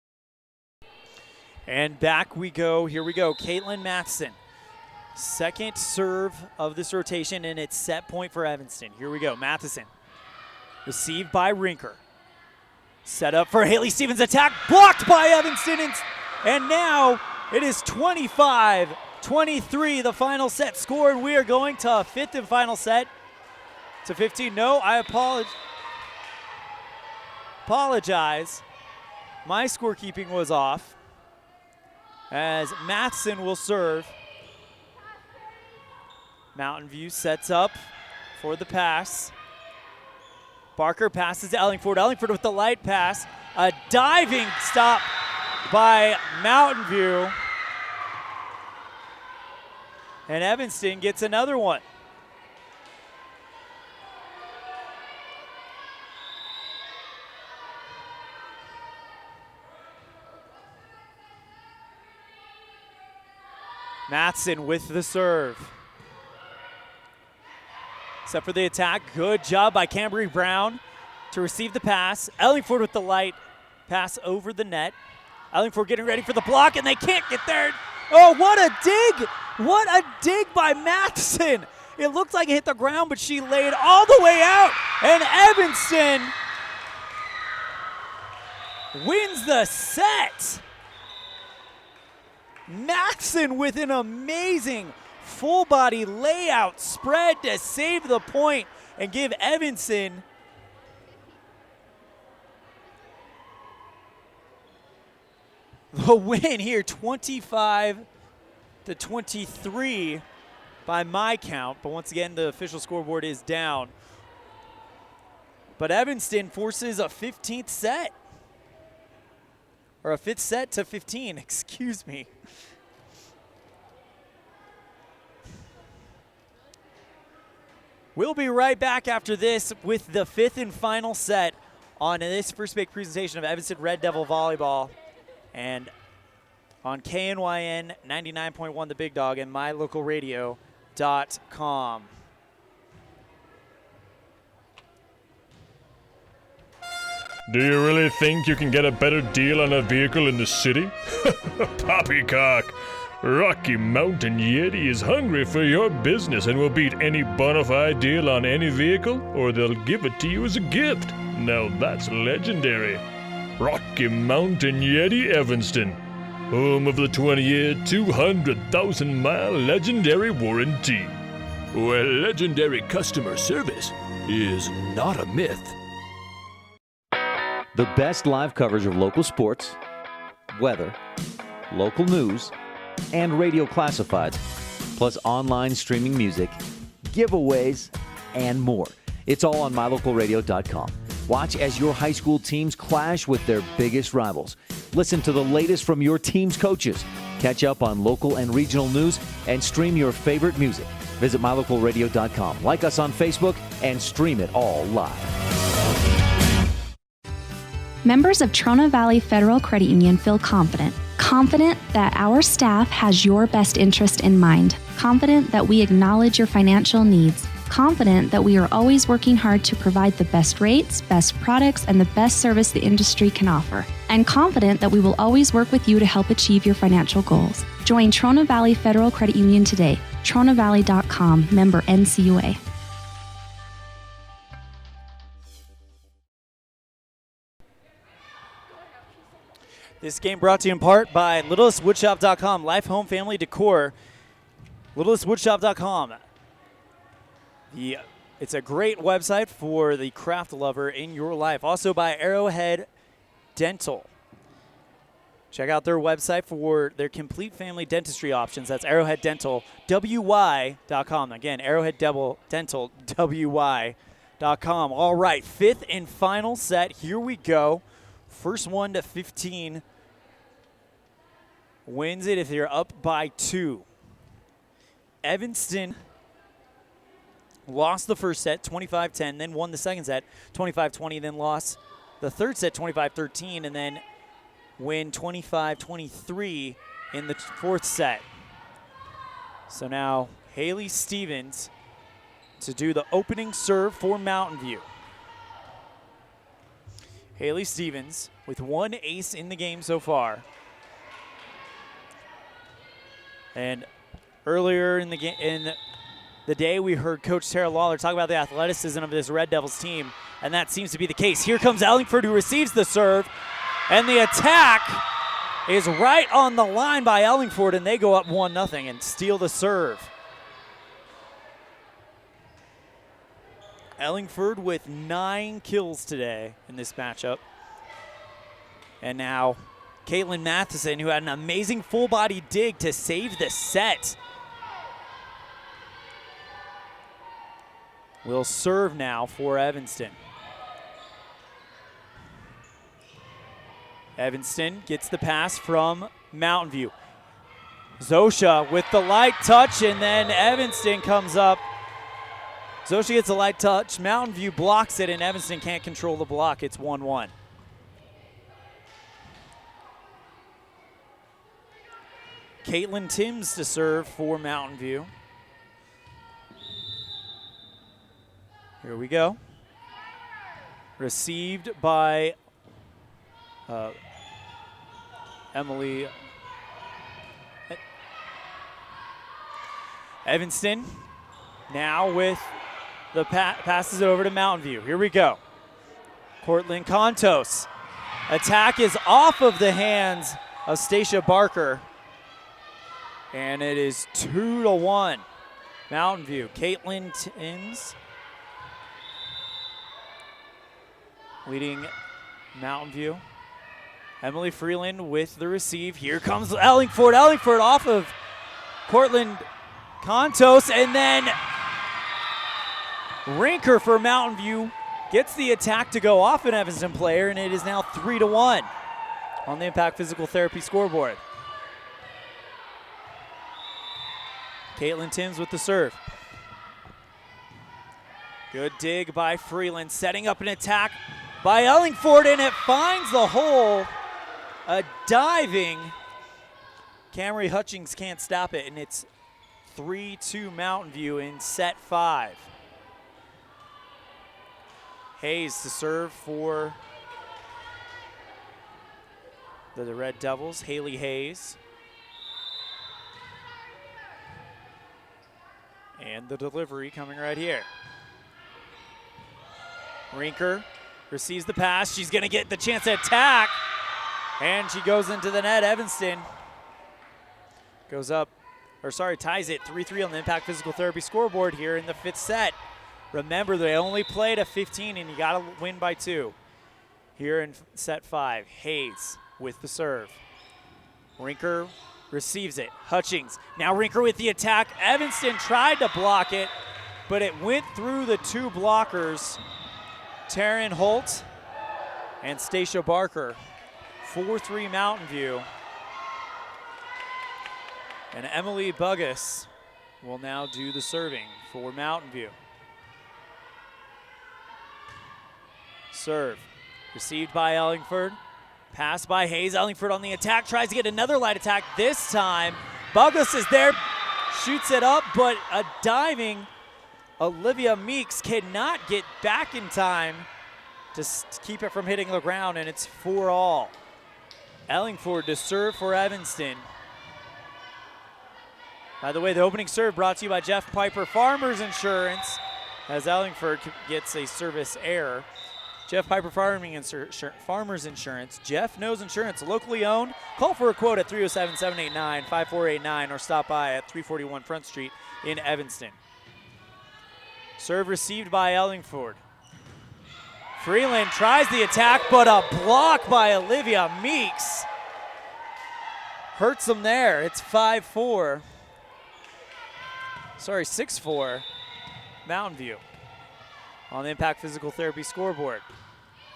And back we go. Here we go. Caitlin Matheson. Second serve of this rotation, and it's set point for Evanston. Here we go. Matheson. Received by Rinker. Set up for Haley Stevens' attack. Blocked by Evanston. And now it is 25-23, the final set score. And we are going to a fifth and final set to 15. No, I apologize. My scorekeeping was off. As Matheson will serve. Mountain View sets up for the pass. Barker passes to Ellingford. Ellingford with the light pass. A diving stop by Mountain View. And Evanston gets another one. Matheson with the serve. Except for the attack. Good job by Cambry Brown to receive the pass. Ellingford with the light pass over the net. Ellingford getting ready for the block, and they can't get there. Oh, what a dig! What a dig by Matheson. It looked like it hit the ground, but she laid all the way out. And Evanston wins the set. Matheson with an amazing full body layout spread to save the point and give Evanston the win here, 25-23 by my count. But once again, the official scoreboard is down. But Evanston forces a 15th set. Or a fifth set to 15, excuse me. We'll be right back after this with the fifth and final set on this first big presentation of Evanston Red Devil Volleyball. And on KNYN 99.1 The Big Dog and mylocalradio.com. Do you really think you can get a better deal on a vehicle in the city? Poppycock! Rocky Mountain Yeti is hungry for your business and will beat any bona fide deal on any vehicle, or they'll give it to you as a gift. Now that's legendary. Rocky Mountain Yeti Evanston, home of the 20-year, 200,000-mile legendary warranty. Where legendary customer service is not a myth. The best live coverage of local sports, weather, local news, and radio classifieds, plus online streaming music, giveaways, and more. It's all on mylocalradio.com. Watch as your high school teams clash with their biggest rivals. Listen to the latest from your team's coaches. Catch up on local and regional news and stream your favorite music. Visit mylocalradio.com. Like us on Facebook and stream it all live. Members of Trona Valley Federal Credit Union feel confident that our staff has your best interest in mind, confident that we acknowledge your financial needs, confident that we are always working hard to provide the best rates, best products, and the best service the industry can offer, and confident that we will always work with you to help achieve your financial goals. Join Trona Valley Federal Credit Union today. TronaValley.com, member NCUA. This game brought to you in part by LittlestWoodshop.com, Life Home Family Decor. LittlestWoodshop.com. It's a great website for the craft lover in your life. Also by Arrowhead Dental. Check out their website for their complete family dentistry options. That's Arrowhead Dental, WY.com. Again, Arrowhead Dental, WY.com. All right, fifth and final set. Here we go. First one to 15 wins it if they're up by 2. Evanston lost the first set, 25-10, then won the second set, 25-20, then lost the third set, 25-13, and then win 25-23 in the fourth set. So now Haley Stevens to do the opening serve for Mountain View. Haley Stevens with one ace in the game so far. And earlier in the day, we heard Coach Tara Lawler talk about the athleticism of this Red Devils team, and that seems to be the case. Here comes Ellingford, who receives the serve, and the attack is right on the line by Ellingford, and they go up 1-0 and steal the serve. Ellingford with 9 kills today in this matchup. And now Caitlin Matheson, who had an amazing full-body dig to save the set, will serve now for Evanston. Evanston gets the pass from Mountain View. Zosha with the light touch, and then Evanston comes up. Zosha gets a light touch. Mountain View blocks it, and Evanston can't control the block. It's 1-1. Caitlin Timms to serve for Mountain View. Here we go. Received by Emily Evanston. Now with the passes it over to Mountain View. Here we go. Cortland Contos. Attack is off of the hands of Stacia Barker. And it is 2-1. Mountain View. Caitlin Timms leading Mountain View. Emily Freeland with the receive. Here comes Ellingford. Ellingford off of Cortland Contos, and then Rinker for Mountain View gets the attack to go off an Evanston player, and it is now 3-1 on the Impact Physical Therapy scoreboard. Caitlin Timms with the serve. Good dig by Freeland, setting up an attack by Ellingford, and it finds the hole. A diving Camry Hutchings can't stop it, and it's 3-2 Mountain View in set 5. Hayes to serve for the Red Devils. Haley Hayes. And the delivery coming right here. Rinker receives the pass. She's going to get the chance to attack. And she goes into the net. Evanston ties it 3-3 on the Impact Physical Therapy scoreboard here in the 5th set. Remember, they only played a 15, and you got to win by 2. Here in set 5, Hayes with the serve. Rinker receives it. Hutchings. Now Rinker with the attack. Evanston tried to block it, but it went through the 2 blockers, Taryn Holt and Stacia Barker. 4-3 Mountain View. And Emily Buggus will now do the serving for Mountain View. Serve. Received by Ellingford. Pass by Hayes. Ellingford on the attack. Tries to get another light attack. This time, Buggus is there. Shoots it up, but a diving Olivia Meeks cannot get back in time to keep it from hitting the ground, and it's 4-all. Ellingford to serve for Evanston. By the way, the opening serve brought to you by Jeff Piper Farmers Insurance, as Ellingford gets a service error. Jeff Piper Farmers Insurance. Jeff knows insurance, locally owned. Call for a quote at 307-789-5489 or stop by at 341 Front Street in Evanston. Serve received by Ellingford. Freeland tries the attack, but a block by Olivia Meeks hurts them there. It's 6-4 Mountain View on the Impact Physical Therapy scoreboard.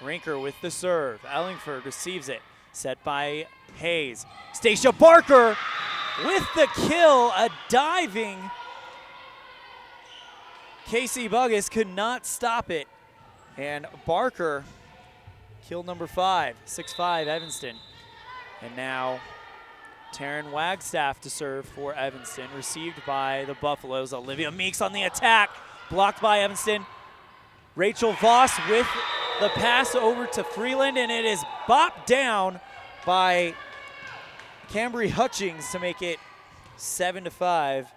Rinker with the serve. Ellingford receives it. Set by Hayes. Stacia Barker with the kill. A diving Casey Buggus could not stop it. And Barker killed number 5. 6-5 Evanston. And now Taryn Wagstaff to serve for Evanston. Received by the Buffaloes. Olivia Meeks on the attack. Blocked by Evanston. Rachel Voss with the pass over to Freeland, and it is bopped down by Cambry Hutchings to make it 7-5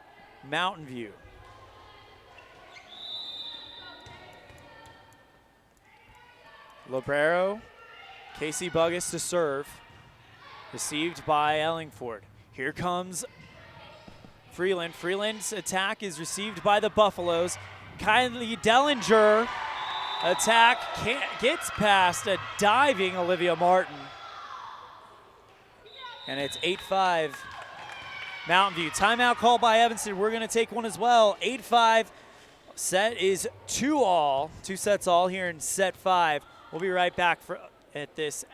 Mountain View. Libero, Casey Buggus to serve. Received by Ellingford. Here comes Freeland. Freeland's attack is received by the Buffaloes. Kylie Dellinger attack gets past a diving Olivia Martin. And it's 8-5 Mountain View. Timeout call by Evanston. We're going to take one as well. 8-5. Set is 2-all. 2 sets all here in set 5. We'll be right back at this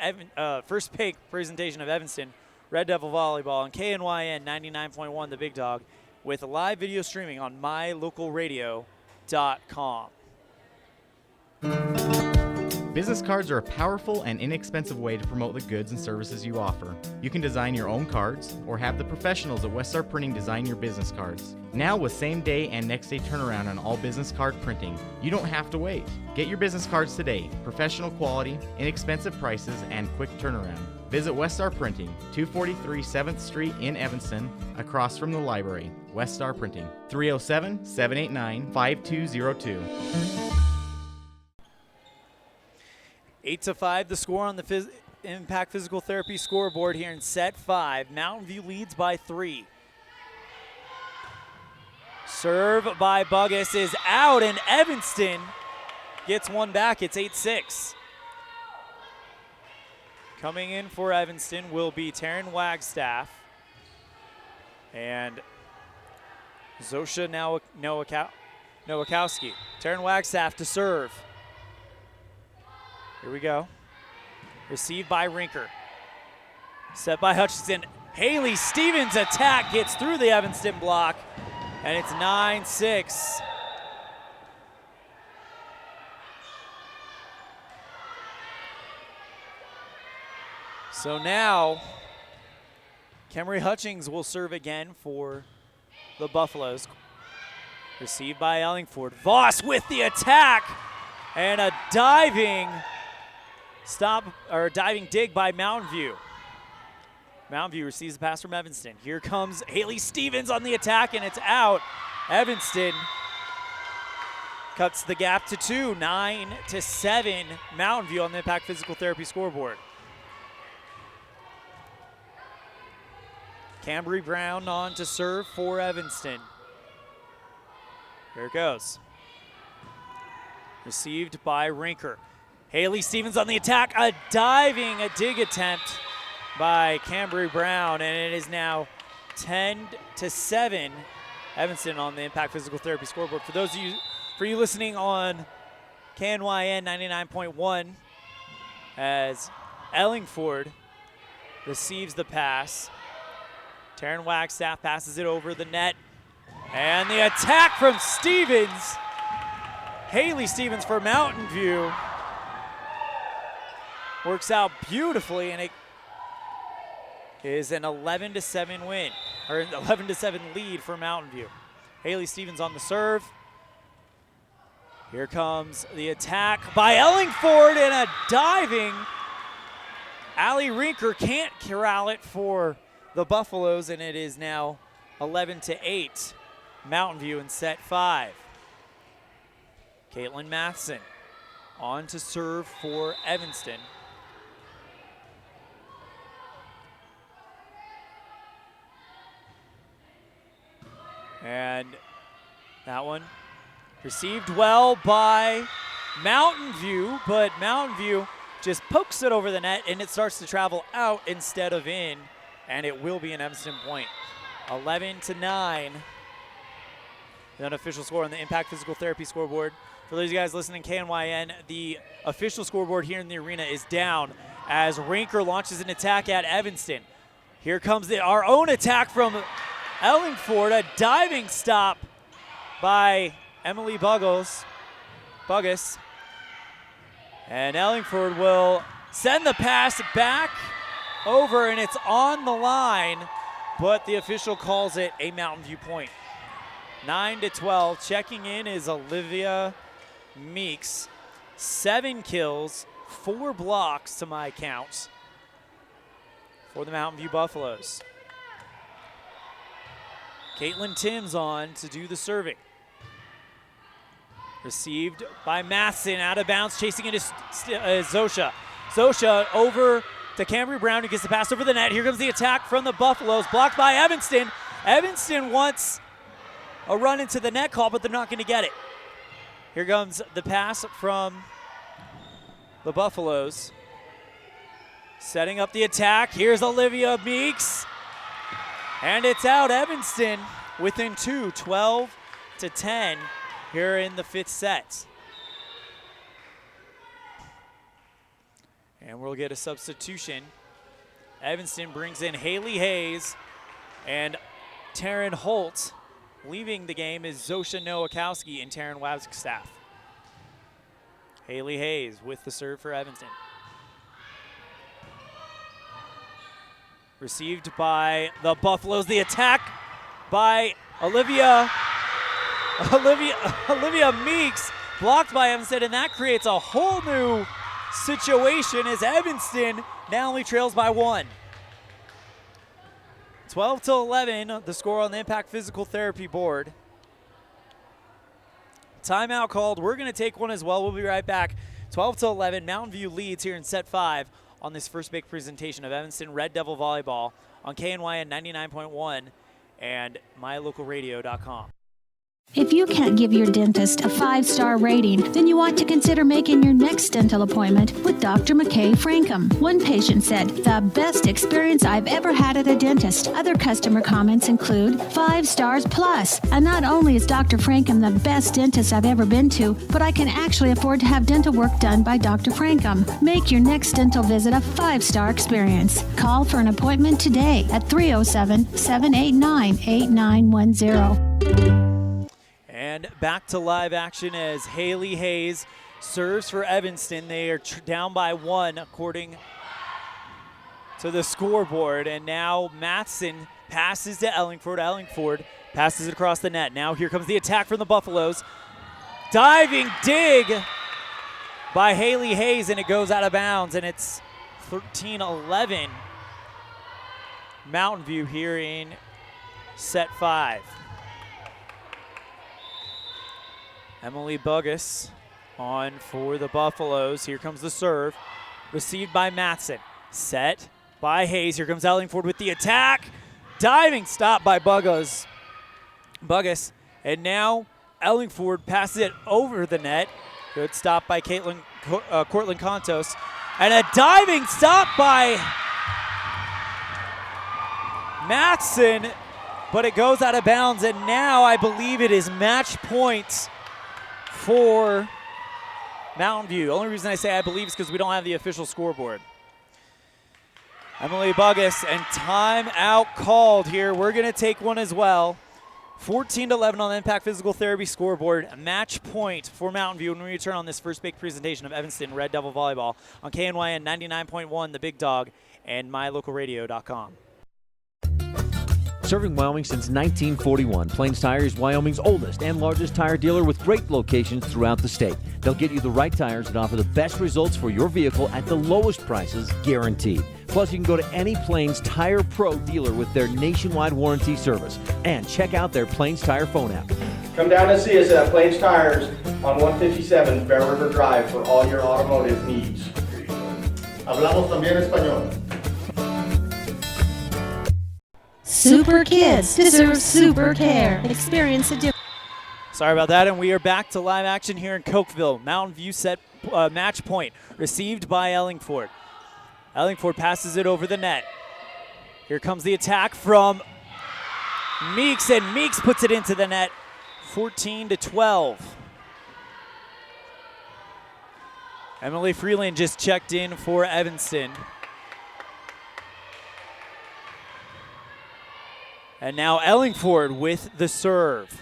first pick presentation of Evanston Red Devil Volleyball on KNYN 99.1 The Big Dog with live video streaming on mylocalradio.com. Business cards are a powerful and inexpensive way to promote the goods and services you offer. You can design your own cards or have the professionals at Westar Printing design your business cards. Now with same day and next day turnaround on all business card printing, you don't have to wait. Get your business cards today. Professional quality, inexpensive prices, and quick turnaround. Visit Westar Printing, 243 7th Street in Evanston, across from the library. Westar Printing, 307-789-5202. 8-5 the score on the Impact Physical Therapy scoreboard here in set 5. Mountain View leads by 3. Serve by Buggus is out, and Evanston gets one back. It's 8-6. Coming in for Evanston will be Taryn Wagstaff and Zosha Nowakowski. Taryn Wagstaff to serve. Here we go. Received by Rinker. Set by Hutchinson. Haley Stevens' attack gets through the Evanston block, and it's 9-6. So now, Kemery Hutchings will serve again for the Buffaloes. Received by Ellingford. Voss with the attack, and a diving dig by Mountain View. Mountain View receives the pass from Evanston. Here comes Haley Stevens on the attack, and it's out. Evanston cuts the gap to 2, 9-7, Mountain View on the Impact Physical Therapy scoreboard. Cambry Brown on to serve for Evanston. Here it goes. Received by Rinker. Haley Stevens on the attack, a dig attempt by Cambry Brown, and it is now 10-7, Evanston on the Impact Physical Therapy scoreboard. For you listening on KNYN 99.1, as Ellingford receives the pass. Taryn Wagstaff passes it over the net. And the attack from Stevens. Haley Stevens for Mountain View. Works out beautifully, and it is an 11-7 win, or an 11-7 lead for Mountain View. Haley Stevens on the serve. Here comes the attack by Ellingford, and a diving. Allie Rinker can't corral it for the Buffaloes, and it is now 11-8, Mountain View in set 5. Caitlin Matheson on to serve for Evanston. And that one received well by Mountain View, but Mountain View just pokes it over the net, and it starts to travel out instead of in, and it will be an Evanston point. 11-9. The unofficial score on the Impact Physical Therapy scoreboard. For those of you guys listening, KNYN, the official scoreboard here in the arena is down as Rinker launches an attack at Evanston. Here comes our own attack from Ellingford, a diving stop by Emily Buggus. And Ellingford will send the pass back over, and it's on the line, but the official calls it a Mountain View point. 9-12. Checking in is Olivia Meeks. 7 kills, 4 blocks to my count for the Mountain View Buffaloes. Caitlin Timms on to do the serving. Received by Matheson, out of bounds, chasing it is Zosha. Zosha over to Cambry Brown, who gets the pass over the net. Here comes the attack from the Buffaloes, blocked by Evanston. Evanston wants a run into the net call, but they're not going to get it. Here comes the pass from the Buffaloes. Setting up the attack. Here's Olivia Meeks. And it's out. Evanston within 2, 12-10 here in the 5th set. And we'll get a substitution. Evanston brings in Haley Hayes, and Taryn Holt. Leaving the game is Zosha Nowakowski and Taryn Wagstaff. Haley Hayes with the serve for Evanston. Received by the Buffaloes. The attack by Olivia Meeks, blocked by Evanston, and that creates a whole new situation as Evanston now only trails by 1. 12-11, the score on the Impact Physical Therapy board. Timeout called. We're going to take one as well. We'll be right back. 12-11, Mountain View leads here in set 5 on this first big presentation of Evanston Red Devil Volleyball on KNYN 99.1 and mylocalradio.com. If you can't give your dentist a 5-star rating, then you ought to consider making your next dental appointment with Dr. McKay Frankham. One patient said, "The best experience I've ever had at a dentist." Other customer comments include 5 stars plus. And not only is Dr. Frankham the best dentist I've ever been to, but I can actually afford to have dental work done by Dr. Frankham. Make your next dental visit a 5-star experience. Call for an appointment today at 307-789-8910. And back to live action as Haley Hayes serves for Evanston. They are down by 1 according to the scoreboard. And now Matheson passes to Ellingford. Ellingford passes it across the net. Now here comes the attack from the Buffaloes. Diving dig by Haley Hayes, and it goes out of bounds. And it's 13-11 Mountain View here in set 5. Emily Buggus on for the Buffaloes. Here comes the serve. Received by Matson. Set by Hayes. Here comes Ellingford with the attack. Diving stop by Buggus. And now Ellingford passes it over the net. Good stop by Cortland Contos. And a diving stop by Matson, but it goes out of bounds. And now I believe it is match point for Mountain View. The only reason I say I believe is because we don't have the official scoreboard. Emily Buggus, and timeout called here. We're going to take one as well. 14-11 on the Impact Physical Therapy scoreboard. A match point for Mountain View when we return on this first big presentation of Evanston Red Devil Volleyball on KNYN 99.1, The Big Dog, and mylocalradio.com. Serving Wyoming since 1941, Plains Tire is Wyoming's oldest and largest tire dealer with great locations throughout the state. They'll get you the right tires that offer the best results for your vehicle at the lowest prices, guaranteed. Plus, you can go to any Plains Tire Pro dealer with their nationwide warranty service. And check out their Plains Tire phone app. Come down and see us at Plains Tires on 157 Bear River Drive for all your automotive needs. Hablamos también español. Super kids deserve super care. Experience a difference. Sorry about that, and we are back to live action here in Cokeville. Mountain View set match point received by Ellingford. Ellingford passes it over the net. Here comes the attack from Meeks, and Meeks puts it into the net. 14-12. Emily Freeland just checked in for Evanston. And now Ellingford with the serve.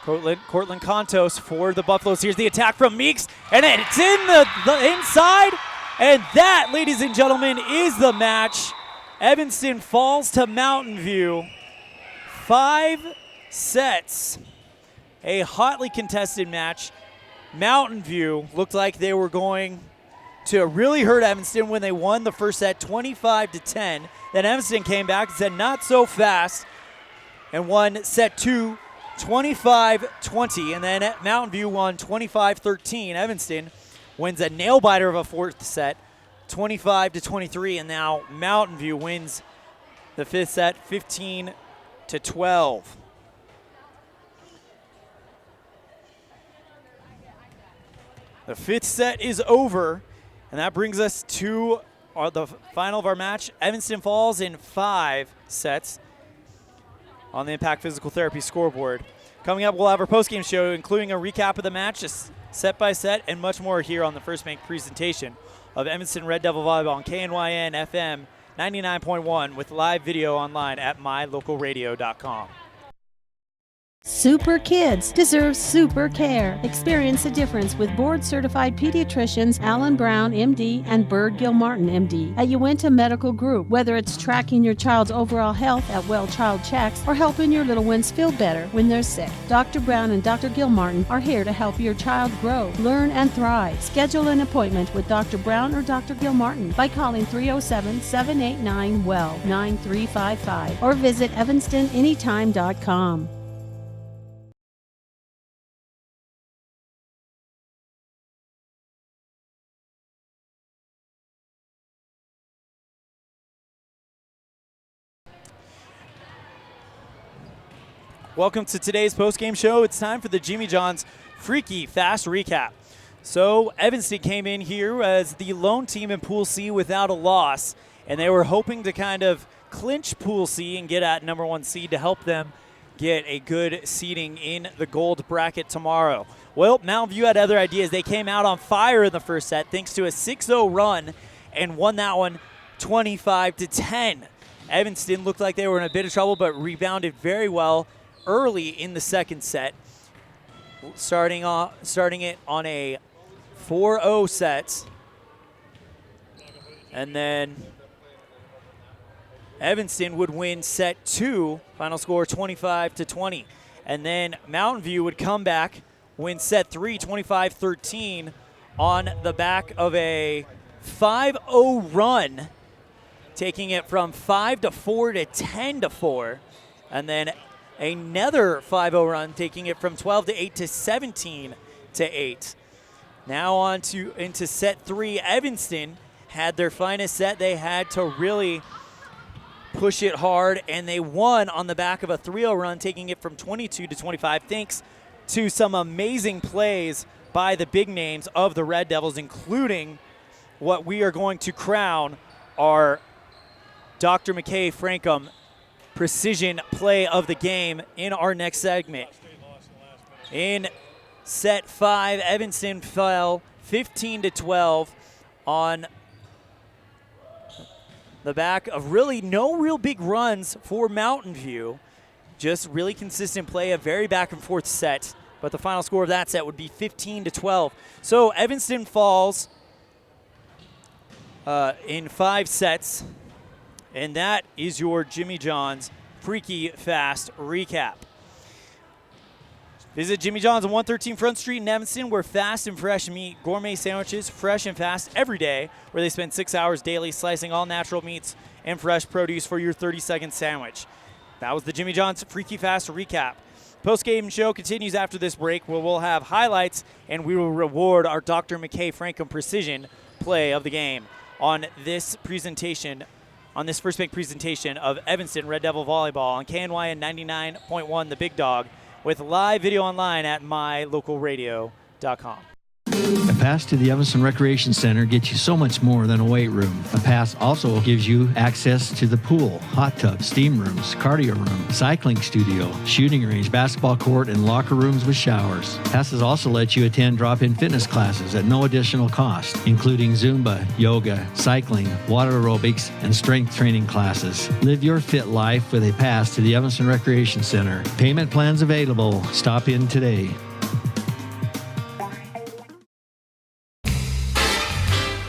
Cortland Contos for the Buffaloes. Here's the attack from Meeks, and it's in the inside. And that, ladies and gentlemen, is the match. Evanston falls to Mountain View. 5 sets. A hotly contested match. Mountain View looked like they were going to really hurt Evanston when they won the first set 25-10. Then Evanston came back and said, not so fast, and won set 2 25-20. And then Mountain View won 25-13. Evanston wins a nail-biter of a fourth set 25-23. And now Mountain View wins the fifth set 15-12. The fifth set is over. And that brings us to the final of our match. Evanston falls in 5 sets on the Impact Physical Therapy scoreboard. Coming up, we'll have our postgame show, including a recap of the match, just set by set, and much more here on the first make presentation of Evanston Red Devil Volleyball on KNYN FM 99.1 with live video online at mylocalradio.com. Super kids deserve super care. Experience a difference with board-certified pediatricians Alan Brown, MD, and Bird Gilmartin, MD, at Uinta Medical Group. Whether it's tracking your child's overall health at well child checks or helping your little ones feel better when they're sick, Dr. Brown and Dr. Gilmartin are here to help your child grow, learn, and thrive. Schedule an appointment with Dr. Brown or Dr. Gilmartin by calling 307-789-9355 or visit evanstonanytime.com. Welcome to today's postgame show. It's time for the Jimmy John's Freaky Fast Recap. So Evanston came in here as the lone team in Pool C without a loss, and they were hoping to kind of clinch Pool C and get at number 1 seed to help them get a good seeding in the gold bracket tomorrow. Well, Mountain View had other ideas. They came out on fire in the first set thanks to a 6-0 run and won that one 25-10. Evanston looked like they were in a bit of trouble but rebounded very well early in the second set, starting it on a 4-0 set. And then Evanston would win set 2, final score 25-20. And then Mountain View would come back, win set 3, 25-13, on the back of a 5-0 run, taking it from 5-4 to 10-4. And then another 5-0 run, taking it from 12-8 to 17-8. Now on to into set 3. Evanston had their finest set. They had to really push it hard, and they won on the back of a 3-0 run, taking it from 22-25, thanks to some amazing plays by the big names of the Red Devils, including what we are going to crown our Dr. McKay Frankum precision play of the game in our next segment. In set 5, Evanston fell 15-12 on the back of really no real big runs for Mountain View. Just really consistent play, a very back and forth set. But the final score of that set would be 15-12. So Evanston falls in 5 sets. And that is your Jimmy John's Freaky Fast recap. Visit Jimmy John's on 113 Front Street in Evanston, where fast and fresh meat, gourmet sandwiches, fresh and fast every day, where they spend 6 hours daily slicing all natural meats and fresh produce for your 30-second sandwich. That was the Jimmy John's Freaky Fast recap. Post-game show continues after this break, where we'll have highlights and we will reward our Dr. McKay Frankum precision play of the game on this presentation, on this first big presentation of Evanston Red Devil Volleyball on KNYN 99.1 The Big Dog, with live video online at mylocalradio.com. A pass to the Evanston Recreation Center gets you so much more than a weight room. A pass also gives you access to the pool, hot tub, steam rooms, cardio room, cycling studio, shooting range, basketball court, and locker rooms with showers. Passes also let you attend drop-in fitness classes at no additional cost, including Zumba, yoga, cycling, water aerobics, and strength training classes. Live your fit life with a pass to the Evanston Recreation Center. Payment plans available. Stop in today.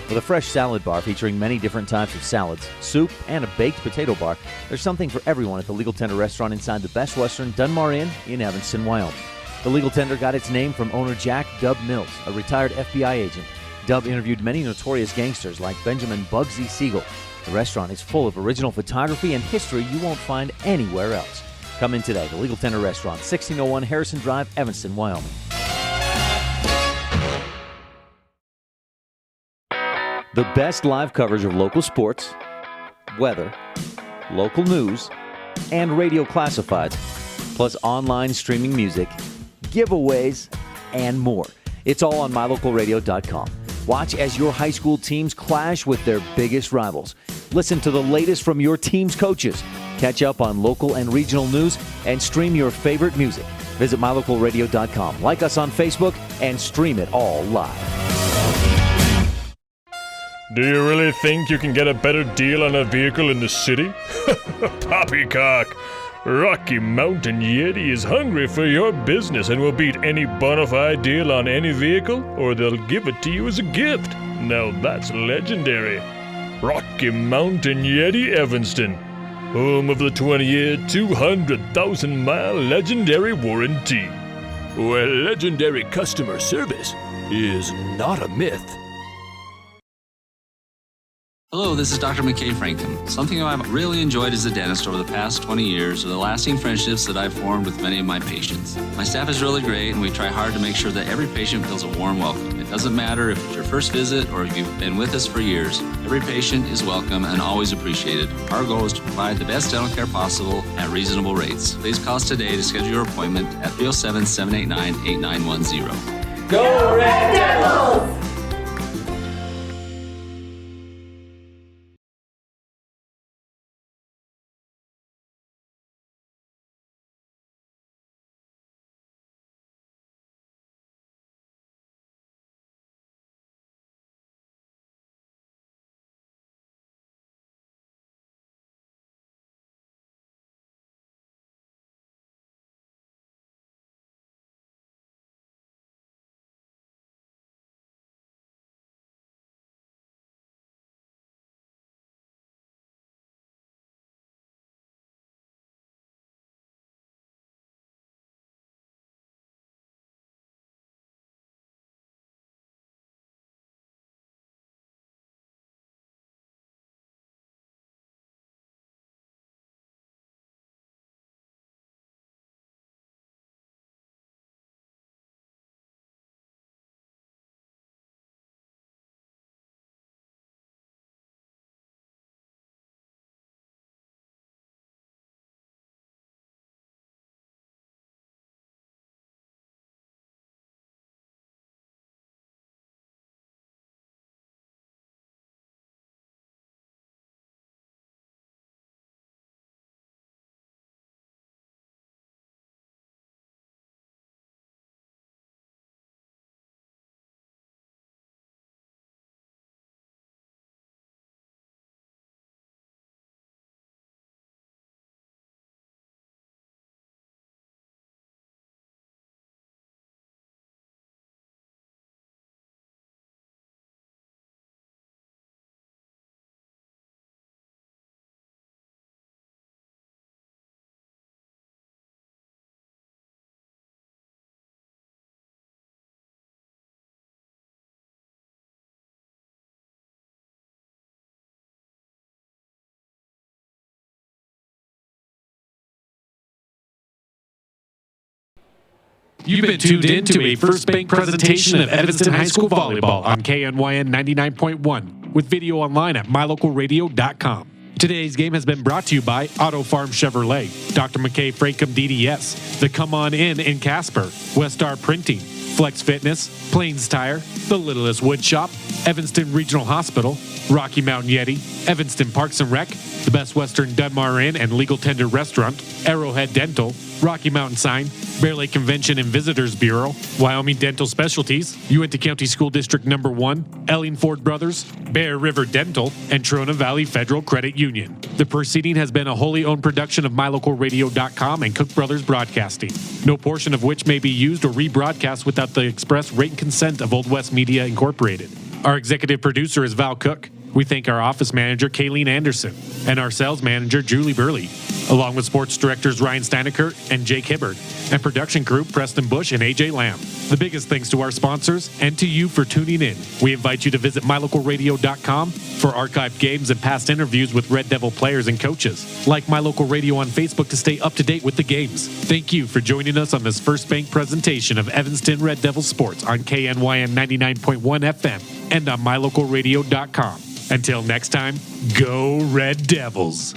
With a fresh salad bar featuring many different types of salads, soup, and a baked potato bar, there's something for everyone at the Legal Tender restaurant inside the Best Western Dunmar Inn in Evanston, Wyoming. The Legal Tender got its name from owner Jack Dub Mills, a retired FBI agent. Dub interviewed many notorious gangsters like Benjamin Bugsy Siegel. The restaurant is full of original photography and history you won't find anywhere else. Come in today, the Legal Tender restaurant, 1601 Harrison Drive, Evanston, Wyoming. The best live coverage of local sports, weather, local news, and radio classifieds, plus online streaming music, giveaways, and more. It's all on mylocalradio.com. Watch as your high school teams clash with their biggest rivals. Listen to the latest from your team's coaches. Catch up on local and regional news and stream your favorite music. Visit mylocalradio.com. Like us on Facebook and stream it all live. Do you really think you can get a better deal on a vehicle in the city? Poppycock! Rocky Mountain Yeti is hungry for your business and will beat any bona fide deal on any vehicle, or they'll give it to you as a gift. Now that's legendary. Rocky Mountain Yeti Evanston, home of the 20-year, 200,000-mile legendary warranty, where legendary customer service is not a myth. Hello, this is Dr. McKay Frankum. Something I've really enjoyed as a dentist over the past 20 years are the lasting friendships that I've formed with many of my patients. My staff is really great, and we try hard to make sure that every patient feels a warm welcome. It doesn't matter if it's your first visit or if you've been with us for years. Every patient is welcome and always appreciated. Our goal is to provide the best dental care possible at reasonable rates. Please call us today to schedule your appointment at 307-789-8910. Go Red Devils! You've been tuned in to a First Bank presentation of Evanston High School Volleyball on KNYN 99.1 with video online at mylocalradio.com. Today's game has been brought to you by Auto Farm Chevrolet, Dr. McKay Frankum DDS, The Come On In Casper, Westar Printing, Flex Fitness, Plains Tire, The Littlest Wood Shop, Evanston Regional Hospital, Rocky Mountain Yeti, Evanston Parks and Rec, the Best Western Dunmar Inn and Legal Tender Restaurant, Arrowhead Dental, Rocky Mountain Sign, Bear Lake Convention and Visitors Bureau, Wyoming Dental Specialties, Uinta County School District No. 1, Elling Ford Brothers, Bear River Dental, and Trona Valley Federal Credit Union. The proceeding has been a wholly owned production of mylocalradio.com and Cook Brothers Broadcasting, no portion of which may be used or rebroadcast without the express written consent of Old West Media Incorporated. Our executive producer is Val Cook. We thank our office manager, KNYN Anderson, and our sales manager, Julie Burley, along with sports directors Ryan Steinekert and Jake Hibbard, and production crew Preston Bush and AJ Lamb. The biggest thanks to our sponsors and to you for tuning in. We invite you to visit mylocalradio.com for archived games and past interviews with Red Devil players and coaches. Like My Local Radio on Facebook to stay up to date with the games. Thank you for joining us on this First Bank presentation of Evanston Red Devil Sports on KNYN 99.1 FM and on mylocalradio.com. Until next time, go Red Devils.